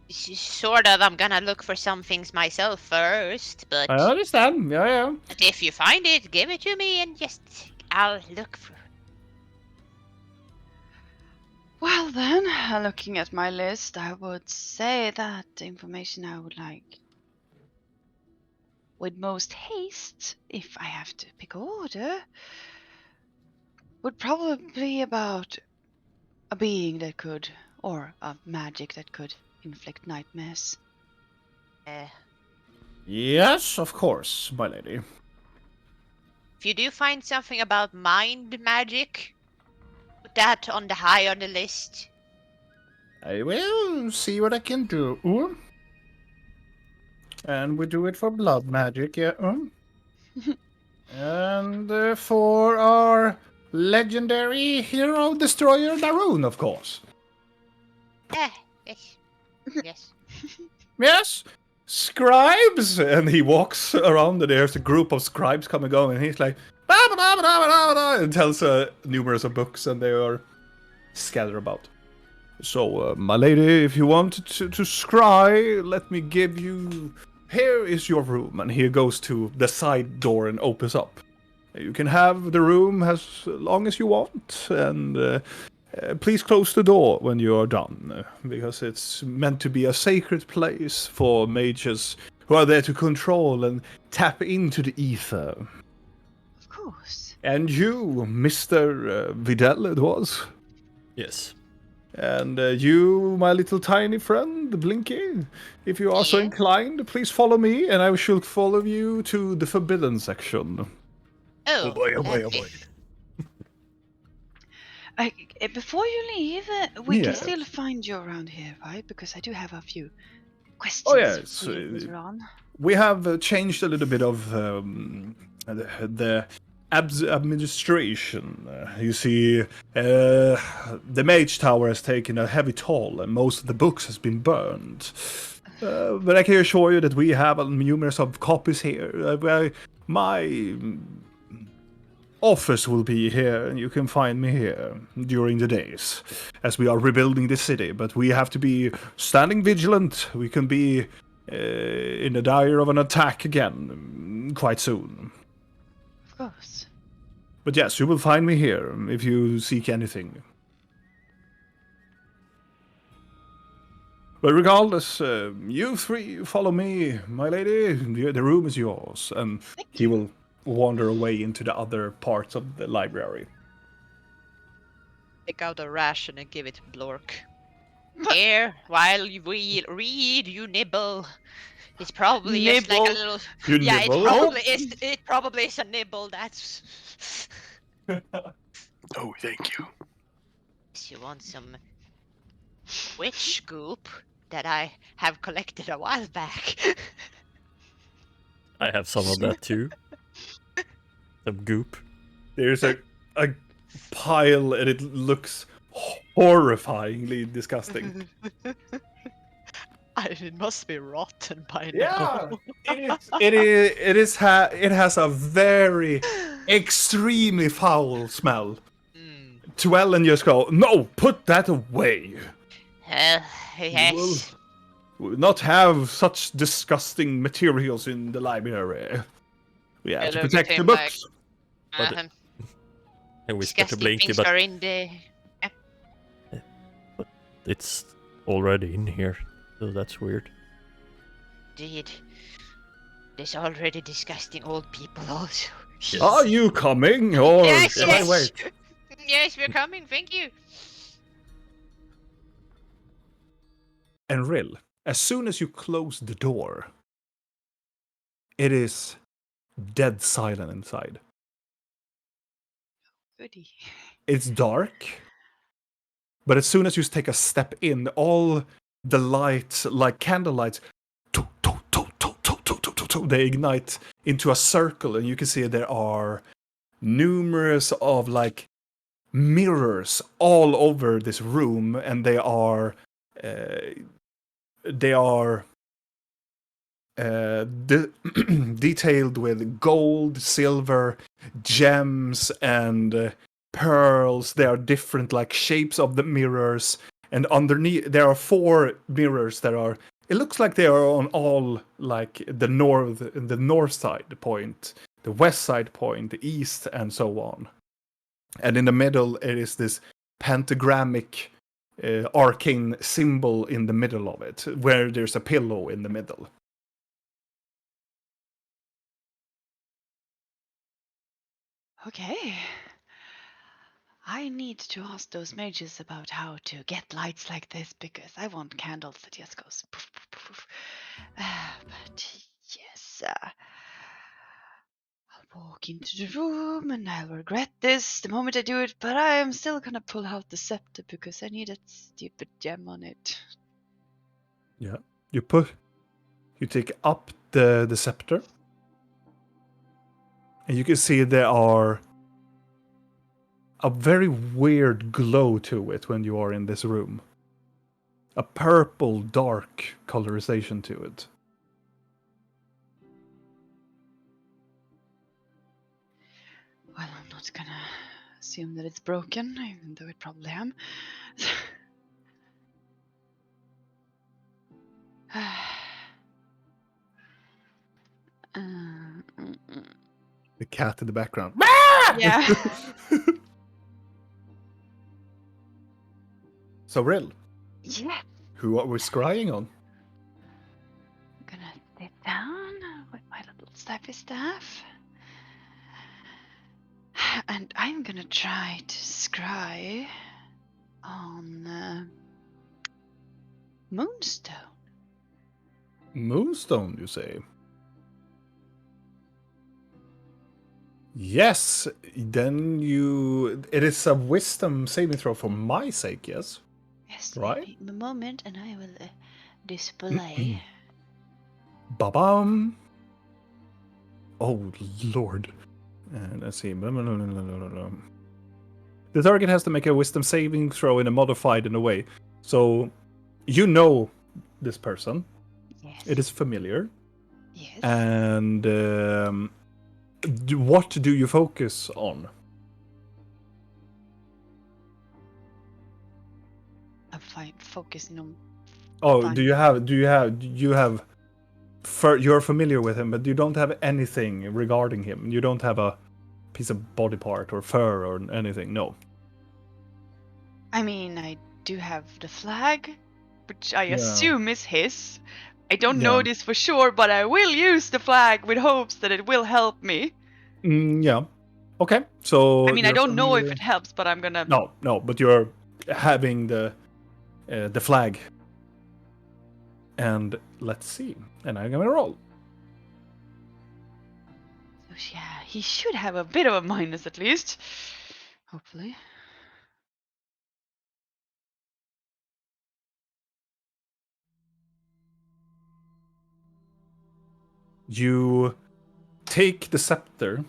Sort of. I'm gonna look for some things myself first, but I understand. Yeah. if you find it, give it to me, and just I'll look for. Well then, looking at my list, I would say that the information I would like with most haste, if I have to pick a order, would probably be about a being that could, or a magic that could inflict nightmares. Yes, of course, my lady. If you do find something about mind magic, put that on the list. I will see what I can do. And we do it for blood magic, yeah. And for our legendary hero destroyer Naroon, of course. Yes. Yes. Yes, scribes! And he walks around and there's a group of scribes coming on and he's like, "Ba, ba, ba, ba, ba, ba, ba," and tells numerous of books and they are scattered about. So, my lady, if you want to scry, let me give you... Here is your room. And he goes to the side door and opens up. You can have the room as long as you want, and please close the door when you are done, because it's meant to be a sacred place for mages who are there to control and tap into the ether. Of course. And you, Mr. Vidal, it was. Yes. And you, my little tiny friend, Blinky, if you are so inclined, please follow me, and I shall follow you to the forbidden section. Oh boy, oh boy, oh lovely. boy. Before you leave, we Yeah. can still find you around here, right? Because I do have a few questions Oh, yes, for you later on. We have changed a little bit of the administration. You see, the mage tower has taken a heavy toll, and most of the books has been burned. But I can assure you that we have numerous of copies here. My office will be here, and you can find me here during the days as we are rebuilding the city. But we have to be standing vigilant. We can be in the dire of an attack again quite soon. Of course. But yes, you will find me here if you seek anything. But regardless, you three follow me, my lady. The room is yours. And he will wander away into the other parts of the library. Take out a ration and give it to Blork. Here, while we read, you nibble. It's probably just like a Nibble. little. You Yeah, nibble? it probably is. It probably is a nibble. That's. Oh, thank you. You want some witch goop that I have collected a while back? I have some of that too. Some goop. There's a pile, and it looks horrifyingly disgusting. It must be rotten by now. Yeah, it has a very extremely foul smell. To Ellen, just go, no, put that away. Yes. We will not have such disgusting materials in the library. We have to look protect at the him books. But- Uh-huh. And whisper to Disgusting Blinky, things but are in the. it's already in here, so that's weird. Indeed. There's already disgusting old people also. Are you coming, or Yes, shall I yes. wait? Yes, we're coming. Thank you. And Rill, as soon as you close the door, it is dead silent inside. Goody. It's dark, but as soon as you take a step in, all the lights, like candle lights, they ignite into a circle, and you can see there are numerous of like mirrors all over this room, and they are detailed with gold, silver, gems, and pearls. There are different like shapes of the mirrors, and underneath there are 4 mirrors that are. It looks like they are on all like the north side point, the west side point, the east, and so on. And in the middle, it is this pentagrammic arcane symbol in the middle of it, where there's a pillow in the middle. Okay. I need to ask those mages about how to get lights like this because I want candles that just goes poof, poof, poof. But yes, I'll walk into the room and I'll regret this the moment I do it, but I am still gonna pull out the scepter because I need that stupid gem on it. Yeah. You take up the scepter, and you can see there are a very weird glow to it when you are in this room. A purple, dark colorization to it. Well, I'm not gonna assume that it's broken, even though it probably am. The cat in the background. Yeah. So, Rill, Yeah. who are we scrying on? I'm gonna sit down with my little snappy staff. And I'm gonna try to scry on Moonstone. Moonstone, you say? Yes, then it is a wisdom saving throw for my sake, yes? Yes, Right. give me a moment and I will display. Ba-bam! Oh, Lord. And let's see. Blah, blah, blah, blah, blah, blah. The target has to make a wisdom saving throw in a modified in a way. So you know this person. Yes. It is familiar. Yes. And what do you focus on? I'm fine focusing on. Oh, Fine. you're familiar with him, but you don't have anything regarding him. You don't have a piece of body part or fur or anything. No. I mean, I do have the flag, which I Yeah. assume is his. I don't Yeah. know this for sure, but I will use the flag with hopes that it will help me. Yeah. Okay. So I mean, I you're don't know if familiar- it helps, but I'm gonna. No, but you're having the flag. And let's see. And I'm gonna roll. So yeah, he should have a bit of a minus at least. Hopefully. You take the scepter,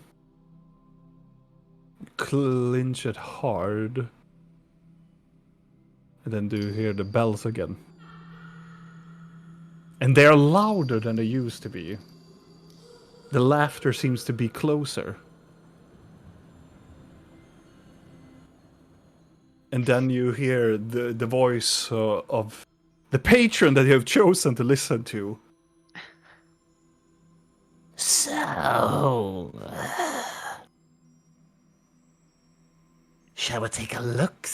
clinch it hard, and then do hear the bells again. And they are louder than they used to be. The laughter seems to be closer. And then you hear the voice of the patron that you have chosen to listen to. So, shall we take a look?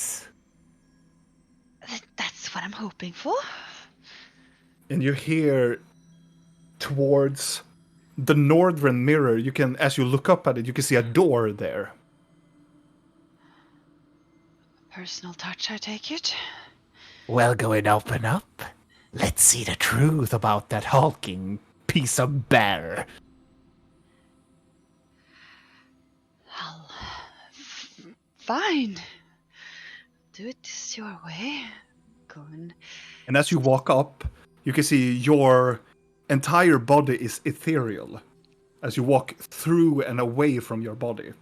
That's what I'm hoping for. And you hear towards the northern mirror, you can, as you look up at it, you can see a door there. Personal touch, I take it. Well, go and open up. Let's see the truth about that hulking piece of bear. Well, fine. Do it your way. Go and. And as you walk up, you can see your entire body is ethereal as you walk through and away from your body.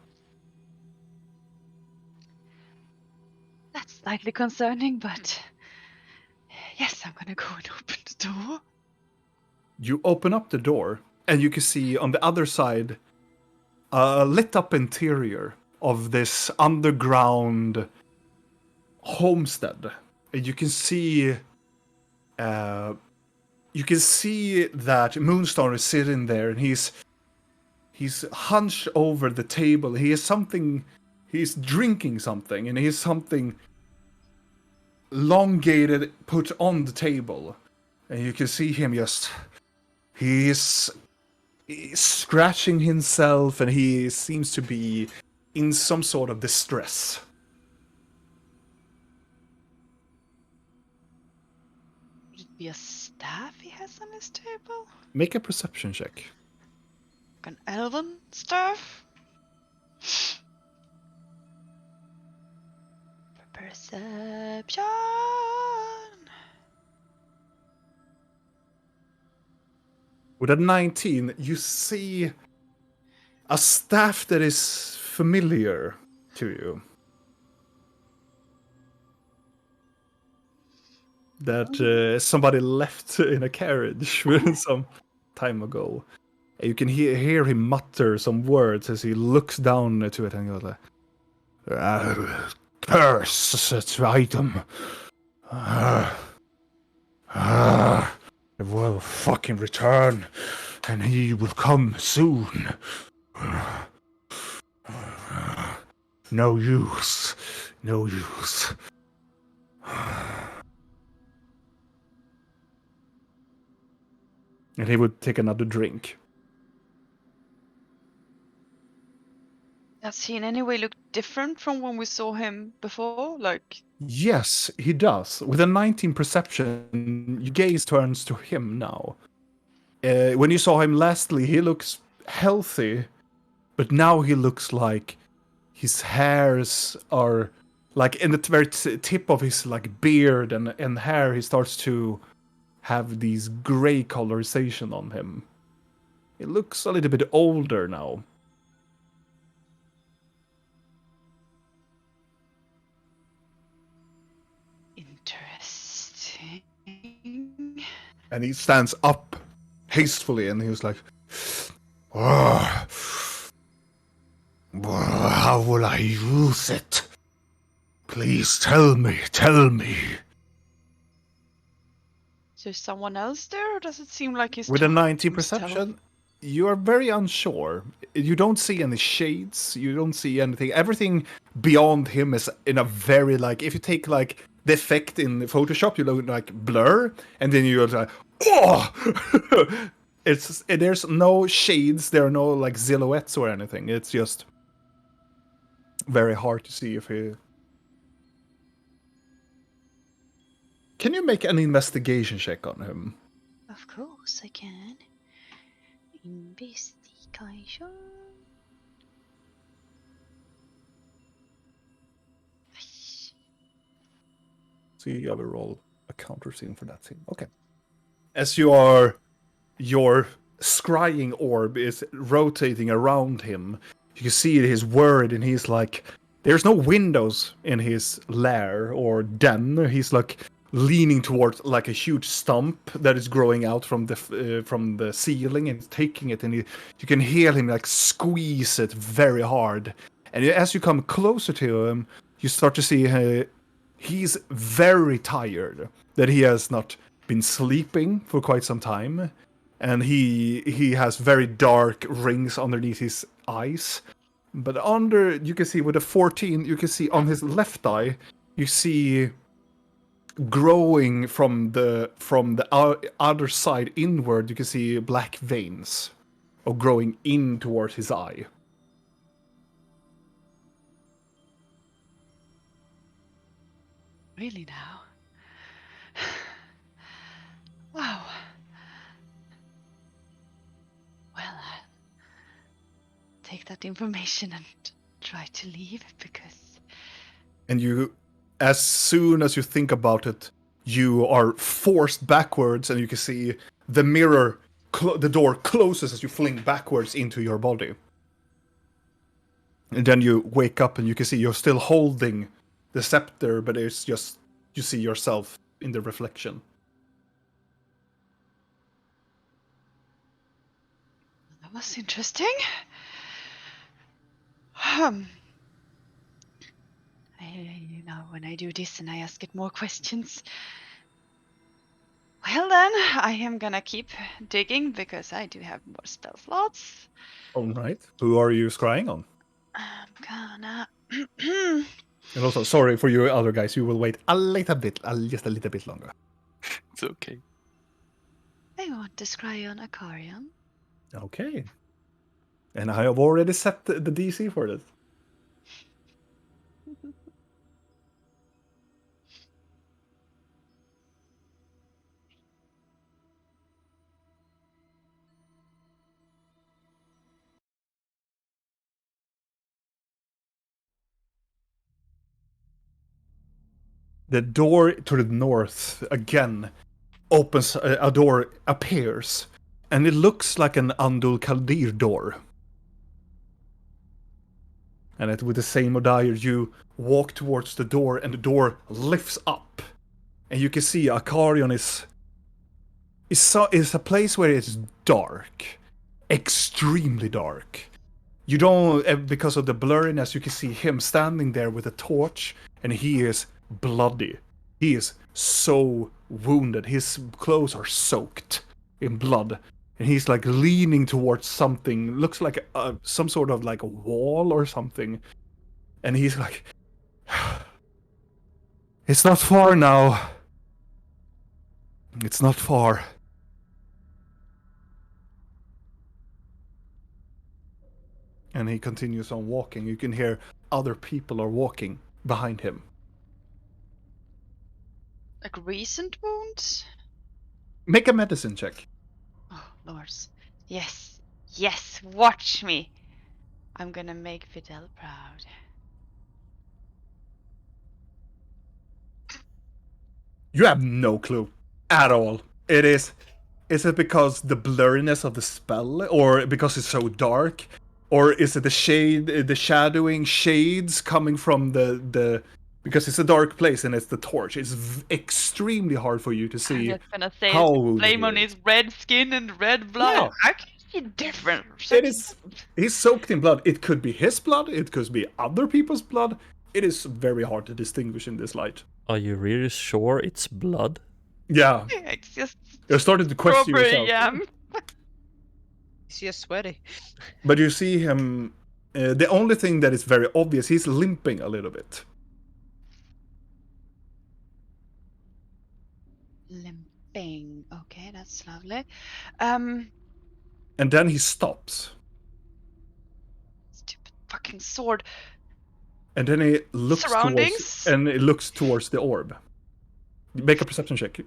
That's slightly concerning, but yes, I'm gonna go and open the door. You open up the door, and you can see on the other side a lit up interior of this underground homestead. And you can see that Moonstone is sitting there, and he's hunched over the table. He's drinking something, and he has something elongated put on the table. And you can see him he's scratching himself, and he seems to be in some sort of distress. Would it be a staff he has on his table? Make a perception check. Like an elven staff? Perception! With a 19, you see a staff that is familiar to you. That somebody left in a carriage some time ago. And you can hear him mutter some words as he looks down to it and goes like, curse that item. It will fucking return, and he will come soon. No use. No use. And he would take another drink. Does he in any way look different from when we saw him before? Like, Yes, he does. With a 19 perception, your gaze turns to him now. When you saw him lastly, he looks healthy, but now he looks like his hairs are like in the very tip of his like beard and hair. He starts to have these gray colorization on him. He looks a little bit older now. And he stands up hastily, and he was like, "Oh, how will I use it? Please tell me, tell me." Is there someone else there, or does it seem like he's With a talking 90 to himself? perception, you are very unsure. You don't see any shades. You don't see anything. Everything beyond him is in a very, like, if you take, like, the effect in Photoshop, you look like blur, and then you're like, oh! There's no shades, there are no, like, silhouettes or anything. It's just very hard to see if he... Can you make an investigation check on him? Of course I can. Investigation. So you have a roll a counter scene for that scene. Okay. As your scrying orb is rotating around him, you can see he's worried, and he's like, there's no windows in his lair or den. He's like leaning towards like a huge stump that is growing out from the ceiling and taking it, and you can hear him like squeeze it very hard. And as you come closer to him, you start to see he's very tired, that he has not been sleeping for quite some time, and he has very dark rings underneath his eyes. But you can see with a 14, you can see on his left eye, you see growing from the other side inward, you can see black veins or growing in towards his eye. Really now? Wow. Well, I'll take that information and try to leave, because... And you, as soon as you think about it, you are forced backwards, and you can see the mirror, the door closes as you fling backwards into your body. And then you wake up, and you can see you're still holding the scepter, but it's just, you see yourself in the reflection. That was interesting. You know, when I do this and I ask it more questions. Well then, I am gonna keep digging, because I do have more spell slots. Alright. Who are you scrying on? I'm gonna... And also, sorry for you other guys, you will wait a little bit, just a little bit longer. It's okay. I want to scry on Akarian. Okay. And I have already set the DC for this. The door to the north again opens, a door appears, and it looks like an Andul Kaldir door. And with the same Odair, you walk towards the door, and the door lifts up, and you can see Akarion is a place where it's dark, extremely dark. You don't, because of the blurriness, you can see him standing there with a torch, and he is bloody. He is so wounded. His clothes are soaked in blood, and he's like leaning towards something. Looks like some sort of like a wall or something. And he's like, "It's not far now. It's not far." And he continues on walking. You can hear other people are walking behind him. Like recent wounds? Make a medicine check. Oh, lords. Yes. Yes, watch me. I'm gonna make Fidel proud. You have no clue at all. Is it because the blurriness of the spell, or because it's so dark, or is it the shadowing shades coming from the because it's a dark place and it's the torch. It's extremely hard for you to I'm see just gonna say how it's wounded blame he on is. his red skin and red blood. Yeah. I can see different. It is. He's soaked in blood. It could be his blood. It could be other people's blood. It is very hard to distinguish in this light. Are you really sure it's blood? Yeah, It's just you're starting to question strawberry yourself. jam. He's just sweaty. But you see him. The only thing that is very obvious, he's limping a little bit. Limping. Okay, that's lovely. And then he stops. Stupid fucking sword. And then he looks Surroundings? towards the orb. Make a perception check.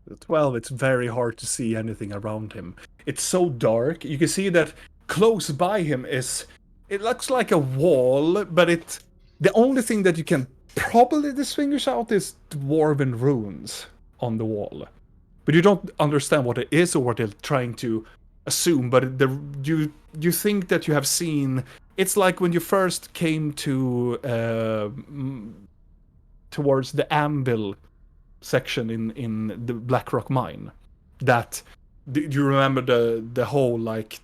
The 12, it's very hard to see anything around him. It's so dark. You can see that close by him it looks like a wall, but the only thing that you can probably distinguish out is dwarven runes on the wall. But you don't understand what it is or what they're trying to assume, but you think that you have seen. It's like when you first came to towards the anvil section in the Blackrock mine. That do you remember the whole like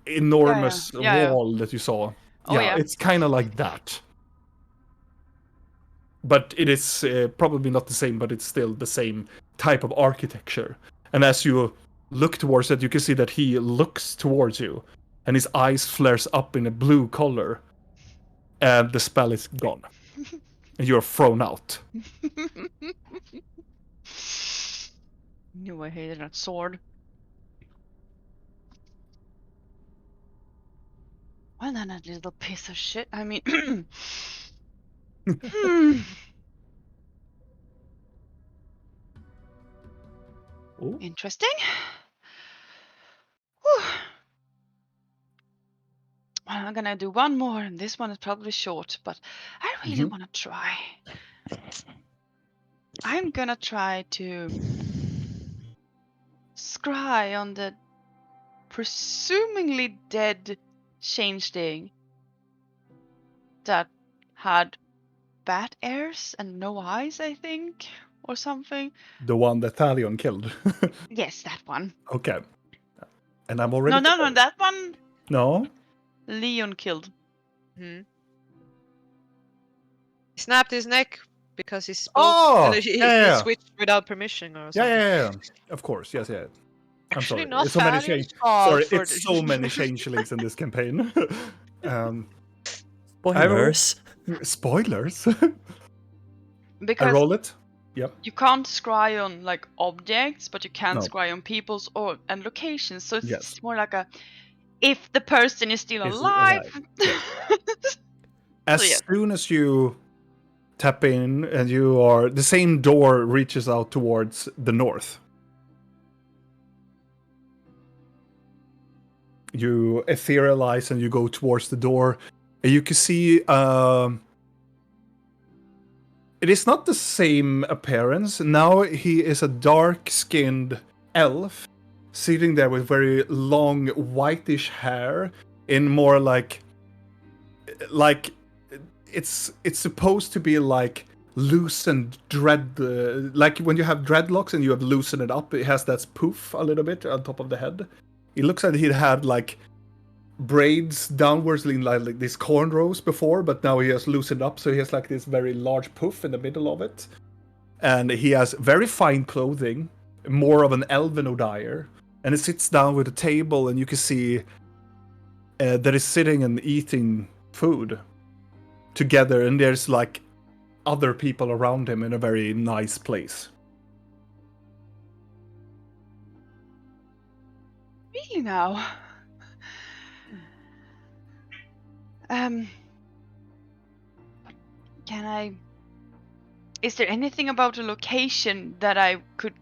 enormous wall that you saw? Oh, yeah. It's kind of like that. But it is probably not the same, but it's still the same type of architecture. And as you look towards it, you can see that he looks towards you, and his eyes flares up in a blue color, and the spell is gone. And you're thrown out. Knew I hated that sword. Well then, a little piece of shit. I mean, Ooh. Interesting. Whew. Well, I'm gonna do one more, and this one is probably short, but I really want to try. I'm gonna try to scry on the presumably dead changeling that had bat ears and no eyes, I think, or something. The one that Thalion killed. Yes, that one. Okay. And I'm already... No, that one No? Leon killed. He snapped his neck because he spoke. Oh! He Yeah. switched without permission or something. Yeah. Of course, yes, yeah. I'm Actually, sorry. not It's so many Thalian's change. fault Sorry, for it's so many changelings in this campaign. Spoilers. Spoilers. Because I roll it. Yep. you can't scry on like objects, but you can No. scry on people's and locations. So it's Yes. more like a if the person is still Is alive. As yeah. soon as you tap in and the same door reaches out towards the north. You etherealize and you go towards the door. And you can see it is not the same appearance. Now he is a dark-skinned elf sitting there with very long whitish hair in more like it's supposed to be like loosened dread, like when you have dreadlocks and you have loosened it up, it has that poof a little bit on top of the head. It looks like he had like braids downwards in like these cornrows before, but now he has loosened up, so he has like this very large poof in the middle of it. And he has very fine clothing, more of an elven attire. And he sits down with a table, and you can see that he's sitting and eating food together, and there's like other people around him in a very nice place. Really now? Can I... Is there anything about the location that I could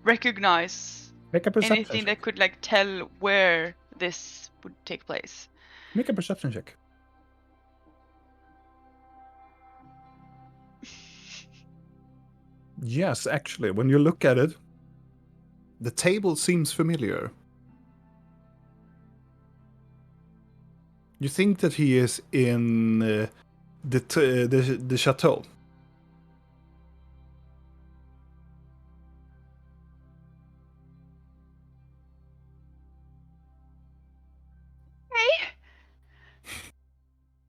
recognize? Make a perception Anything check. that could like tell where this would take place? Make a perception check. Yes, actually, when you look at it, The table seems familiar. You think that he is in the chateau. Hey.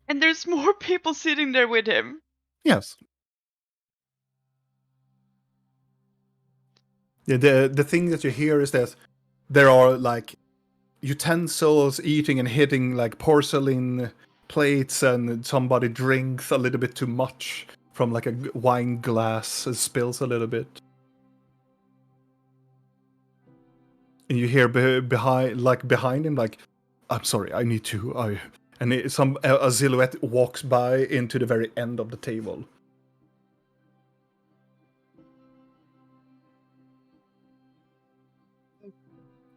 And there's more people sitting there with him. Yes. Yeah, the thing that you hear is that there are like utensils eating and hitting like porcelain plates, and somebody drinks a little bit too much from like a wine glass and spills a little bit. And you hear behind him, like, "I'm sorry, I need to." A silhouette walks by into the very end of the table.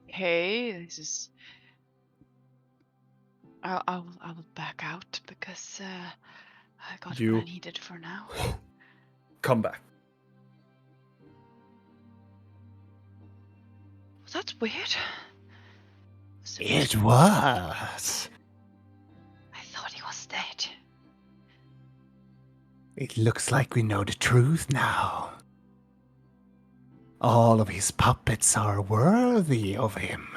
Okay, this is. I will back out because I got what I needed for now. Come back. That's weird. It was. I thought he was dead. It looks like we know the truth now. All of his puppets are worthy of him.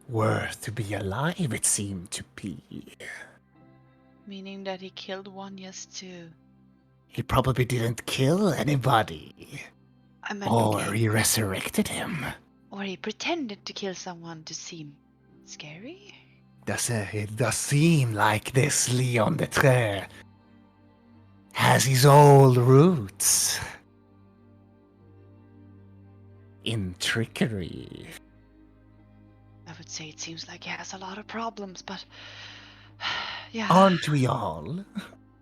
Worth to be alive, it seemed to be. Meaning that he killed one just to. He probably didn't kill anybody. I meant, Or he resurrected him. or he pretended to kill someone to seem scary. It does seem like this Leon de Tre has his old roots in trickery. I would say it seems like he has a lot of problems, but yeah. Aren't we all?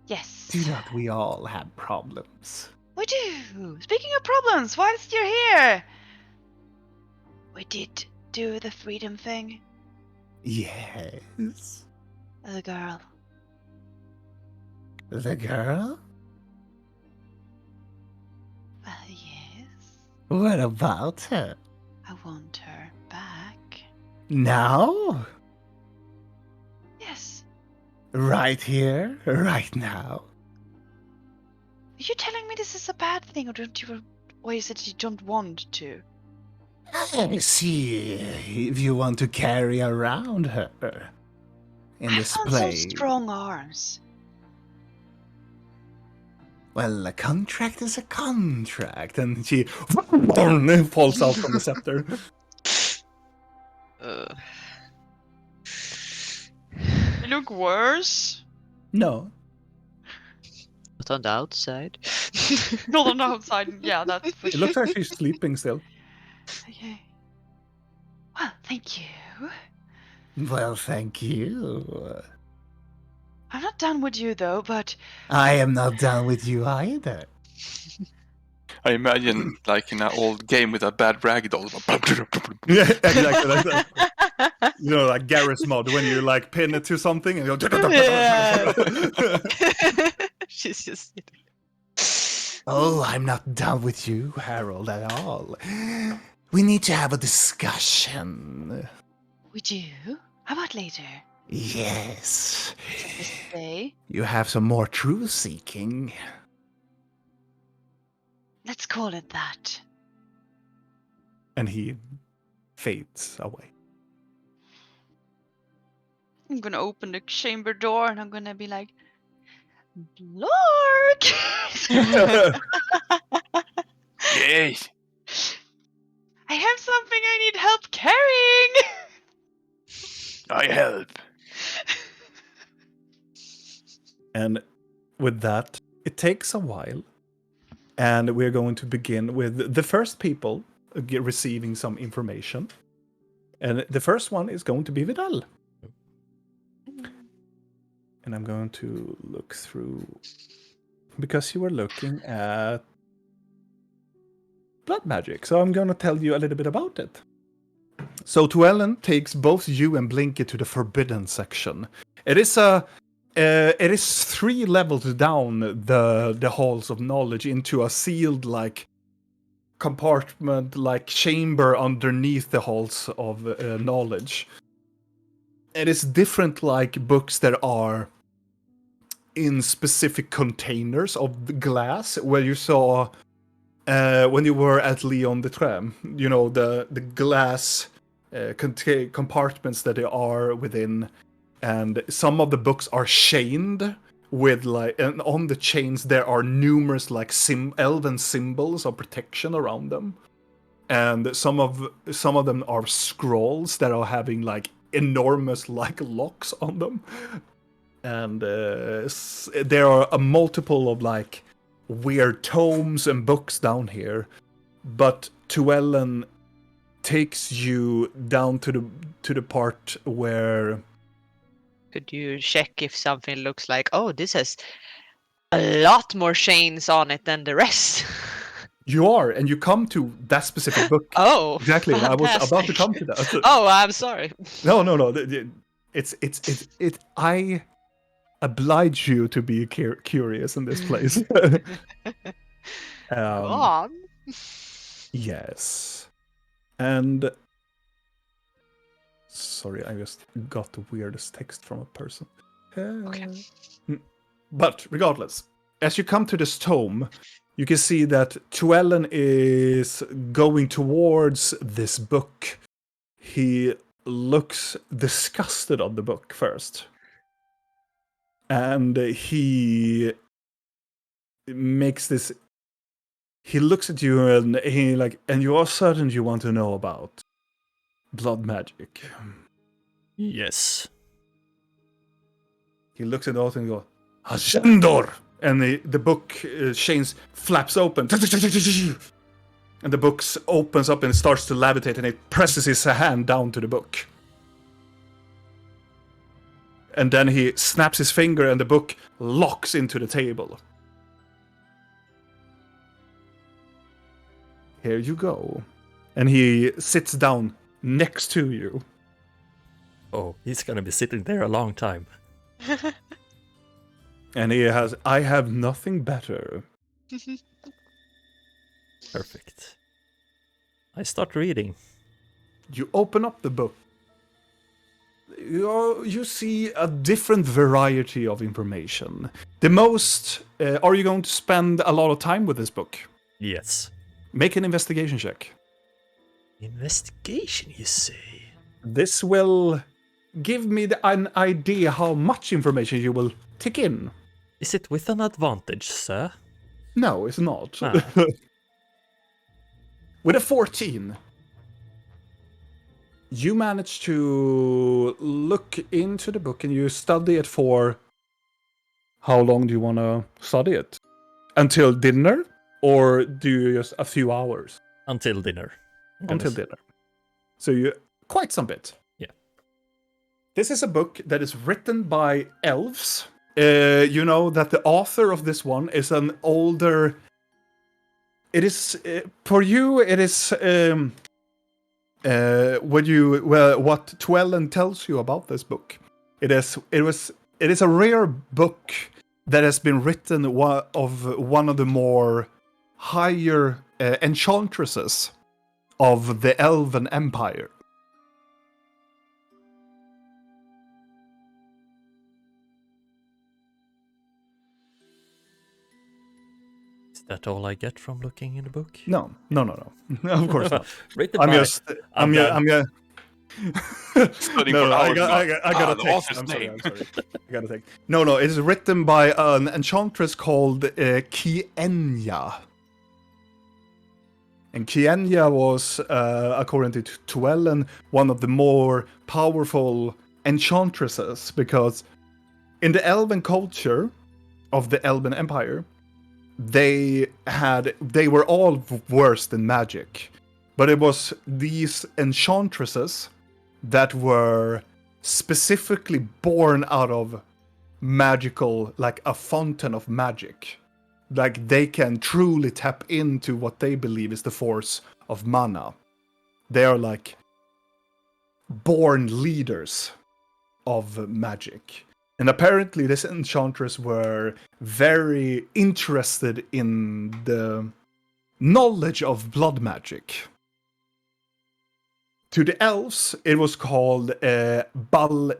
Yes. Do not we all have problems? We do. Speaking of problems, whilst you're here, we did do the freedom thing. Yes. The girl. The girl? Yes. What about her? I want her back. Now? Yes. Right here? Right now? Are you telling me this is a bad thing, or is it you don't want to? See if you want to carry around her in I this found place. some strong arms. Well, a contract is a contract, and She falls out from the scepter. You look worse. No. But on the outside. Not on the outside. Yeah, that's for It sure. looks like she's sleeping still. Okay. Well, thank you. well, thank you. I'm not done with you though, but I am not done with you either. I imagine like in an old game with a bad ragdoll. Yeah, exactly like that. You know, like Garry's mod, when you like pin it to something and you go. She's just Oh, I'm not done with you, Harold, at all. We need to have a discussion. we do. How about later? Yes. This day? You have some more truth seeking. Let's call it that. And he fades away. I'm gonna open the chamber door and I'm gonna be like, Lord! Yes. I have something I need help carrying! I help. And with that, it takes a while. And we're going to begin with the first people receiving some information. And the first one is going to be Vidal. And I'm going to look through, because you were looking at blood magic. So I'm going to tell you a little bit about it. So Tuellen takes both you and Blinky to the forbidden section. It is 3 levels down the halls of knowledge into a sealed, like, compartment, like chamber underneath the halls of knowledge. It is different, like books that are in specific containers of the glass, where you saw when you were at Leon the Tram, you know, the glass compartments that they are within, and some of the books are chained with like, and on the chains there are numerous like elven symbols of protection around them, and some of them are scrolls that are having like enormous like locks on them, and there are a multiple of like weird tomes and books down here, but Tuellen takes you down to the part where. Could you check if something looks like, oh, this has a lot more chains on it than the rest? You are, and you come to that specific book. Oh, exactly. I was about to fantastic. come to that. Oh, I'm sorry. No. It's. I oblige you to be curious in this place. Go on. Yes, and sorry, I just got the weirdest text from a person. Okay. But regardless, as you come to this tome, you can see that Tuellen is going towards this book. He looks disgusted of the book first. And he makes this. He looks at you and he like, and you are certain you want to know about blood magic. Yes. He looks at the author and goes, Ascendor! And the book chains flaps open. And the book opens up and it starts to levitate, and it presses his hand down to the book. And then he snaps his finger and the book locks into the table. Here you go. And he sits down next to you. Oh, he's gonna be sitting there a long time. And he has, I have nothing better. Perfect. I start reading. You open up the book. You see a different variety of information. The most... are you going to spend a lot of time with this book? Yes. Make an investigation check. Investigation, you say? This will give me an idea how much information you will take in. Is it with an advantage, sir? No, it's not. Ah. With a 14, you manage to look into the book and you study it for... How long do you want to study it? Until dinner? Or do you just a few hours? Until dinner. Until dinner. So you... Quite some bit. Yeah. This is a book that is written by elves. You know that the author of this one is an older... It is... for you, it is... what Tuellen tells you about this book. It is a rare book that has been written of one of the more higher enchantresses of the Elven Empire. Is that all I get from looking in the book? No. Of course not. Written I'm by... just. I'm gonna. Studying No, for I hours got now. a The text. author's I'm sorry. name. I got a text. No, it is written by an enchantress called Kienya. And Kienya was, according to Tuellen, one of the more powerful enchantresses, because in the Elven culture of the Elven Empire, they were all versed in magic. But it was these enchantresses that were specifically born out of magical, like a fountain of magic. Like they can truly tap into what they believe is the force of mana. They are like born leaders of magic. And apparently this enchantress were very interested in the knowledge of blood magic. To the elves, it was called Balthendor.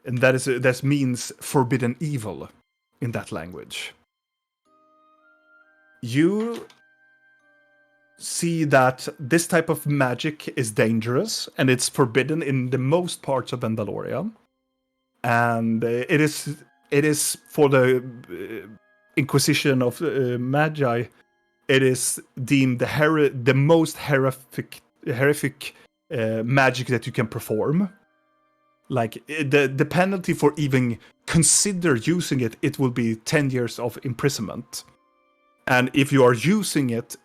And that means forbidden evil in that language. You see that this type of magic is dangerous, and it's forbidden in the most parts of Vandaloria. And it is for the Inquisition of Magi, it is deemed the most horrific magic that you can perform. Like, the penalty for even consider using it will be 10 years of imprisonment. And if you are using it,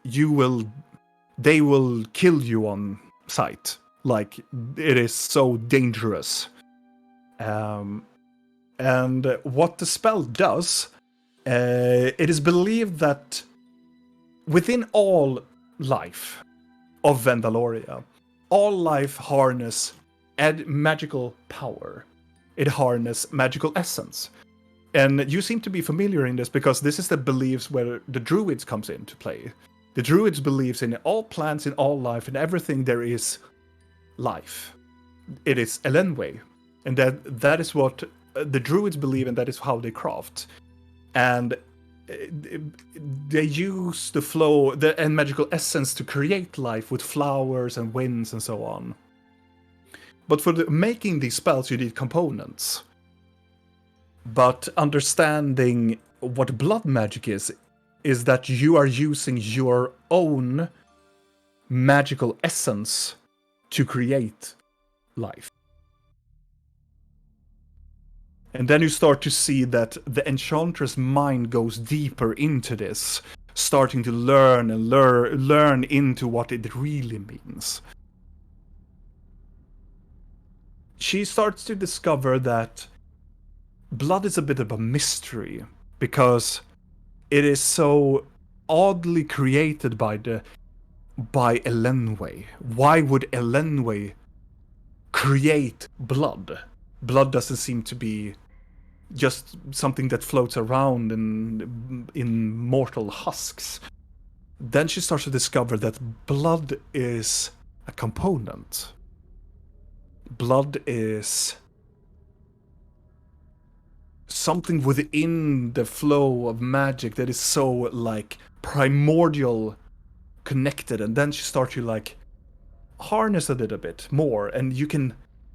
they will kill you on sight. Like, it is so dangerous. And what the spell does, it is believed that within all life of Vandaloria, all life harness magical power. It harness magical essence. And you seem to be familiar in this because this is the beliefs where the druids comes into play. The druids believes in all plants, in all life, in everything there is life. It is Elenway. And that is what the druids believe, and that is how they craft. And they use the flow and magical essence to create life with flowers and winds and so on. But for making these spells, you need components. But understanding what blood magic is that you are using your own magical essence to create life. And then you start to see that the enchantress mind goes deeper into this, starting to learn into what it really means. She starts to discover that blood is a bit of a mystery, because it is so oddly created by Elenway. Why would Elenway create blood? Blood doesn't seem to be just something that floats around in mortal husks. Then she starts to discover that blood is a component. Blood is something within the flow of magic that is so, like, primordial connected. And then she starts to, like, harness a little bit more, and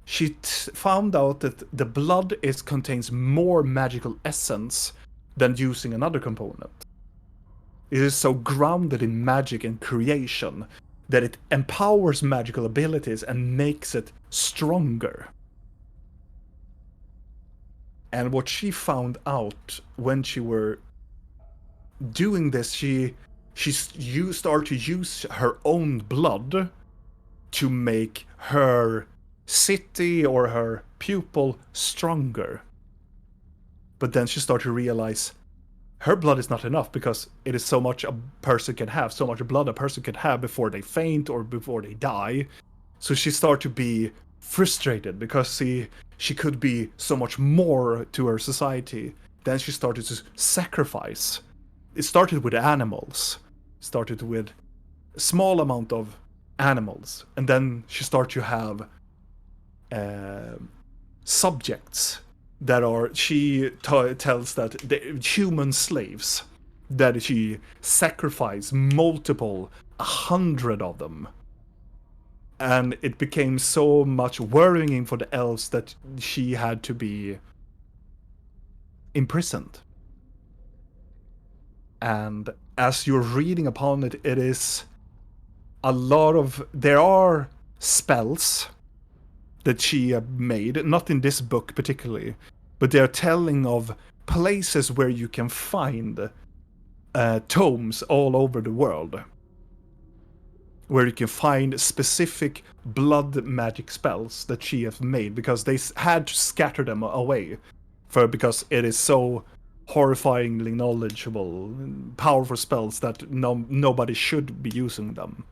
she found out that the blood contains more magical essence than using another component. It is so grounded in magic and creation that it empowers magical abilities and makes it stronger. And what she found out when she were doing this, she started to use her own blood to make her city or her pupil stronger. But then she started to realize her blood is not enough, because it is so much a person can have, so much blood a person can have before they faint or before they die. So she started to be frustrated because she could be so much more to her society. Then she started to sacrifice. It started with animals. It started with a small amount of animals. And then she started to have subjects that are, she tells that the human slaves, that she sacrificed multiple, 100 of them. And it became so much worrying for the elves that she had to be imprisoned. And as you're reading upon it, it is a lot of, there are spells that she made, not in this book particularly, but they're telling of places where you can find tomes all over the world, where you can find specific blood magic spells that she has made, because they had to scatter them away, because it is so horrifyingly knowledgeable, powerful spells that nobody should be using them.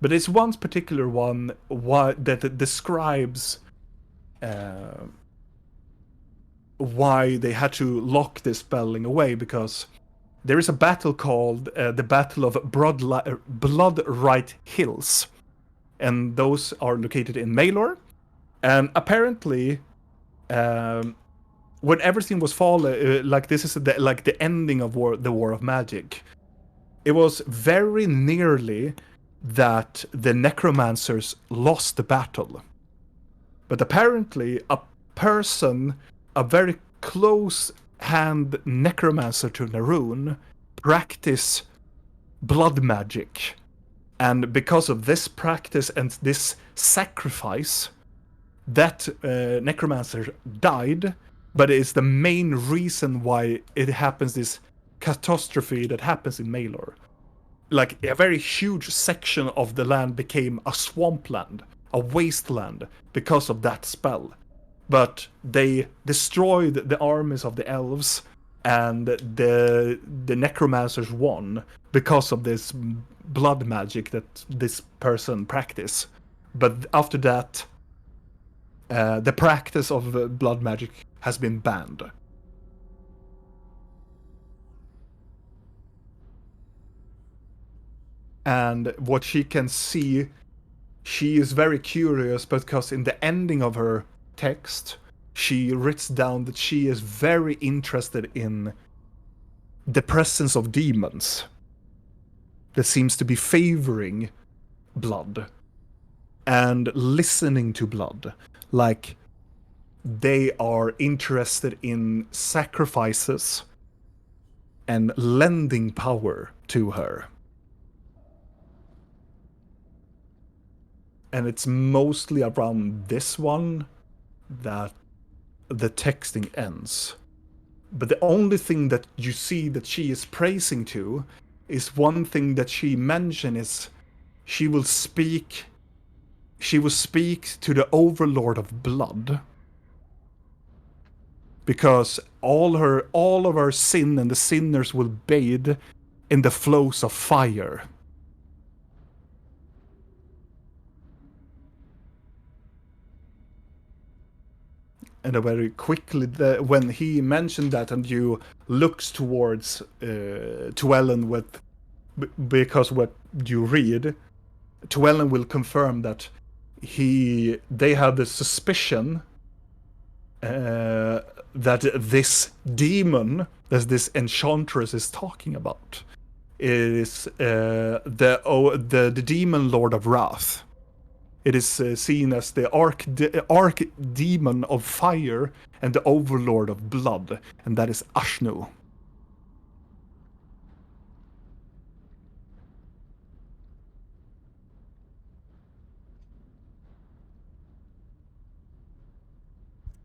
But it's one particular one that describes why they had to lock this spelling away, because there is a battle called the Battle of Bloodright Hills, and those are located in Malor. And apparently, when everything was falling, like this is the ending of the War of Magic, it was very nearly that the necromancers lost the battle. But apparently, a very close hand necromancer to Naroon, practice blood magic. And because of this practice and this sacrifice, that necromancer died, but it's the main reason why it happens, this catastrophe that happens in Malor. Like, a very huge section of the land became a swampland, a wasteland, because of that spell. But they destroyed the armies of the elves, and the necromancers won because of this blood magic that this person practiced. But after that, the practice of blood magic has been banned. And what she can see, she is very curious, because in the ending of her text, she writes down that she is very interested in the presence of demons that seems to be favoring blood and listening to blood. Like, they are interested in sacrifices and lending power to her. And it's mostly around this one that the texting ends. But the only thing that you see that she is praising to is one thing that she mentioned is she will speak to the Overlord of Blood. Because all of her sin and the sinners will bathe in the flows of fire. And very quickly, when he mentioned that, and you looks towards Tuellen because what you read, Tuellen will confirm that they have the suspicion that this demon, that this enchantress is talking about, is the demon Lord of Wrath. It is seen as the arch-demon of fire and the overlord of blood, and that is Ashnu.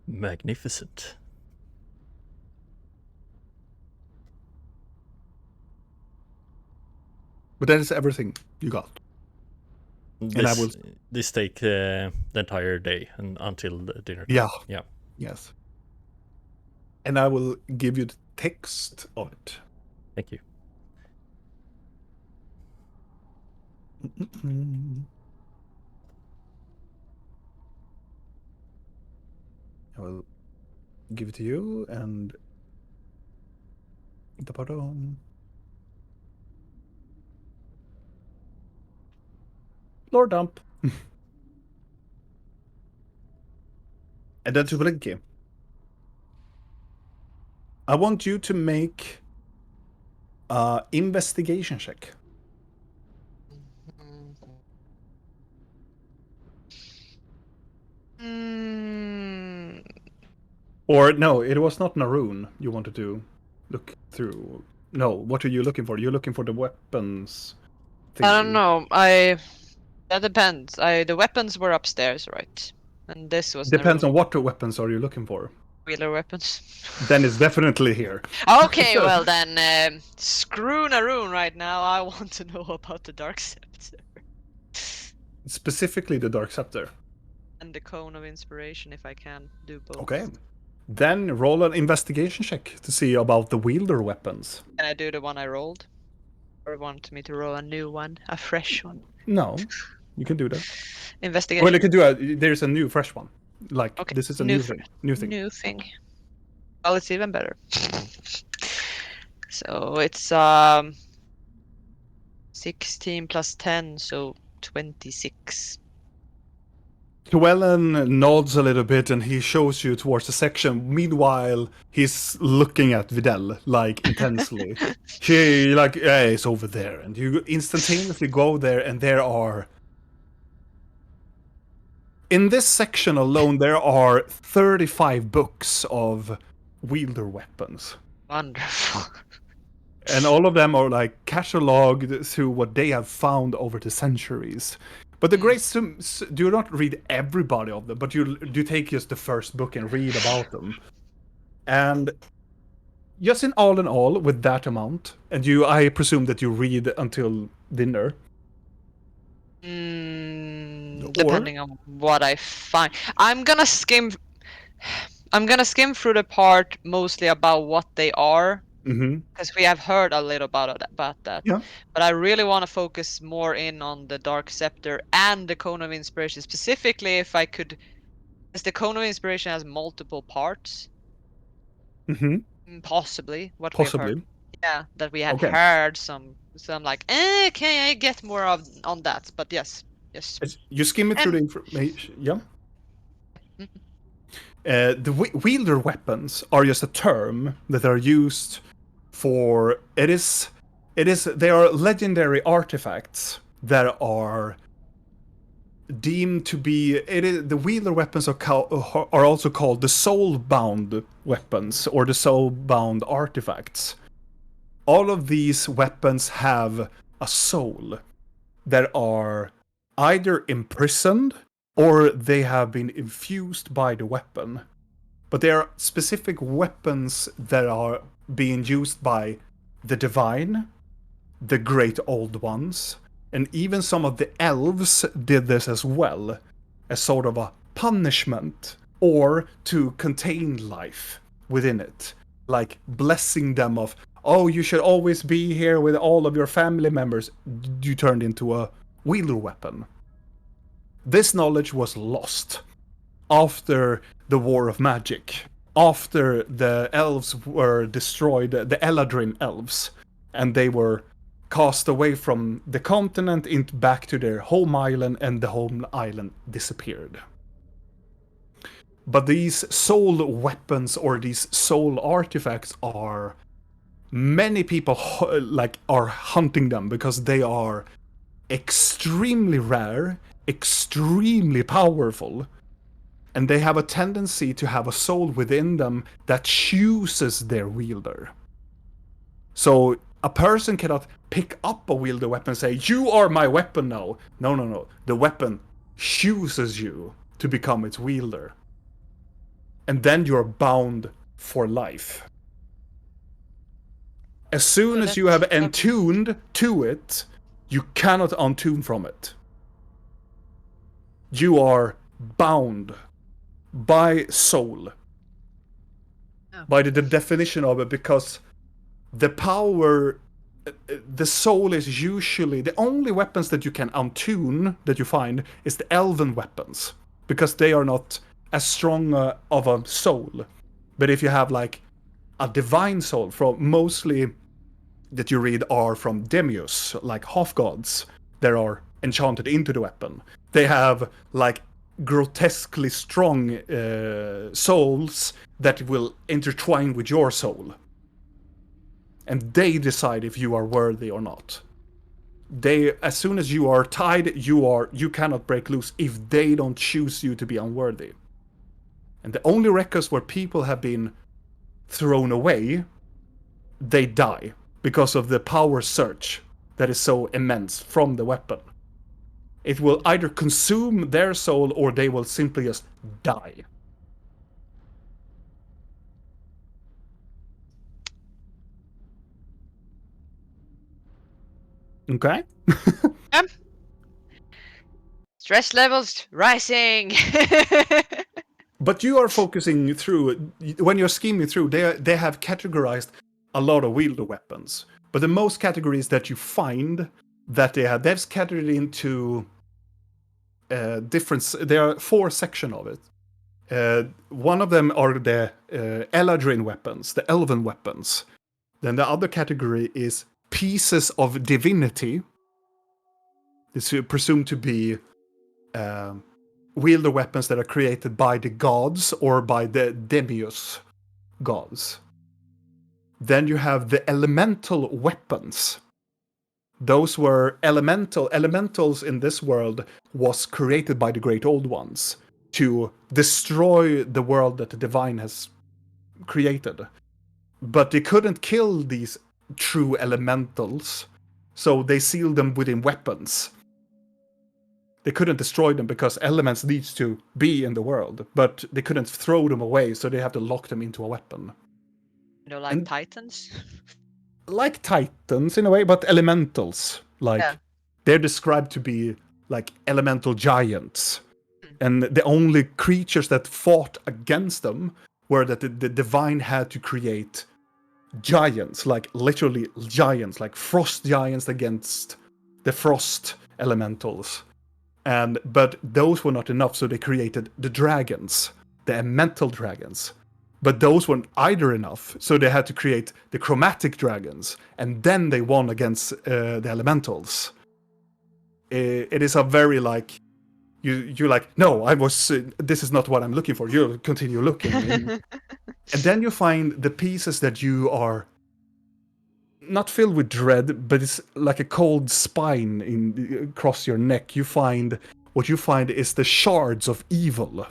Magnificent. But that is everything you got. This take the entire day and until the dinner time. Yeah. Yeah. Yes. And I will give you the text of it. Thank you. I will give it to you and the bottom. Lord Dump. And then to Blinky. I want you to make an investigation check. Or no, it was not Naroon you wanted to look through. No, what are you looking for? You're looking for the weapons thing. I don't know. That depends. The weapons were upstairs, right? And this was Depends on what weapons are you looking for. Wielder Weapons. Then it's definitely here. Okay, well then, screw Naroon right now. I want to know about the Dark Scepter. Specifically the Dark Scepter. And the Cone of Inspiration, if I can do both. Okay. Then roll an investigation check to see about the Wielder Weapons. Can I do the one I rolled? Or want me to roll a new one? A fresh one? No, you can do that. Investigation. Well, you can do there's a new fresh one. Like, okay. This is a new thing. New thing. Well, it's even better. So it's 16 plus 10, so 26. Llewellyn nods a little bit and he shows you towards the section. Meanwhile, he's looking at Videl, like, intensely. She, like, yeah, it's over there. And you instantaneously go there, and there are... In this section alone, there are 35 books of wielder weapons. Wonderful. And all of them are, like, cataloged through what they have found over the centuries. But the greats do not read everybody of them, but you take just the first book and read about them. And just in all, with that amount, and I presume that you read until dinner. Depending on what I find. I'm gonna skim through the part mostly about what they are. Because we have heard a little about that. Yeah. But I really want to focus more in on the Dark Scepter and the Cone of Inspiration. Specifically, if I could... Because the Cone of Inspiration has multiple parts. Possibly. What we have heard. Yeah, that we have heard some like, can I get more on that? But yes. You skim it through the information, yeah? The wielder weapons are just a term that are used for... They are legendary artifacts that are deemed to be... the wielder weapons are also called the soul-bound weapons, or the soul-bound artifacts. All of these weapons have a soul that are either imprisoned or they have been infused by the weapon. But there are specific weapons that are being used by the divine, the great old ones, and even some of the elves did this as well, as sort of a punishment, or to contain life within it. Like blessing them of, oh, you should always be here with all of your family members. You turned into a wielder weapon. This knowledge was lost after the War of Magic, after the elves were destroyed, the Eladrin elves, and they were cast away from the continent back to their home island, and the home island disappeared. But these soul weapons, or these soul artifacts, are... Many people are hunting them because they are extremely rare, extremely powerful, and they have a tendency to have a soul within them that chooses their wielder. So a person cannot pick up a wielder weapon and say, you are my weapon now. No. The weapon chooses you to become its wielder. And then you're bound for life. As soon as you have entuned to it, you cannot untune from it. You are bound by soul. By the definition of it, because the power... The soul is usually... The only weapons that you can untune, that you find, is the elven weapons. Because they are not as strong of a soul. But if you have, like, a divine soul, from mostly... that you read are from demios, like half-gods, that are enchanted into the weapon. They have, like, grotesquely strong souls that will intertwine with your soul. And they decide if you are worthy or not. As soon as you are tied, you cannot break loose if they don't choose you to be unworthy. And the only records where people have been thrown away, they die. Because of the power surge that is so immense from the weapon. It will either consume their soul or they will simply just die. Okay? Stress levels rising! But you are focusing through... When you're scheming through, they have categorized a lot of wielder weapons. But the most categories that you find that they've scattered into different... There are 4 sections of it. One of them are the Eladrin weapons, the elven weapons. Then the other category is pieces of divinity. It's presumed to be wielder weapons that are created by the gods or by the demiurge gods. Then you have the elemental weapons. Those were elementals in this world was created by the Great Old Ones to destroy the world that the Divine has created. But they couldn't kill these true elementals, so they sealed them within weapons. They couldn't destroy them because elements needs to be in the world, but they couldn't throw them away, so they have to lock them into a weapon. Like Titans? Like Titans in a way, but elementals. They're described to be like elemental giants. And the only creatures that fought against them were that the Divine had to create giants, like literally giants, like frost giants against the frost elementals. But those were not enough, so they created the dragons, the elemental dragons. But those weren't either enough, so they had to create the chromatic dragons, and then they won against the elementals. It is a very like you're like, no, I was. This is not what I'm looking for. You continue looking, and then you find the pieces that you are not filled with dread, but it's like a cold spine across your neck. What you find is the shards of evil.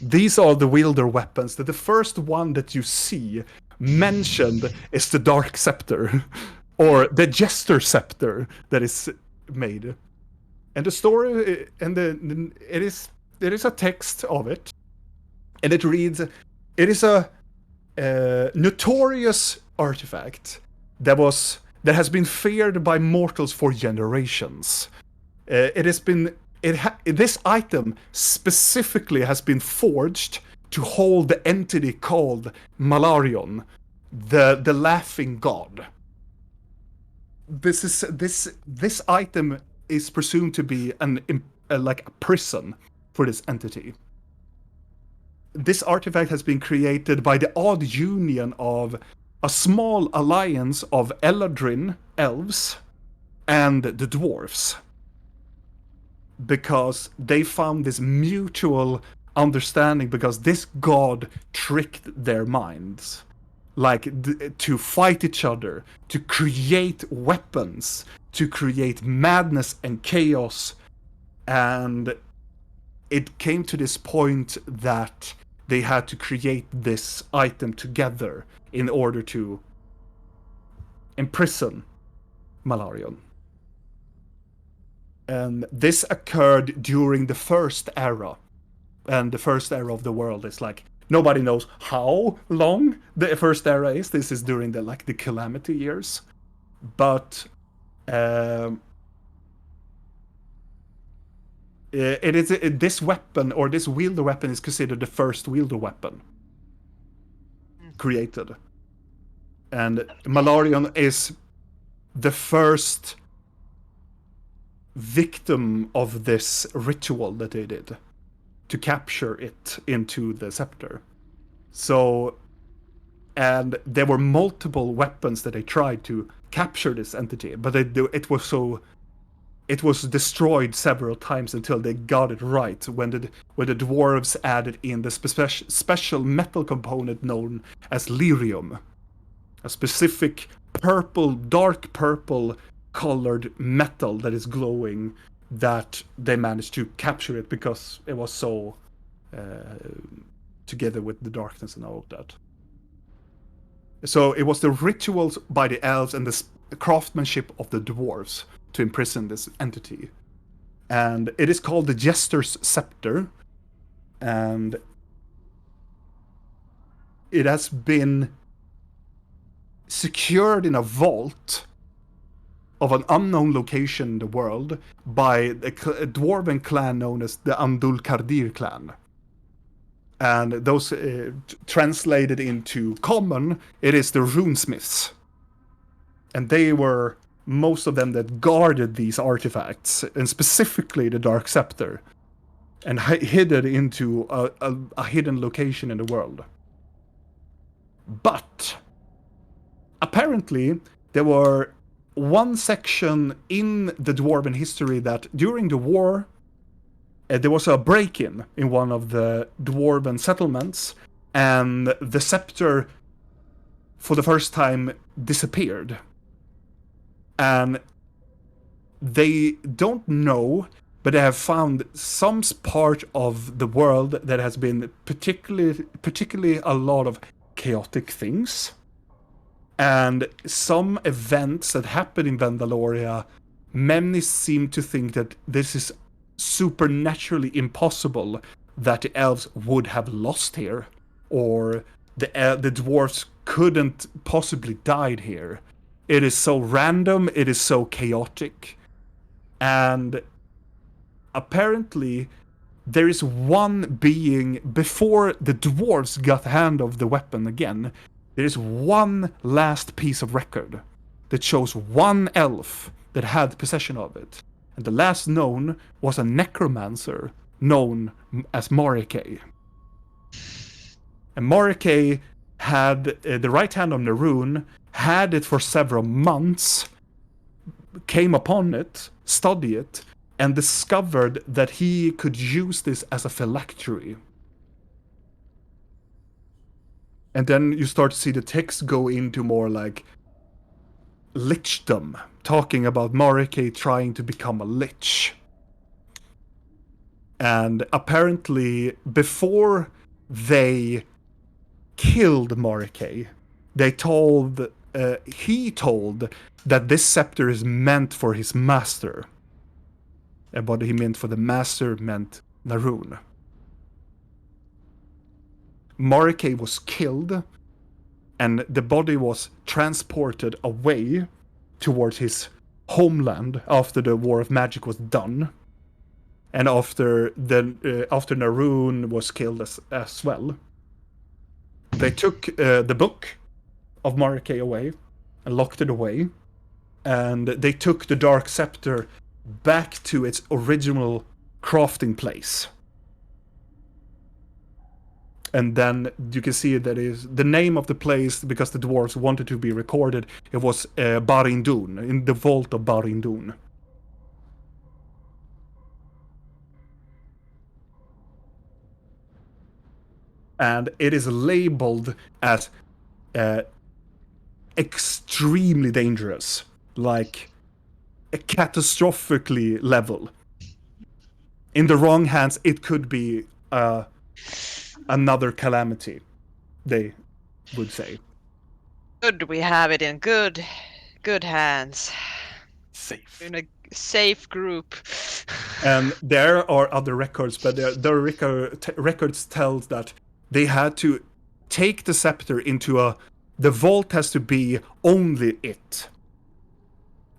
These are the wielder weapons. The first one that you see mentioned is the Dark Scepter, or the Jester Scepter that is made. And the story, and it is a text of it, and it reads, it is a notorious artifact that has been feared by mortals for generations. This item specifically has been forged to hold the entity called Malarion, the laughing god. This item is presumed to be like a prison for this entity. This artifact has been created by the odd union of a small alliance of Eladrin elves and the dwarves, because they found this mutual understanding, because this god tricked their minds, to fight each other, to create weapons, to create madness and chaos. And it came to this point that they had to create this item together in order to imprison Malarion. And this occurred during the first era. And the first era of the world is like, nobody knows how long the first era is. This is during the Calamity years. But this weapon, or this wielder weapon, is considered the first wielder weapon created. And Malarion is the first victim of this ritual that they did to capture it into the scepter. So, and there were multiple weapons that they tried to capture this entity, but it was destroyed several times until they got it right, when the dwarves added in the special metal component known as lyrium, a specific dark purple colored metal that is glowing, that they managed to capture it because it was so together with the darkness and all of that. So it was the rituals by the elves and the craftsmanship of the dwarves to imprison this entity. And it is called the Jester's Scepter, and it has been secured in a vault of an unknown location in the world by a dwarven clan known as the Andul-Kardir clan. And those translated into common, it is the runesmiths. And they were most of them that guarded these artifacts, and specifically the Dark Scepter. and hidden into a hidden location in the world. But apparently there were one section in the Dwarven history that during the war there was a break-in one of the Dwarven settlements, and the scepter for the first time disappeared. And they don't know, but they have found some part of the world that has been particularly a lot of chaotic things. And some events that happened in Vandaloria, many seem to think that this is supernaturally impossible that the elves would have lost here, or the dwarves couldn't possibly died here. It is so random, it is so chaotic. And apparently there is one being, before the dwarves got hand of the weapon again, there is one last piece of record that shows one elf that had possession of it. And the last known was a necromancer known as Morike. And Morike had the right hand of Naroon, had it for several months, came upon it, studied it, and discovered that he could use this as a phylactery. And then you start to see the text go into more like lichdom, talking about Morike trying to become a lich. And apparently, before they killed Morike, he told that this scepter is meant for his master. And what he meant for the master meant Naroon. Morike was killed, and the body was transported away towards his homeland after the War of Magic was done, and after Naroon was killed as well. They took the book of Morike away and locked it away, and they took the Dark Scepter back to its original crafting place. And then you can see that is the name of the place, because the dwarves wanted to be recorded. It was Barindun, in the vault of Barindun. And it is labeled as extremely dangerous, like a catastrophically level. In the wrong hands, it could be another calamity, they would say. Good, we have it in good hands. Safe. In a safe group. And there are other records, but the records tells that they had to take the scepter into the vault has to be only it.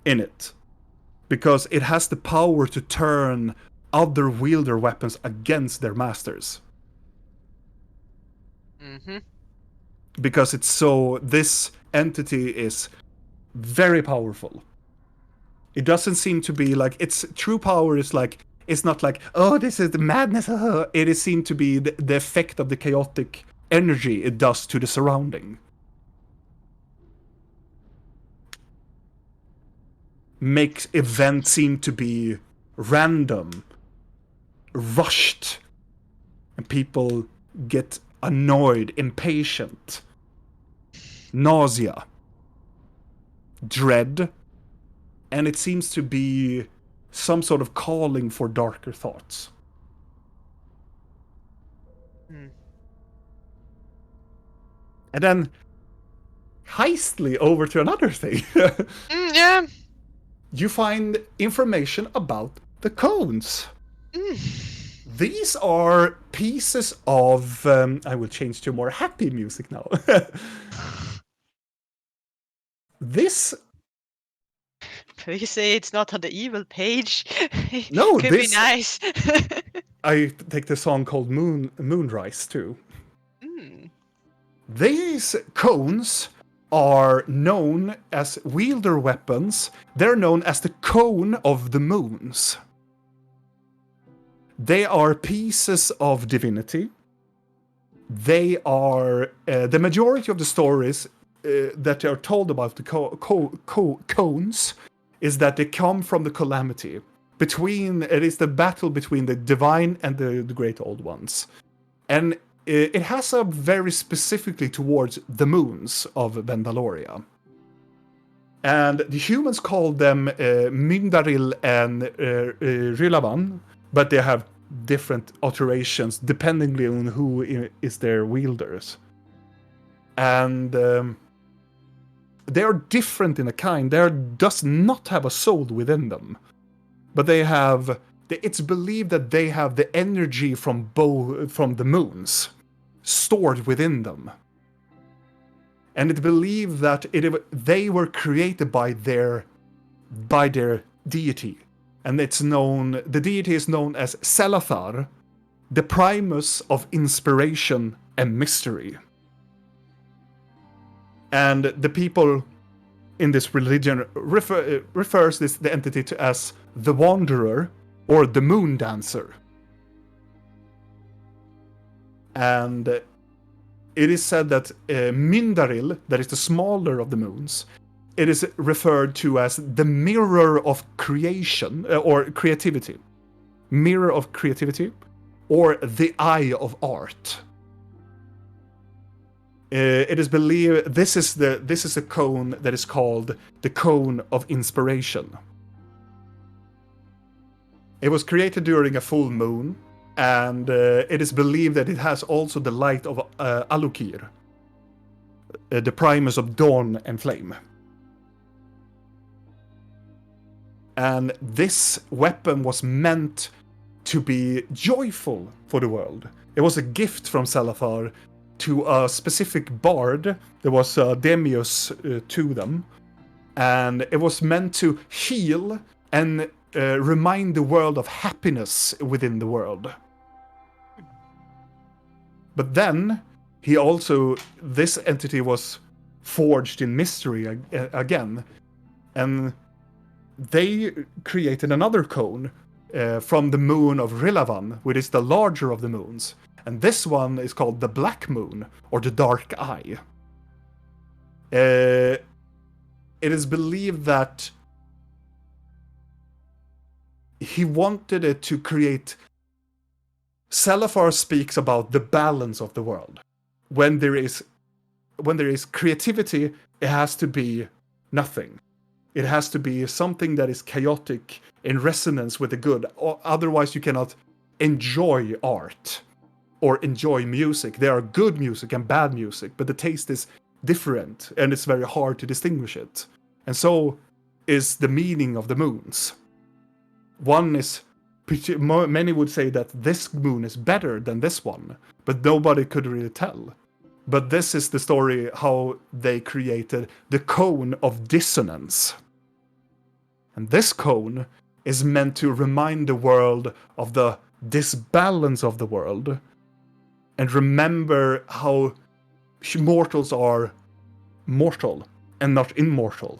In it. Because it has the power to turn other wielder weapons against their masters. Mm-hmm. Because this entity is very powerful. It doesn't seem to be like, its true power is like, it's not like, oh, this is the madness. It is seen to be the effect of the chaotic energy it does to the surrounding. Makes events seem to be random, rushed, and people get annoyed, impatient, nausea, dread, and it seems to be some sort of calling for darker thoughts. And then, hastily over to another thing. Yeah. You find information about the cones. These are pieces of... I will change to more happy music now. This... Please say it's not on the evil page. No, could this... be nice. I take the song called Moonrise too. These cones are known as wielder weapons. They're known as the Cone of the Moons. They are pieces of divinity. They are the majority of the stories that are told about the cones is that they come from the calamity. It is the battle between the divine and the great old ones. And it has a very specifically towards the moons of Vendaloria. And the humans call them Myndaril and Rylavan, but they have different alterations depending on who is their wielders. And they are different in a kind. They does not have a soul within them. But they have... It's believed that they have the energy from the moons stored within them. And it's believed that they were created by their deity. And the deity is known as Selathar, the primus of inspiration and mystery. And the people in this religion refers the entity to as the Wanderer or the Moon Dancer. And it is said that Myndaril, that is the smaller of the moons, it is referred to as the mirror of creation, or creativity. Mirror of creativity, or the eye of art. It is believed this is a cone that is called the cone of inspiration. It was created during a full moon, and it is believed that it has also the light of Alukir, the primus of dawn and flame. And this weapon was meant to be joyful for the world. It was a gift from Selathar to a specific bard. There was a Demius to them. And it was meant to heal and remind the world of happiness within the world. But then, this entity was forged in mystery again. And they created another cone from the moon of Rylavan, which is the larger of the moons. And this one is called the Black Moon, or the Dark Eye. It is believed that he wanted it to create... Selathar speaks about the balance of the world. When there is creativity, it has to be nothing. It has to be something that is chaotic in resonance with the good. Otherwise, you cannot enjoy art or enjoy music. There are good music and bad music, but the taste is different, and it's very hard to distinguish it. And so is the meaning of the moons. Many would say that this moon is better than this one, but nobody could really tell. But this is the story how they created the cone of dissonance. And this cone is meant to remind the world of the disbalance of the world, and remember how mortals are mortal and not immortal,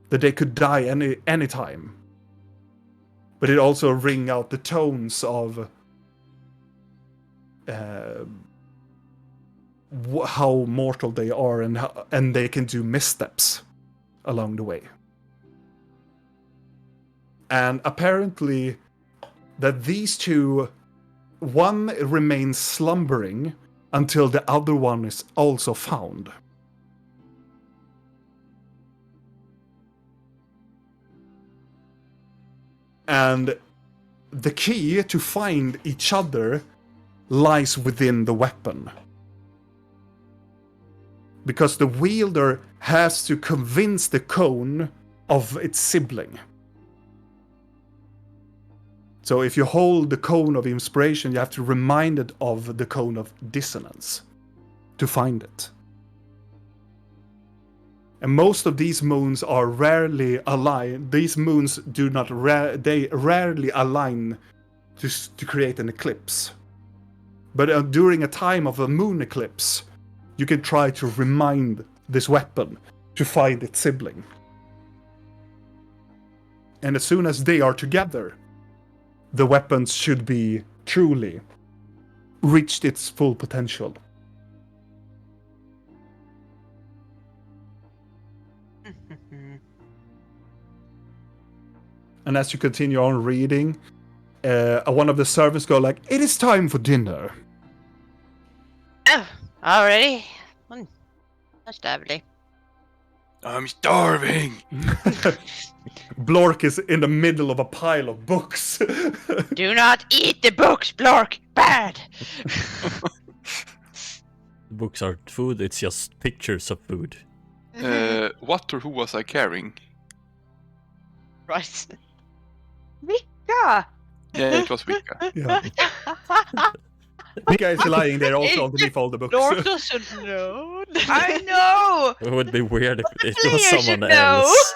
that they could die any time. But it also ring out the tones of how mortal they are, and they can do missteps along the way. And apparently that these two, one remains slumbering until the other one is also found. And the key to find each other lies within the weapon. Because the wielder has to convince the cone of its sibling. So if you hold the cone of inspiration, you have to remind it of the cone of dissonance to find it. And most of these moons are rarely aligned. These moons they rarely align to create an eclipse. But during a time of a moon eclipse, you can try to remind this weapon to find its sibling. And as soon as they are together, the weapons should be truly reached its full potential. And as you continue on reading, one of the servants go like, "It is time for dinner." Oh, already? That's lovely. I'm starving. Blork is in the middle of a pile of books. Do not eat the books, Blork! Bad! Books aren't food, it's just pictures of food. What or who was I carrying? Right. Mika! Yeah, it was Wicca. Yeah. Mika is lying there also underneath all the books. Lord doesn't know. I know! It would be weird if it player was should someone know. else.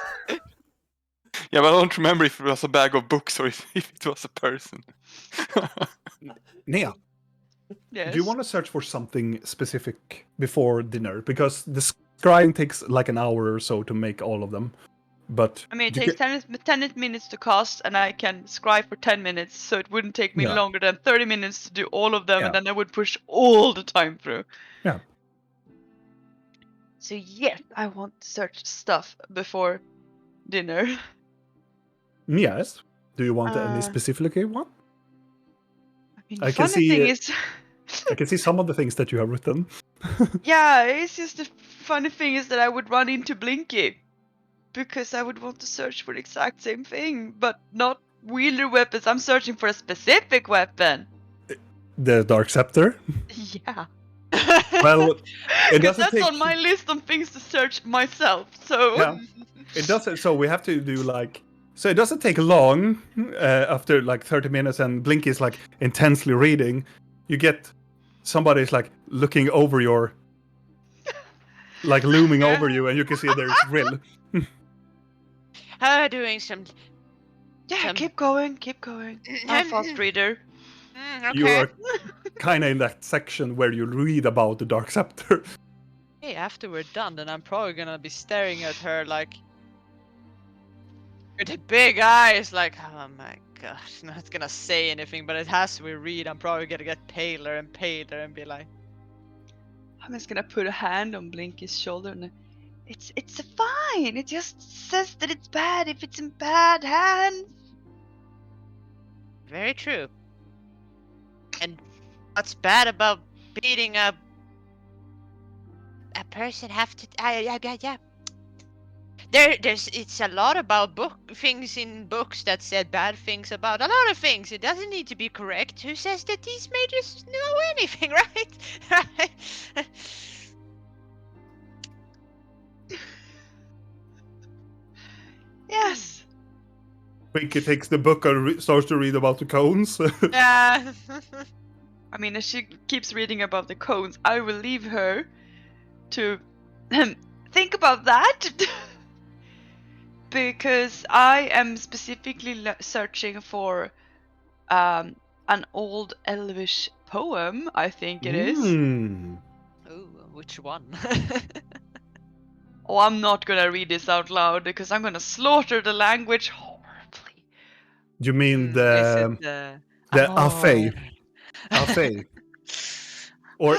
Yeah, but I don't remember if it was a bag of books or if it was a person. Nia, Yes. do you want to search for something specific before dinner? Because the scrying takes like an hour or so to make all of them. But I mean, it you takes can- 10 minutes to cast, and I can scry for 10 minutes, so it wouldn't take me Yeah. longer than 30 minutes to do all of them, Yeah. and then I would push all the time through. Yeah. So yes, I want to search stuff before dinner. Yes. Do you want any Uh, specific one? I mean, I the can funny see thing it. is, I can see some of the things that you have written. yeah, it's just the funny thing is that I would run into Blinky, because I would want to search for the exact same thing, but not wielder weapons. I'm searching for a specific weapon. The Dark Scepter. Yeah. Well, it Because doesn't that's take. on my list of things to search myself. So Yeah. It doesn't. So we have to do like. So it doesn't take long. After like 30 minutes, and Blinky is like intensely reading. You get somebody's like looking over your. Like looming over you, and you can see there's Rill. Doing some... yeah, keep going, keep going. I'm a fast reader. Okay. You're kind of in that section where you read about the Dark Scepter. Hey, after we're done, then I'm probably gonna be staring at her like with the big eyes, like, oh my gosh, not gonna say anything, but as we read, I'm probably gonna get paler and paler and be like, I'm just gonna put a hand on Blinky's shoulder and it's fine. It just says that it's bad if it's in bad hands. very true. And what's bad about beating a person have to... yeah. There's it's a lot about things in books that said bad things about a lot of things. It doesn't need to be correct. Who says that these mages know anything, right? Yes. Blinky takes the book and starts to read about the cones. Yeah. I mean, as she keeps reading about the cones, I will leave her to think about that. Because I am specifically searching for an old elvish poem, I think it is. Mm. ooh, which one? Oh, I'm not gonna read this out loud because I'm gonna slaughter the language horribly. You mean Is the it the Afei? Oh. Afei. Or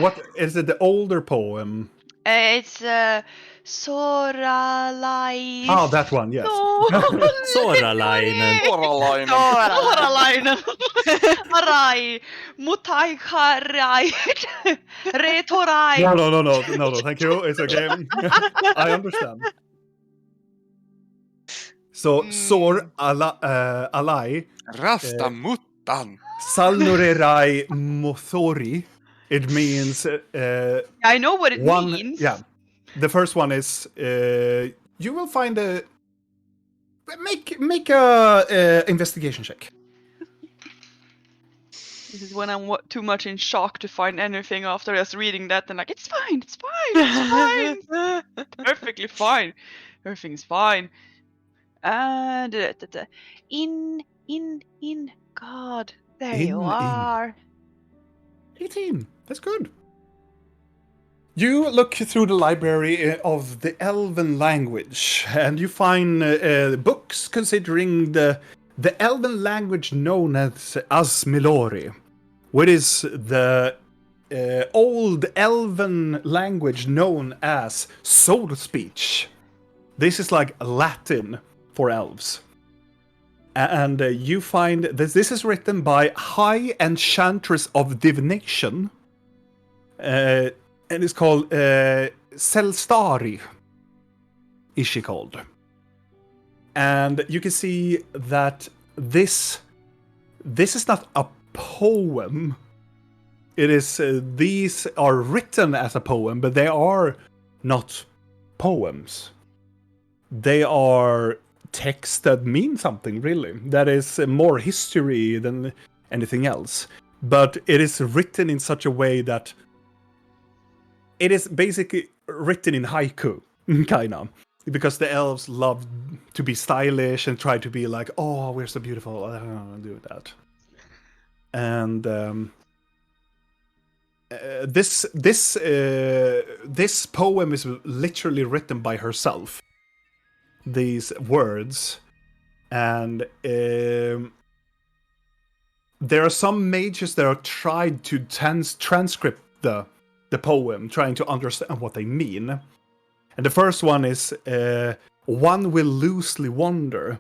what is it? The older poem? It's Soralai. Oh, that one. Yes. Soralainen. Oralainen. Soralainen. Arai. Mutai karai. Retorai. No. Thank you. It's okay. I understand. So Sor Alai Rasta muttan. Salnurerai Mothori. It means I know what it one. means. Yeah, the first one is you will find a make a investigation check. This is when I'm too much in shock to find anything after just reading that and like, it's fine, it's fine, it's fine. Perfectly fine. Everything's fine. In. God, there you In. are. 18. That's good. You look through the library of the Elven language, and you find books considering the the elven language known as Asmilori, which is the old elven language known as soul speech. This is like Latin for elves. And you find this is written by High Enchantress of Divination. And it's called Selstari, is she called. And you can see that this is not a poem. It is these are written as a poem, but they are not poems. They are texts that mean something, really. That is more history than anything else. But it is written in such a way that it is basically written in haiku, kind of. Because the elves love to be stylish and try to be like, oh, we're so beautiful. I don't do that. And this poem is literally written by herself. These words, and there are some mages that are tried to transcript the poem, trying to understand what they mean. And the first one is, one will loosely wander.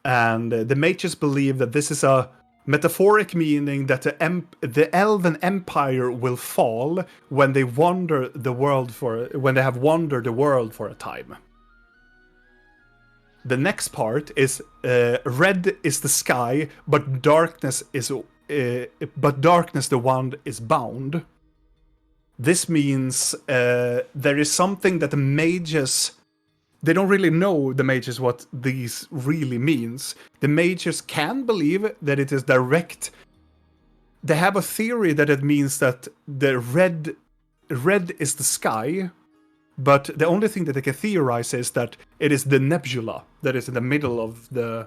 And the mages believe that this is a metaphoric meaning that the elven empire will fall when they have wandered the world for a time. The next part is, red is the sky, but darkness the wand is bound. This means there is something that the mages... They don't really know, the mages, what these really means. The mages can believe that it is direct. They have a theory that it means that the red is the sky, but the only thing that they can theorize is that it is the nebula that is in the middle of the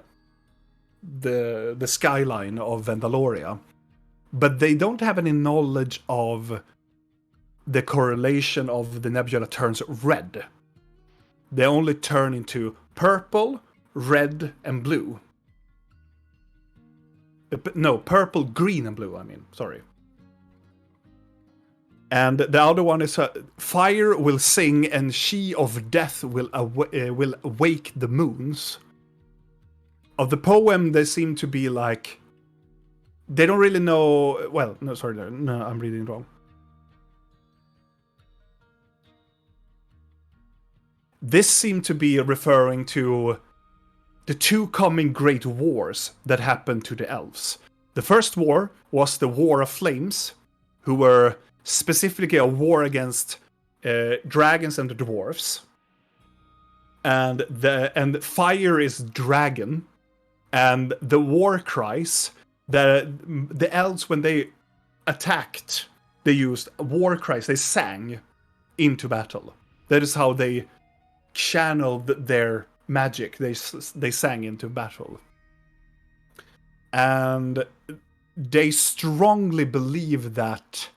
skyline of Vandaloria. But they don't have any knowledge of the correlation of the nebula turns red. They only turn into purple, red, and blue. No, purple, green, and blue, sorry. And the other one is, fire will sing, and she of death will wake the moons. Of the poem, they seem to be like... They don't really know... Well, no, sorry, no, I'm reading wrong. This seemed to be referring to the two coming great wars that happened to the elves. The first war was the War of Flames, who were specifically a war against dragons and the dwarves. And fire is dragon. And the war cries, the elves, when they attacked, they used war cries, they sang into battle. That is how they channeled their magic. They sang into battle. And they strongly believe that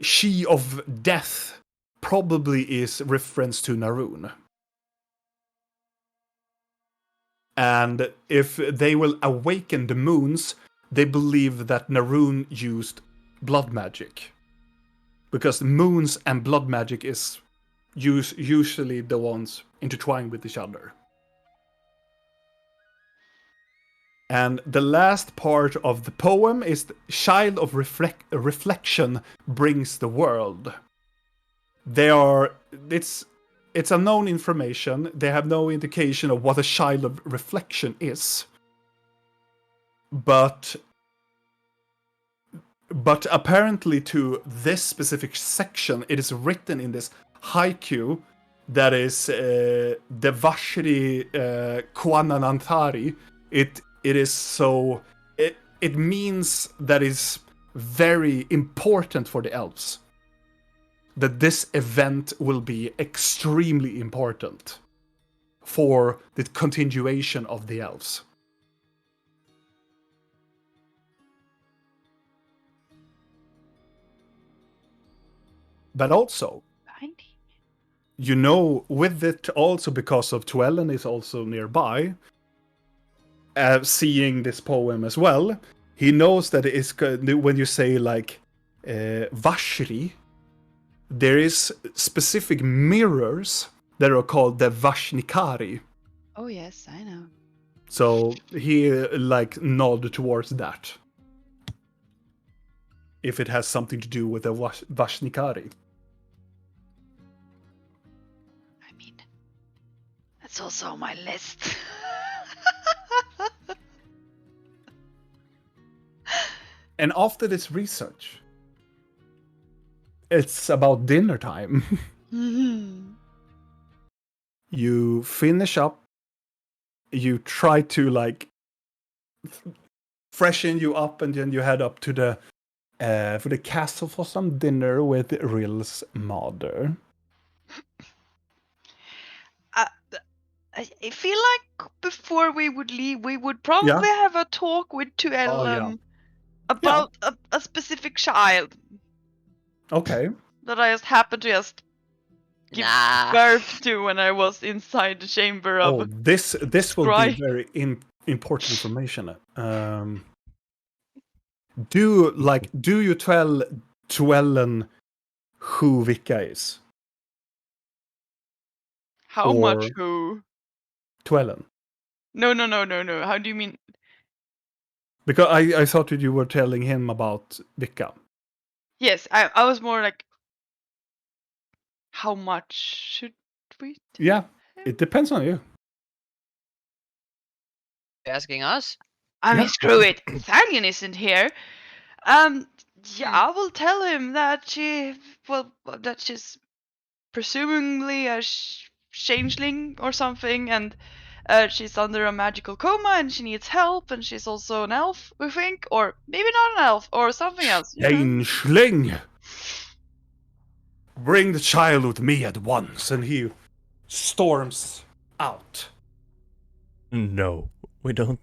she of death probably is reference to Narun. And if they will awaken the moons, they believe that Narun used blood magic. Because moons and blood magic is usually the ones intertwined with each other. And the last part of the poem is the child of reflection brings the world. It's unknown information. They have no indication of what a child of reflection is. But apparently to this specific section, it is written in this haiku that is the Vashri Kwananantari. It is so... It means that is very important for the elves. That this event will be extremely important for the continuation of the elves. But also, with it also because of Tuellen is also nearby, seeing this poem as well, he knows that it's when you say like Vashri, there is specific mirrors that are called the Vashnikari. Oh yes, I know. So he like nod towards that. If it has something to do with the Vashnikari. I mean, that's also on my list. And after this research, it's about dinner time. You finish up. You try to like freshen you up, and then you head up to the for the castle for some dinner with Ril's mother. I feel like before we would leave, we would probably have a talk with Tuel about a specific child Okay. that I just happened to just give birth to when I was inside the chamber of. Oh, this will be Scrying. very important information. Do you tell Tuellen who Vika is? How or- much who? Tuellen? No. How do you mean? Because I thought that you were telling him about Vika. Yes, I was more like, how much should we? Yeah, it depends on you. Asking us? I mean, Yeah. screw it. Thalion isn't here. Yeah, I will tell him that that she's presumably a changeling or something, and she's under a magical coma, and she needs help, and she's also an elf, we think, or maybe not an elf, or something else. You know? Changeling! Bring the child with me at once, and he storms out. No, we don't.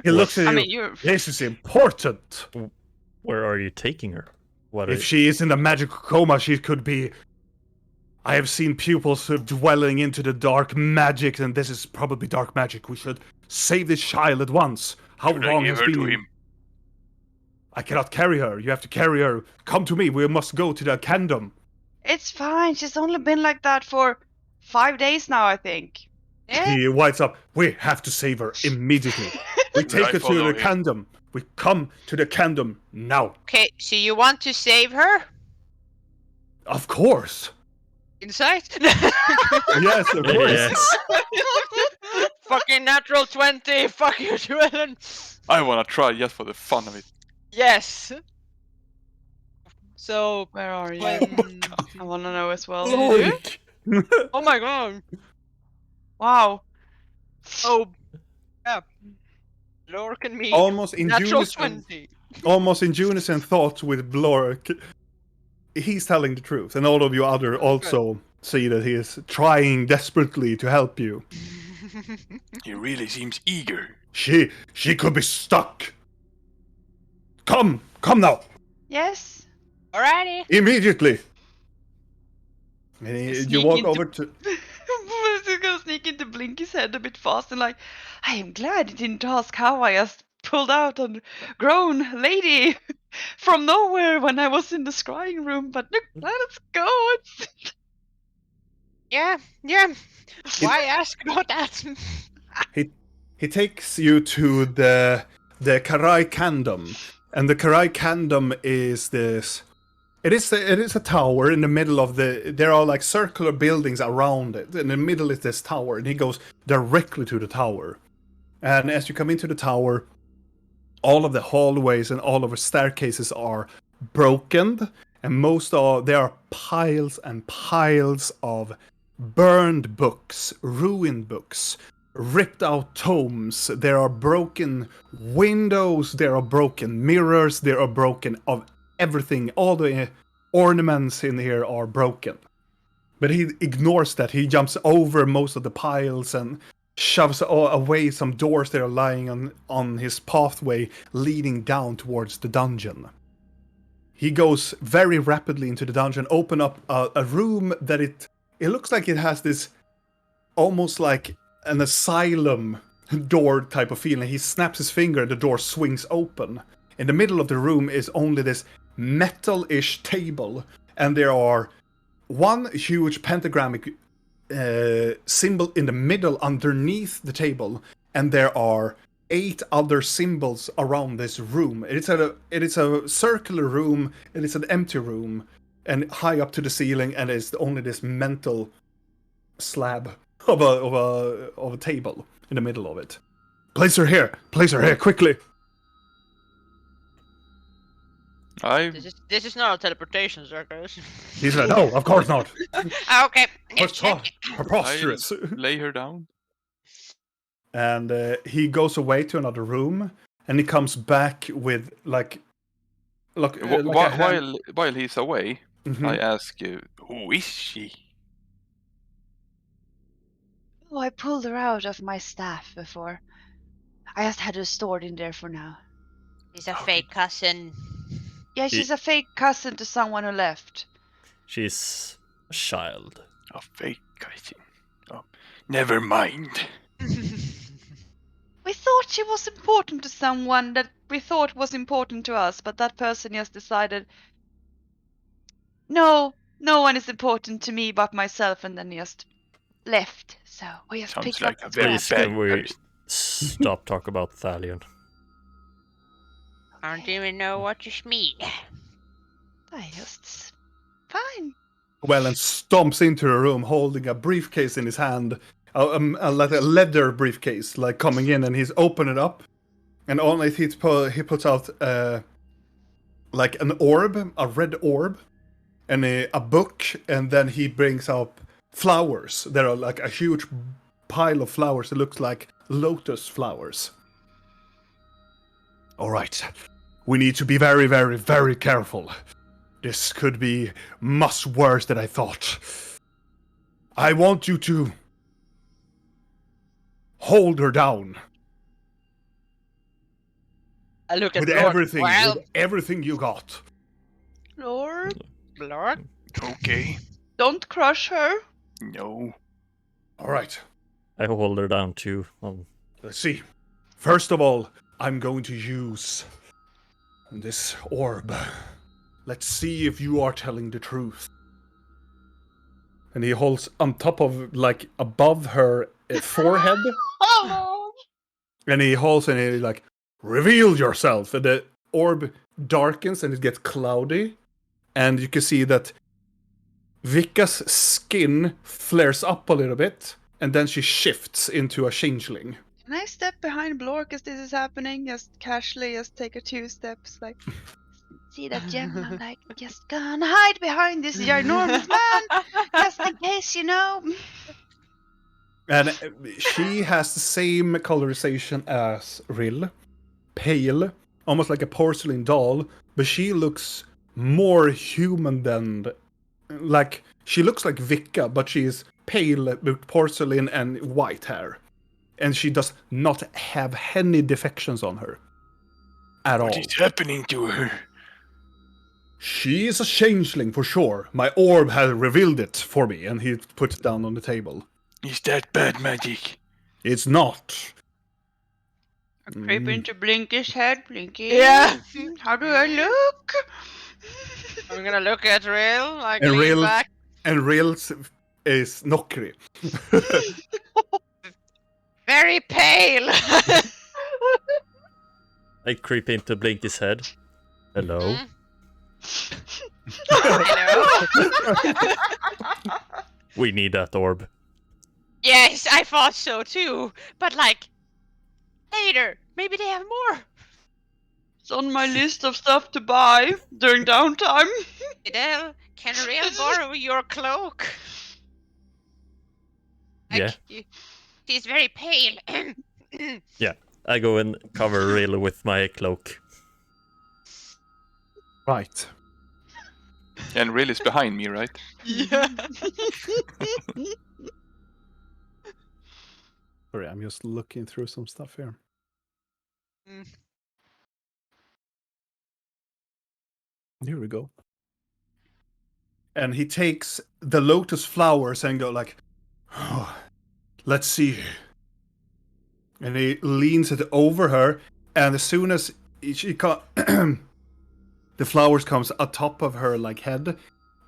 He looks at you. I mean, you're. This is important. Where are you taking her? What If is... she is in a magical coma, she could be. I have seen pupils dwelling into the dark magic, and this is probably dark magic. We should save this child at once. How Should I long give has her to been? him? I cannot carry her. You have to carry her. Come to me. We must go to the Kandam. It's fine. She's only been like that for 5 days now, I think. He whites up. We have to save her immediately. We take her to follow the him. Kandam. We come to the Kandam now. Okay, so you want to save her? Of course. Inside? Yes, of course. Yes. Fucking natural 20! Fuck you, Joellen! I wanna try just for the fun of it. Yes! So, Where are you? when... I want to know as well. Oh my god! Wow. Oh, yeah. Lork and me. Almost in Natural unison. 20. Almost in unison thoughts with Blork. He's telling the truth, and all of you other also see that he is trying desperately to help you. He really seems eager. She could be stuck. Come now, Yes. Alrighty. immediately. And you Sneak walk into- over to. I was gonna sneak into Blinky's head a bit fast and like, I am glad you didn't ask how I just pulled out a grown lady from nowhere when I was in the scrying room, but look, let's go. Yeah. Why ask about that? He takes you to the Karai Kandam, and the Karai Kandam is this. It is a tower in the middle of the. There are like circular buildings around it. In the middle is this tower, and he goes directly to the tower. And as you come into the tower, all of the hallways and all of the staircases are broken, and there are piles and piles of burned books, ruined books, ripped out tomes. There are broken windows, there are broken mirrors, there are broken of everything. All the ornaments in here are broken. But he ignores that. He jumps over most of the piles and shoves away some doors that are lying on his pathway leading down towards the dungeon. He goes very rapidly into the dungeon, open up a room that it looks like it has this almost like an asylum door type of feeling. He snaps his finger and the door swings open. In the middle of the room is only this metal-ish table, and there are one huge pentagrammic symbol in the middle underneath the table, and there are 8 other symbols around this room. It is a circular room, it is an empty room, and high up to the ceiling, and it's only this mental slab of a table in the middle of it. Place her here, quickly. This is not a teleportation circus. He said, "No, of course not. Okay. Preposterous." Lay her down. And he goes away to another room, and he comes back with While he's away, Mhm. I ask you, who is she? Oh, I pulled her out of my staff before. I just had her stored in there for now. He's a fake cousin. Yeah, she's a fake cousin to someone who left. She's a child. A fake cousin. Oh, never mind. We thought she was important to someone that we thought was important to us, but that person just decided, no one is important to me but myself, and then just left. So we just Sounds picked like up a the very scrap. Please, can we stop talking about Thalion? I don't even know what you mean. Fine. Well, and stomps into the room holding a briefcase in his hand, like a leather briefcase, like coming in, and he's open it up, and on it he puts out like an orb, a red orb, and a book, and then he brings up flowers. There are like a huge pile of flowers that looks like lotus flowers. All right, we need to be very, very, very careful. This could be much worse than I thought. I want you to hold her down. I look at With Lord. everything, Well, with everything you got. Lord, Lord. Okay. don't crush her. No. All right, I hold her down too. let's see. First of all, I'm going to use this orb. Let's see if you are telling the truth. And he holds on top of, like, above her forehead. And he holds and he's like, reveal yourself. And the orb darkens and it gets cloudy. And you can see that Vika's skin flares up a little bit. And then she shifts into a changeling. Can I step behind Blork as this is happening? Just casually, just take a 2 steps, like, see that gem? I'm like, just gonna hide behind this ginormous man, just in case, you know. And she has the same colorization as Rill. Pale, almost like a porcelain doll, but she looks more human than... Like, she looks like Vika, but she is pale with porcelain and white hair. And she does not have any defections on her. At all. What is happening to her? She is a changeling for sure. My orb has revealed it for me, and he puts it down on the table. Is that bad magic? It's not. Creep into Blinky's head, Blinky. Yeah. How do I look? I'm gonna look at Rail, like And lean Rail back. and Rails is Nokri. Very pale. I creep into Blinky's head. Hello. Hello. We need that orb. Yes, I thought so too. But like, later, maybe they have more. It's on my list of stuff to buy during downtime. Fidel, can Rail borrow your cloak? Yeah. She's very pale. Yeah. I go and cover Rill with my cloak. Right. And Rill is behind me, right? Yeah. Sorry, I'm just looking through some stuff here. Mm. Here we go. And he takes the lotus flowers and go like, oh, let's see. And he leans it over her, and as soon as the flowers comes atop of her like head,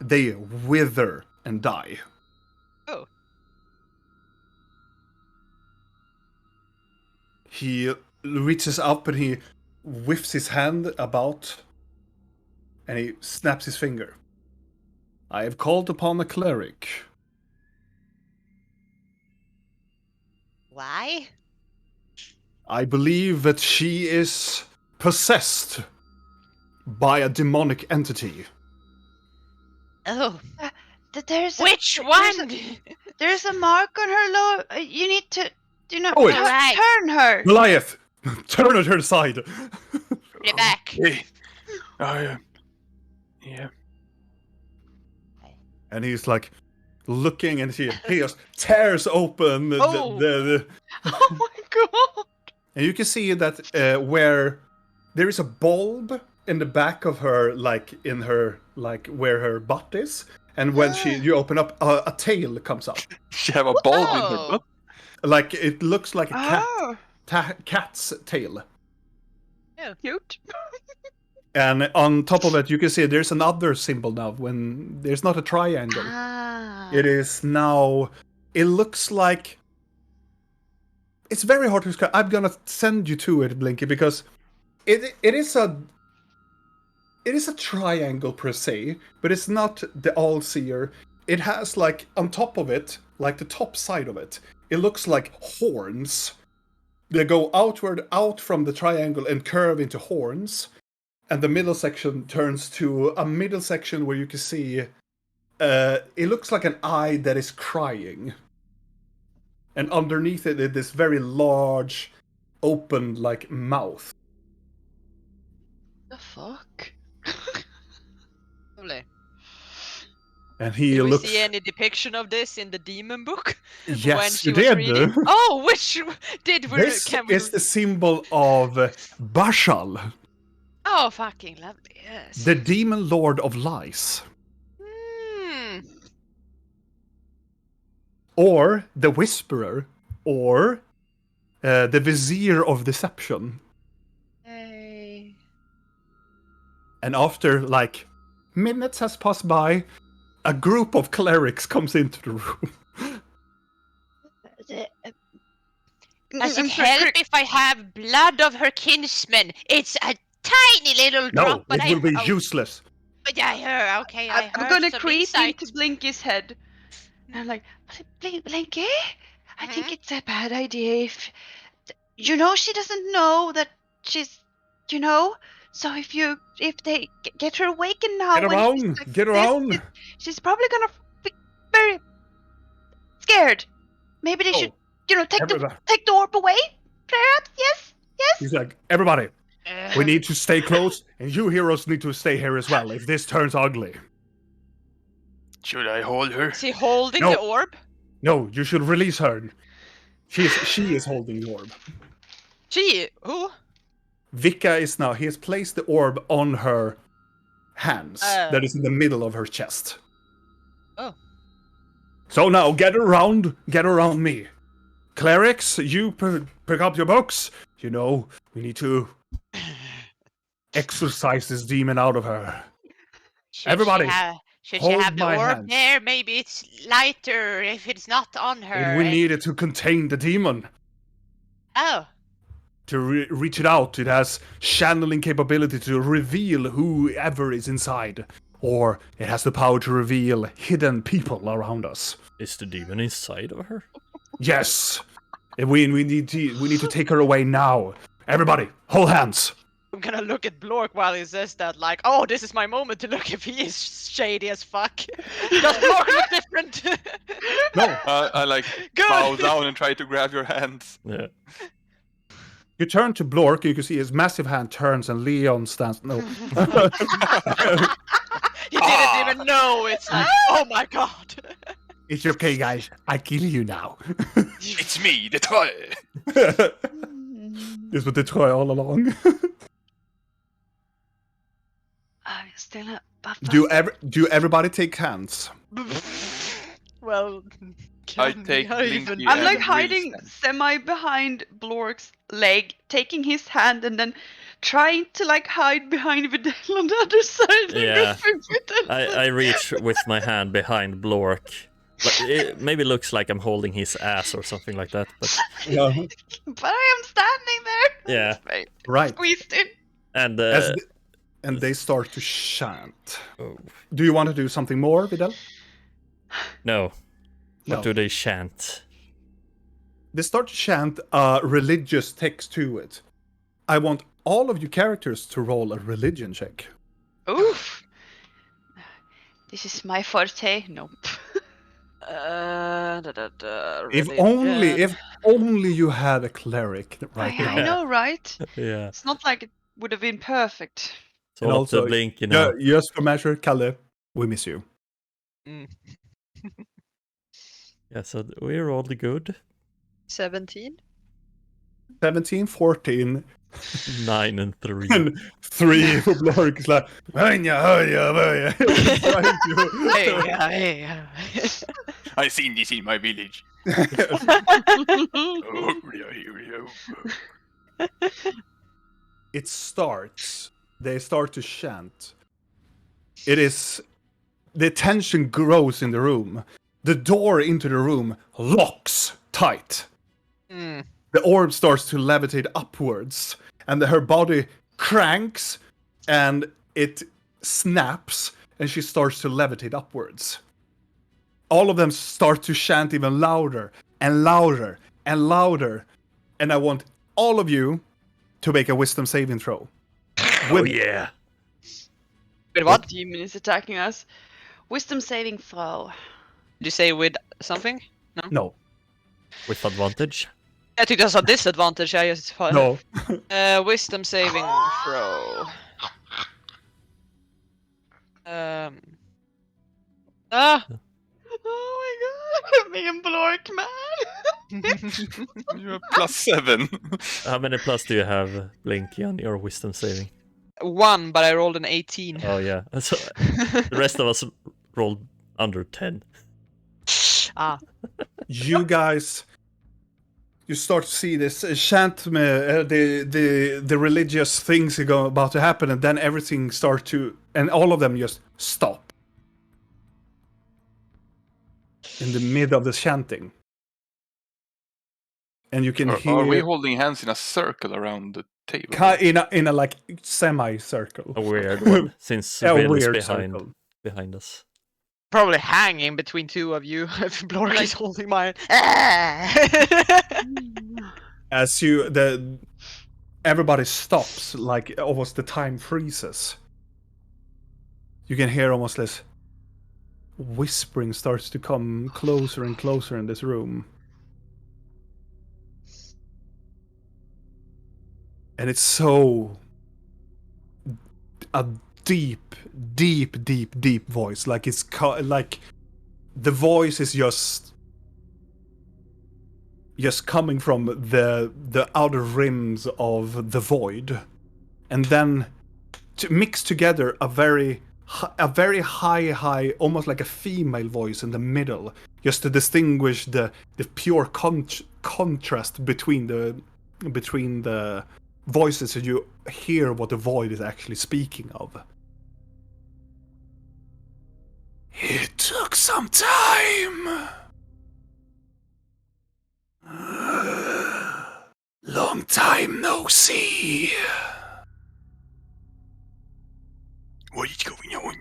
they wither and die. Oh. He reaches up and he whiffs his hand about, and he snaps his finger. I have called upon a cleric. Why? I believe that she is possessed by a demonic entity. Oh. There's Which one? There's a mark on her lower. You need to, Oh, it's- Right. turn her. Goliath, turn her to the side. Put it back. Hey. Yeah. And he's like looking, and he just tears open the Oh my god. and you can see that where there is a bulb in the back of her, like in her, like where her butt is, and when you open up, a tail comes up. She have a bulb in her Oh. butt. Like it looks like a Oh, cat's tail. cute. And on top of it, you can see there's another symbol now. When there's not a triangle, Ah. it is now. It looks like. It's very hard to describe. I'm gonna send you to it, Blinky, because it is a triangle per se, but it's not the all-seer. It has like on top of it, like the top side of it, it looks like horns. They go outward out from the triangle and curve into horns. And the middle section turns to a middle section where you can see it looks like an eye that is crying. And underneath it is this very large, open, like, mouth. The fuck? Lovely. And he Did we looks... see any depiction of this in the demon book? when Yes, she you was did. reading? Oh, which did we? This Can we? is the symbol of Bashal, Oh, fucking lovely. Yes. the demon lord of lies. Hmm. Or the Whisperer, or the Vizier of Deception. Hey. And after, like, minutes has passed by, a group of clerics comes into the room. Does it help if I have blood of her kinsman? It's a tiny little No, drop, but it I will be oh, useless. But I heard. Okay, I I'm heard gonna some creep insight. into Blinky's head. And I'm like, Blinky? I think it's a bad idea if... she doesn't know that she's... So if they get her awakened now... Get when she's around! like Get this, around! She's probably gonna be very scared. Maybe they Oh, should, take everybody. the orb away? Perhaps? Yes? He's like, everybody, we need to stay close, and you heroes need to stay here as well if this turns ugly. Should I hold her? Is he holding No. the orb? No, you should release her. She is holding the orb. Gee, who? Vika is now, he has placed the orb on her hands, that is in the middle of her chest. Oh. So now, get around me. Clerics, you pick up your books. We need to exorcise this demon out of her. Everybody, Should she hold have the my orb hands. there? Maybe it's lighter if it's not on her. And we need it to contain the demon. Oh. To reach it out, it has channeling capability to reveal whoever is inside. Or it has the power to reveal hidden people around us. Is the demon inside of her? Yes! And we need to take her away now. Everybody, hold hands. I'm gonna look at Blork while he says that, like, oh, this is my moment to look if he is shady as fuck. Does Blork look different? No, I like Good. bow down and try to grab your hands. Yeah. you turn to Blork, you can see his massive hand turns and Leon stands... No. He didn't even know. It's like, oh my god. It's okay, guys. I kill you now. It's me, the toy. This was the toy all along. I'm still a... Do everybody take hands? Well, I Can take we Blinky even- I'm and like Will hiding stand. semi behind Blork's leg, taking his hand and then trying to like hide behind Videl on the other side. and Yeah. go for Videl. I reach with my hand behind Blork. It maybe looks like I'm holding his ass or something like that, but Yeah. But I am standing there. yeah. Right. Right. Squeezed in. And And they start to chant. oh, Do you want to do something more, Vidal? no. What No. do they chant? They start to chant a religious text to it. I want all of you characters to roll a religion check. Oof. This is my forte. Nope. If religion. only you had a cleric right now. I know, right? Yeah. It's not like it would have been perfect. It's And all up to also, Blink, you Yeah, know. just for measure, Kalle, we miss you. Yeah, so we're all good. 17. 17, 14, 9 and 3. and 3 for Blork is like, I seen this in my village. It starts. They start to chant. It is. The tension grows in the room. The door into the room locks tight. The orb starts to levitate upwards, and her body cranks, and it snaps, and she starts to levitate upwards. All of them start to chant even louder and louder and louder, and I want all of you to make a wisdom saving throw. Oh yeah. Wait, what? The demon is attacking us. Wisdom saving throw. Did you say with something? No. With advantage. I think that's a disadvantage. I just No. Wisdom saving throw. Oh my god, me and Blork, man. You're +7. How many plus do you have, Blinky, on your wisdom saving? 1, but I rolled an 18. Oh yeah. So the rest of us rolled under 10. You guys, you start to see this enchantment, the religious things are about to happen, and then everything starts to, and all of them just stop in the mid of the chanting, and you can hear Are we holding hands in a circle around the table? in a like semi-circle. A weird one, since A Will is weird behind circle. behind us. Probably hanging between two of you. If Blork is holding mine. As everybody stops, like almost the time freezes. You can hear almost this whispering starts to come closer and closer in this room. And it's so a deep voice. Like it's like the voice is just coming from the outer rims of the void, and then to mix together a very high, almost like a female voice in the middle, just to distinguish the pure contrast between the voices, so you hear what the void is actually speaking of. It took some time. Long time no see. What is going on?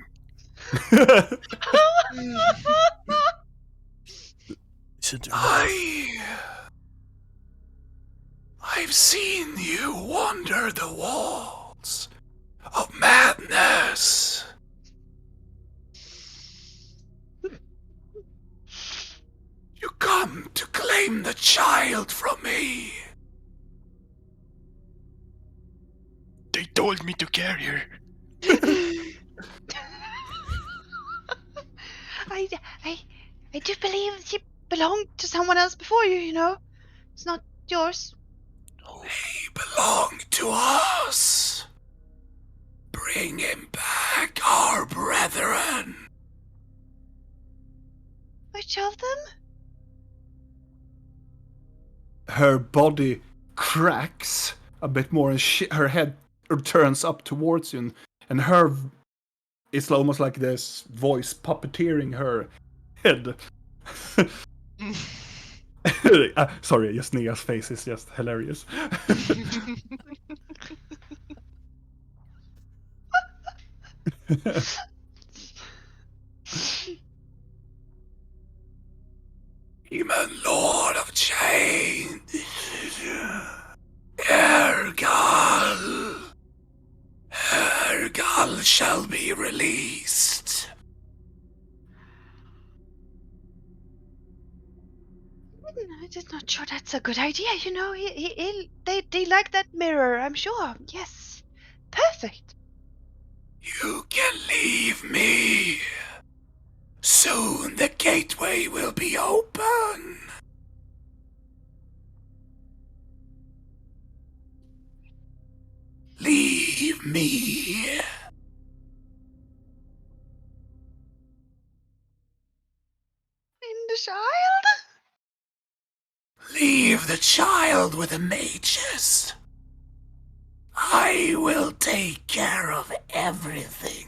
I've seen you wander the walls of madness. You come to claim the child from me. They told me to carry her. I do believe she belonged to someone else before you, you know? It's not yours. He belonged to us. Bring him back, our brethren. Which of them? her body cracks a bit more, and her head turns up towards you, and it's almost like this voice puppeteering her head. Sorry, just Nia's face is just hilarious. Demon Lord of Change, Ergal shall be released. I'm just not sure that's a good idea. You know, they like that mirror. I'm sure. Yes, perfect. You can leave me. Soon the gateway will be open. Leave me. And the child? Leave the child with the mages. I will take care of everything.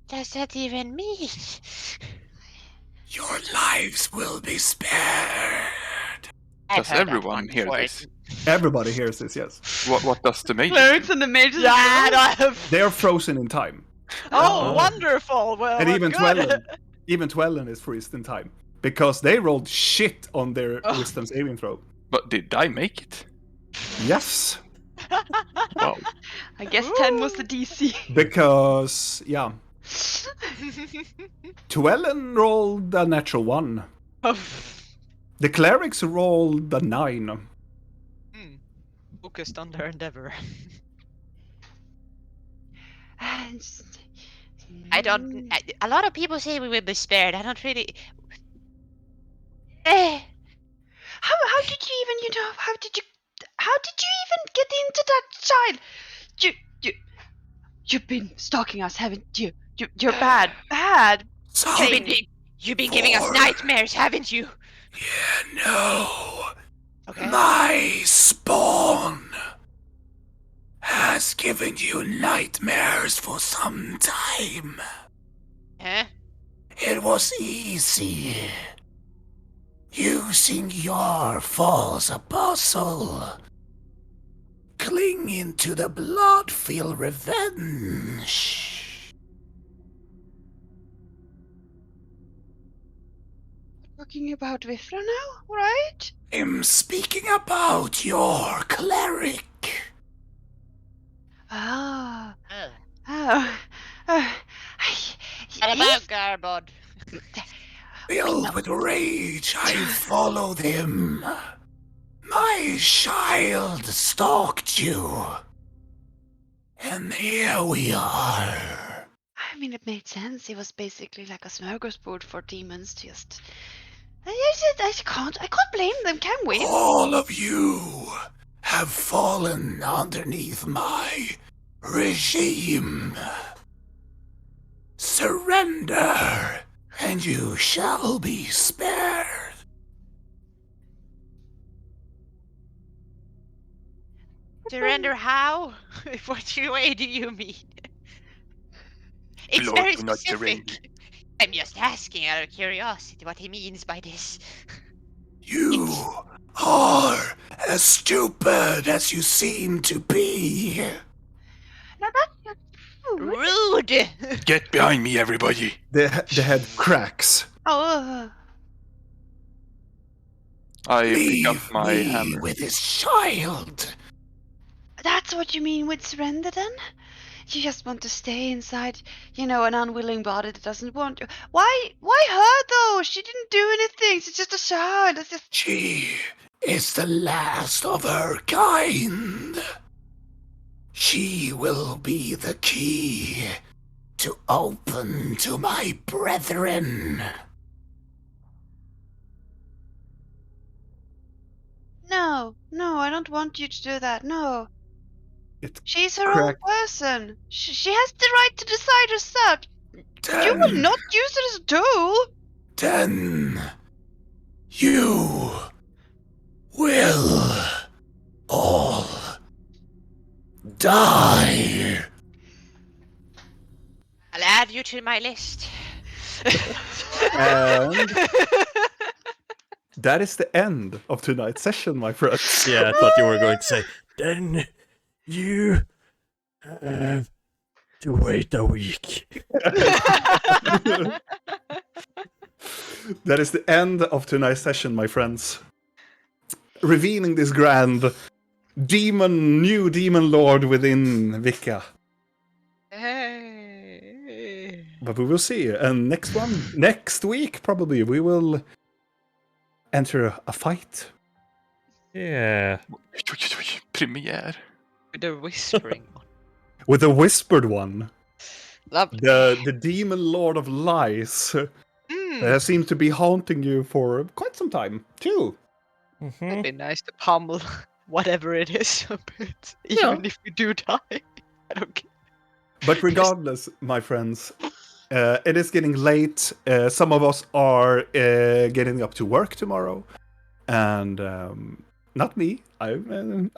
Does that even mean? Your lives will be spared. I've Does heard that everyone one hear before. this? Everybody hears this, yes. What does the mage Clerics do? and the mages. Yeah, no, I have... They are frozen in time. Oh, Oh. wonderful! Well, And even good. Twellen is freezed in time. Because they rolled shit on their Oh. wisdom saving throw. But did I make it? Yes. Wow. I guess 10 was the DC. Because, yeah. Twellen rolled a natural 1. The clerics rolled a 9. Focused on their endeavor. I don't. A lot of people say we will be spared. I don't really. Eh. How did you even, how did you even get into that child? You've been stalking us, haven't you? You're bad. You've been giving us nightmares, haven't you? Yeah, no. Okay. My spawn has given you nightmares for some time. Huh? It was easy. Using your false apostle. Clinging to the blood feel revenge. Talking about Vifra now, right? I'm speaking about your cleric. Ah. Oh. What He's- about Garbod? Filled with rage, I followed him. My child stalked you. And here we are. I mean, it made sense. He was basically like a smorgasbord for demons. Just, I can't blame them, can we? All of you have fallen underneath my regime. Surrender, and you shall be spared. Surrender how? What way do you mean? It's Lord, very do not specific. surrender. I'm just asking out of curiosity what he means by this. You are as stupid as you seem to be. Now that's just rude. Rude! Get behind me, everybody. The head cracks. Oh, I pick up Leave my me hammer. with his child. that's what you mean with surrender then? You just want to stay inside, an unwilling body that doesn't want you. Why her though? She didn't do anything. She's just a child. It's just... She is the last of her kind. She will be the key to open to my brethren. No, I don't want you to do that. No. It She's her own cracked. person. She has the right to decide herself. You Then, will not use it as a tool. then you will all die. I'll add you to my list. And that is the end of tonight's session, my friends. Yeah, I thought you were going to say, then you have to wait a week. That is the end of tonight's session, my friends. Revealing this grand new demon lord within Vika. Hey. But we will see. And next week, probably, we will enter a fight. Yeah. Premiär. With the whispering one. With a whispered one. Lovely. The demon lord of lies. That seemed to be haunting you for quite some time, too. It'd be nice to pummel whatever it is a bit. Even if we do die. I don't care. But regardless, my friends, it is getting late. Some of us are getting up to work tomorrow. And not me. I am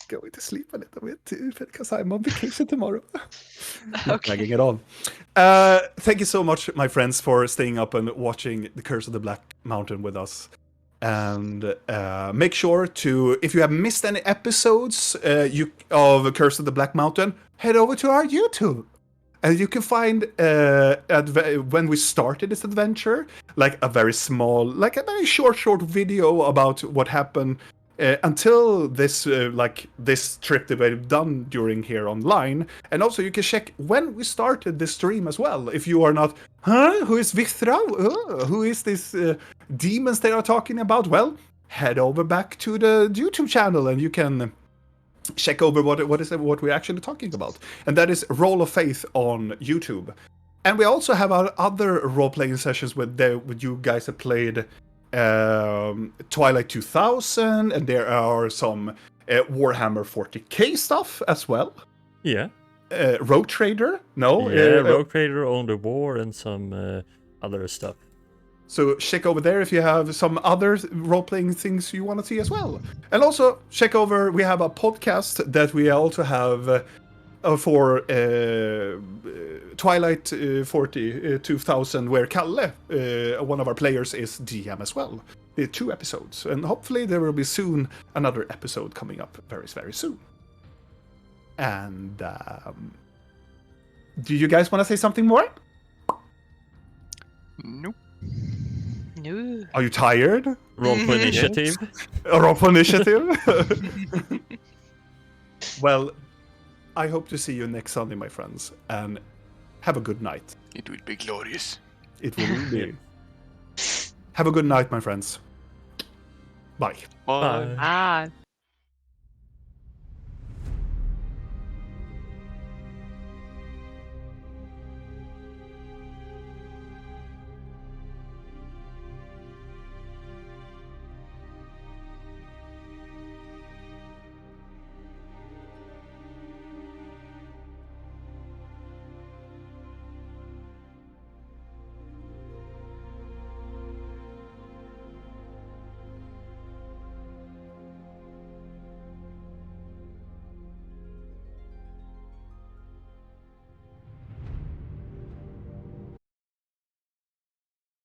going to sleep a little bit too, because I'm on vacation tomorrow. Not bragging at all. Thank you so much, my friends, for staying up and watching The Curse of the Black Mountain with us. And make sure to, if you have missed any episodes of Curse of the Black Mountain, head over to our YouTube. And you can find, when we started this adventure, like a very small, like a very short video about what happened until this this trip that we've done during here online. And also you can check when we started this stream as well. If you are not, who is Vithra? Who is this demons they are talking about? Well, head over back to the YouTube channel and you can check over what we're actually talking about. And that is Roll of Faith on YouTube. And we also have our other role-playing sessions with you guys that played Twilight 2000, and there are some Warhammer 40k stuff as well. Yeah. Rogue Trader? No? Yeah, Rogue Trader, Own the War, and some other stuff. So check over there if you have some other role-playing things you want to see as well. And also check over, we have a podcast that we also have for Twilight 2000, where Kalle, one of our players, is DM as well. 2 episodes, and hopefully there will be soon another episode coming up very, very soon. And do you guys want to say something more? Nope. No. Are you tired? Roll for initiative. Roll for initiative? Well, I hope to see you next Sunday, my friends, and have a good night. It will be glorious. It will be. Have a good night, my friends. Bye. Bye. Bye. Ah.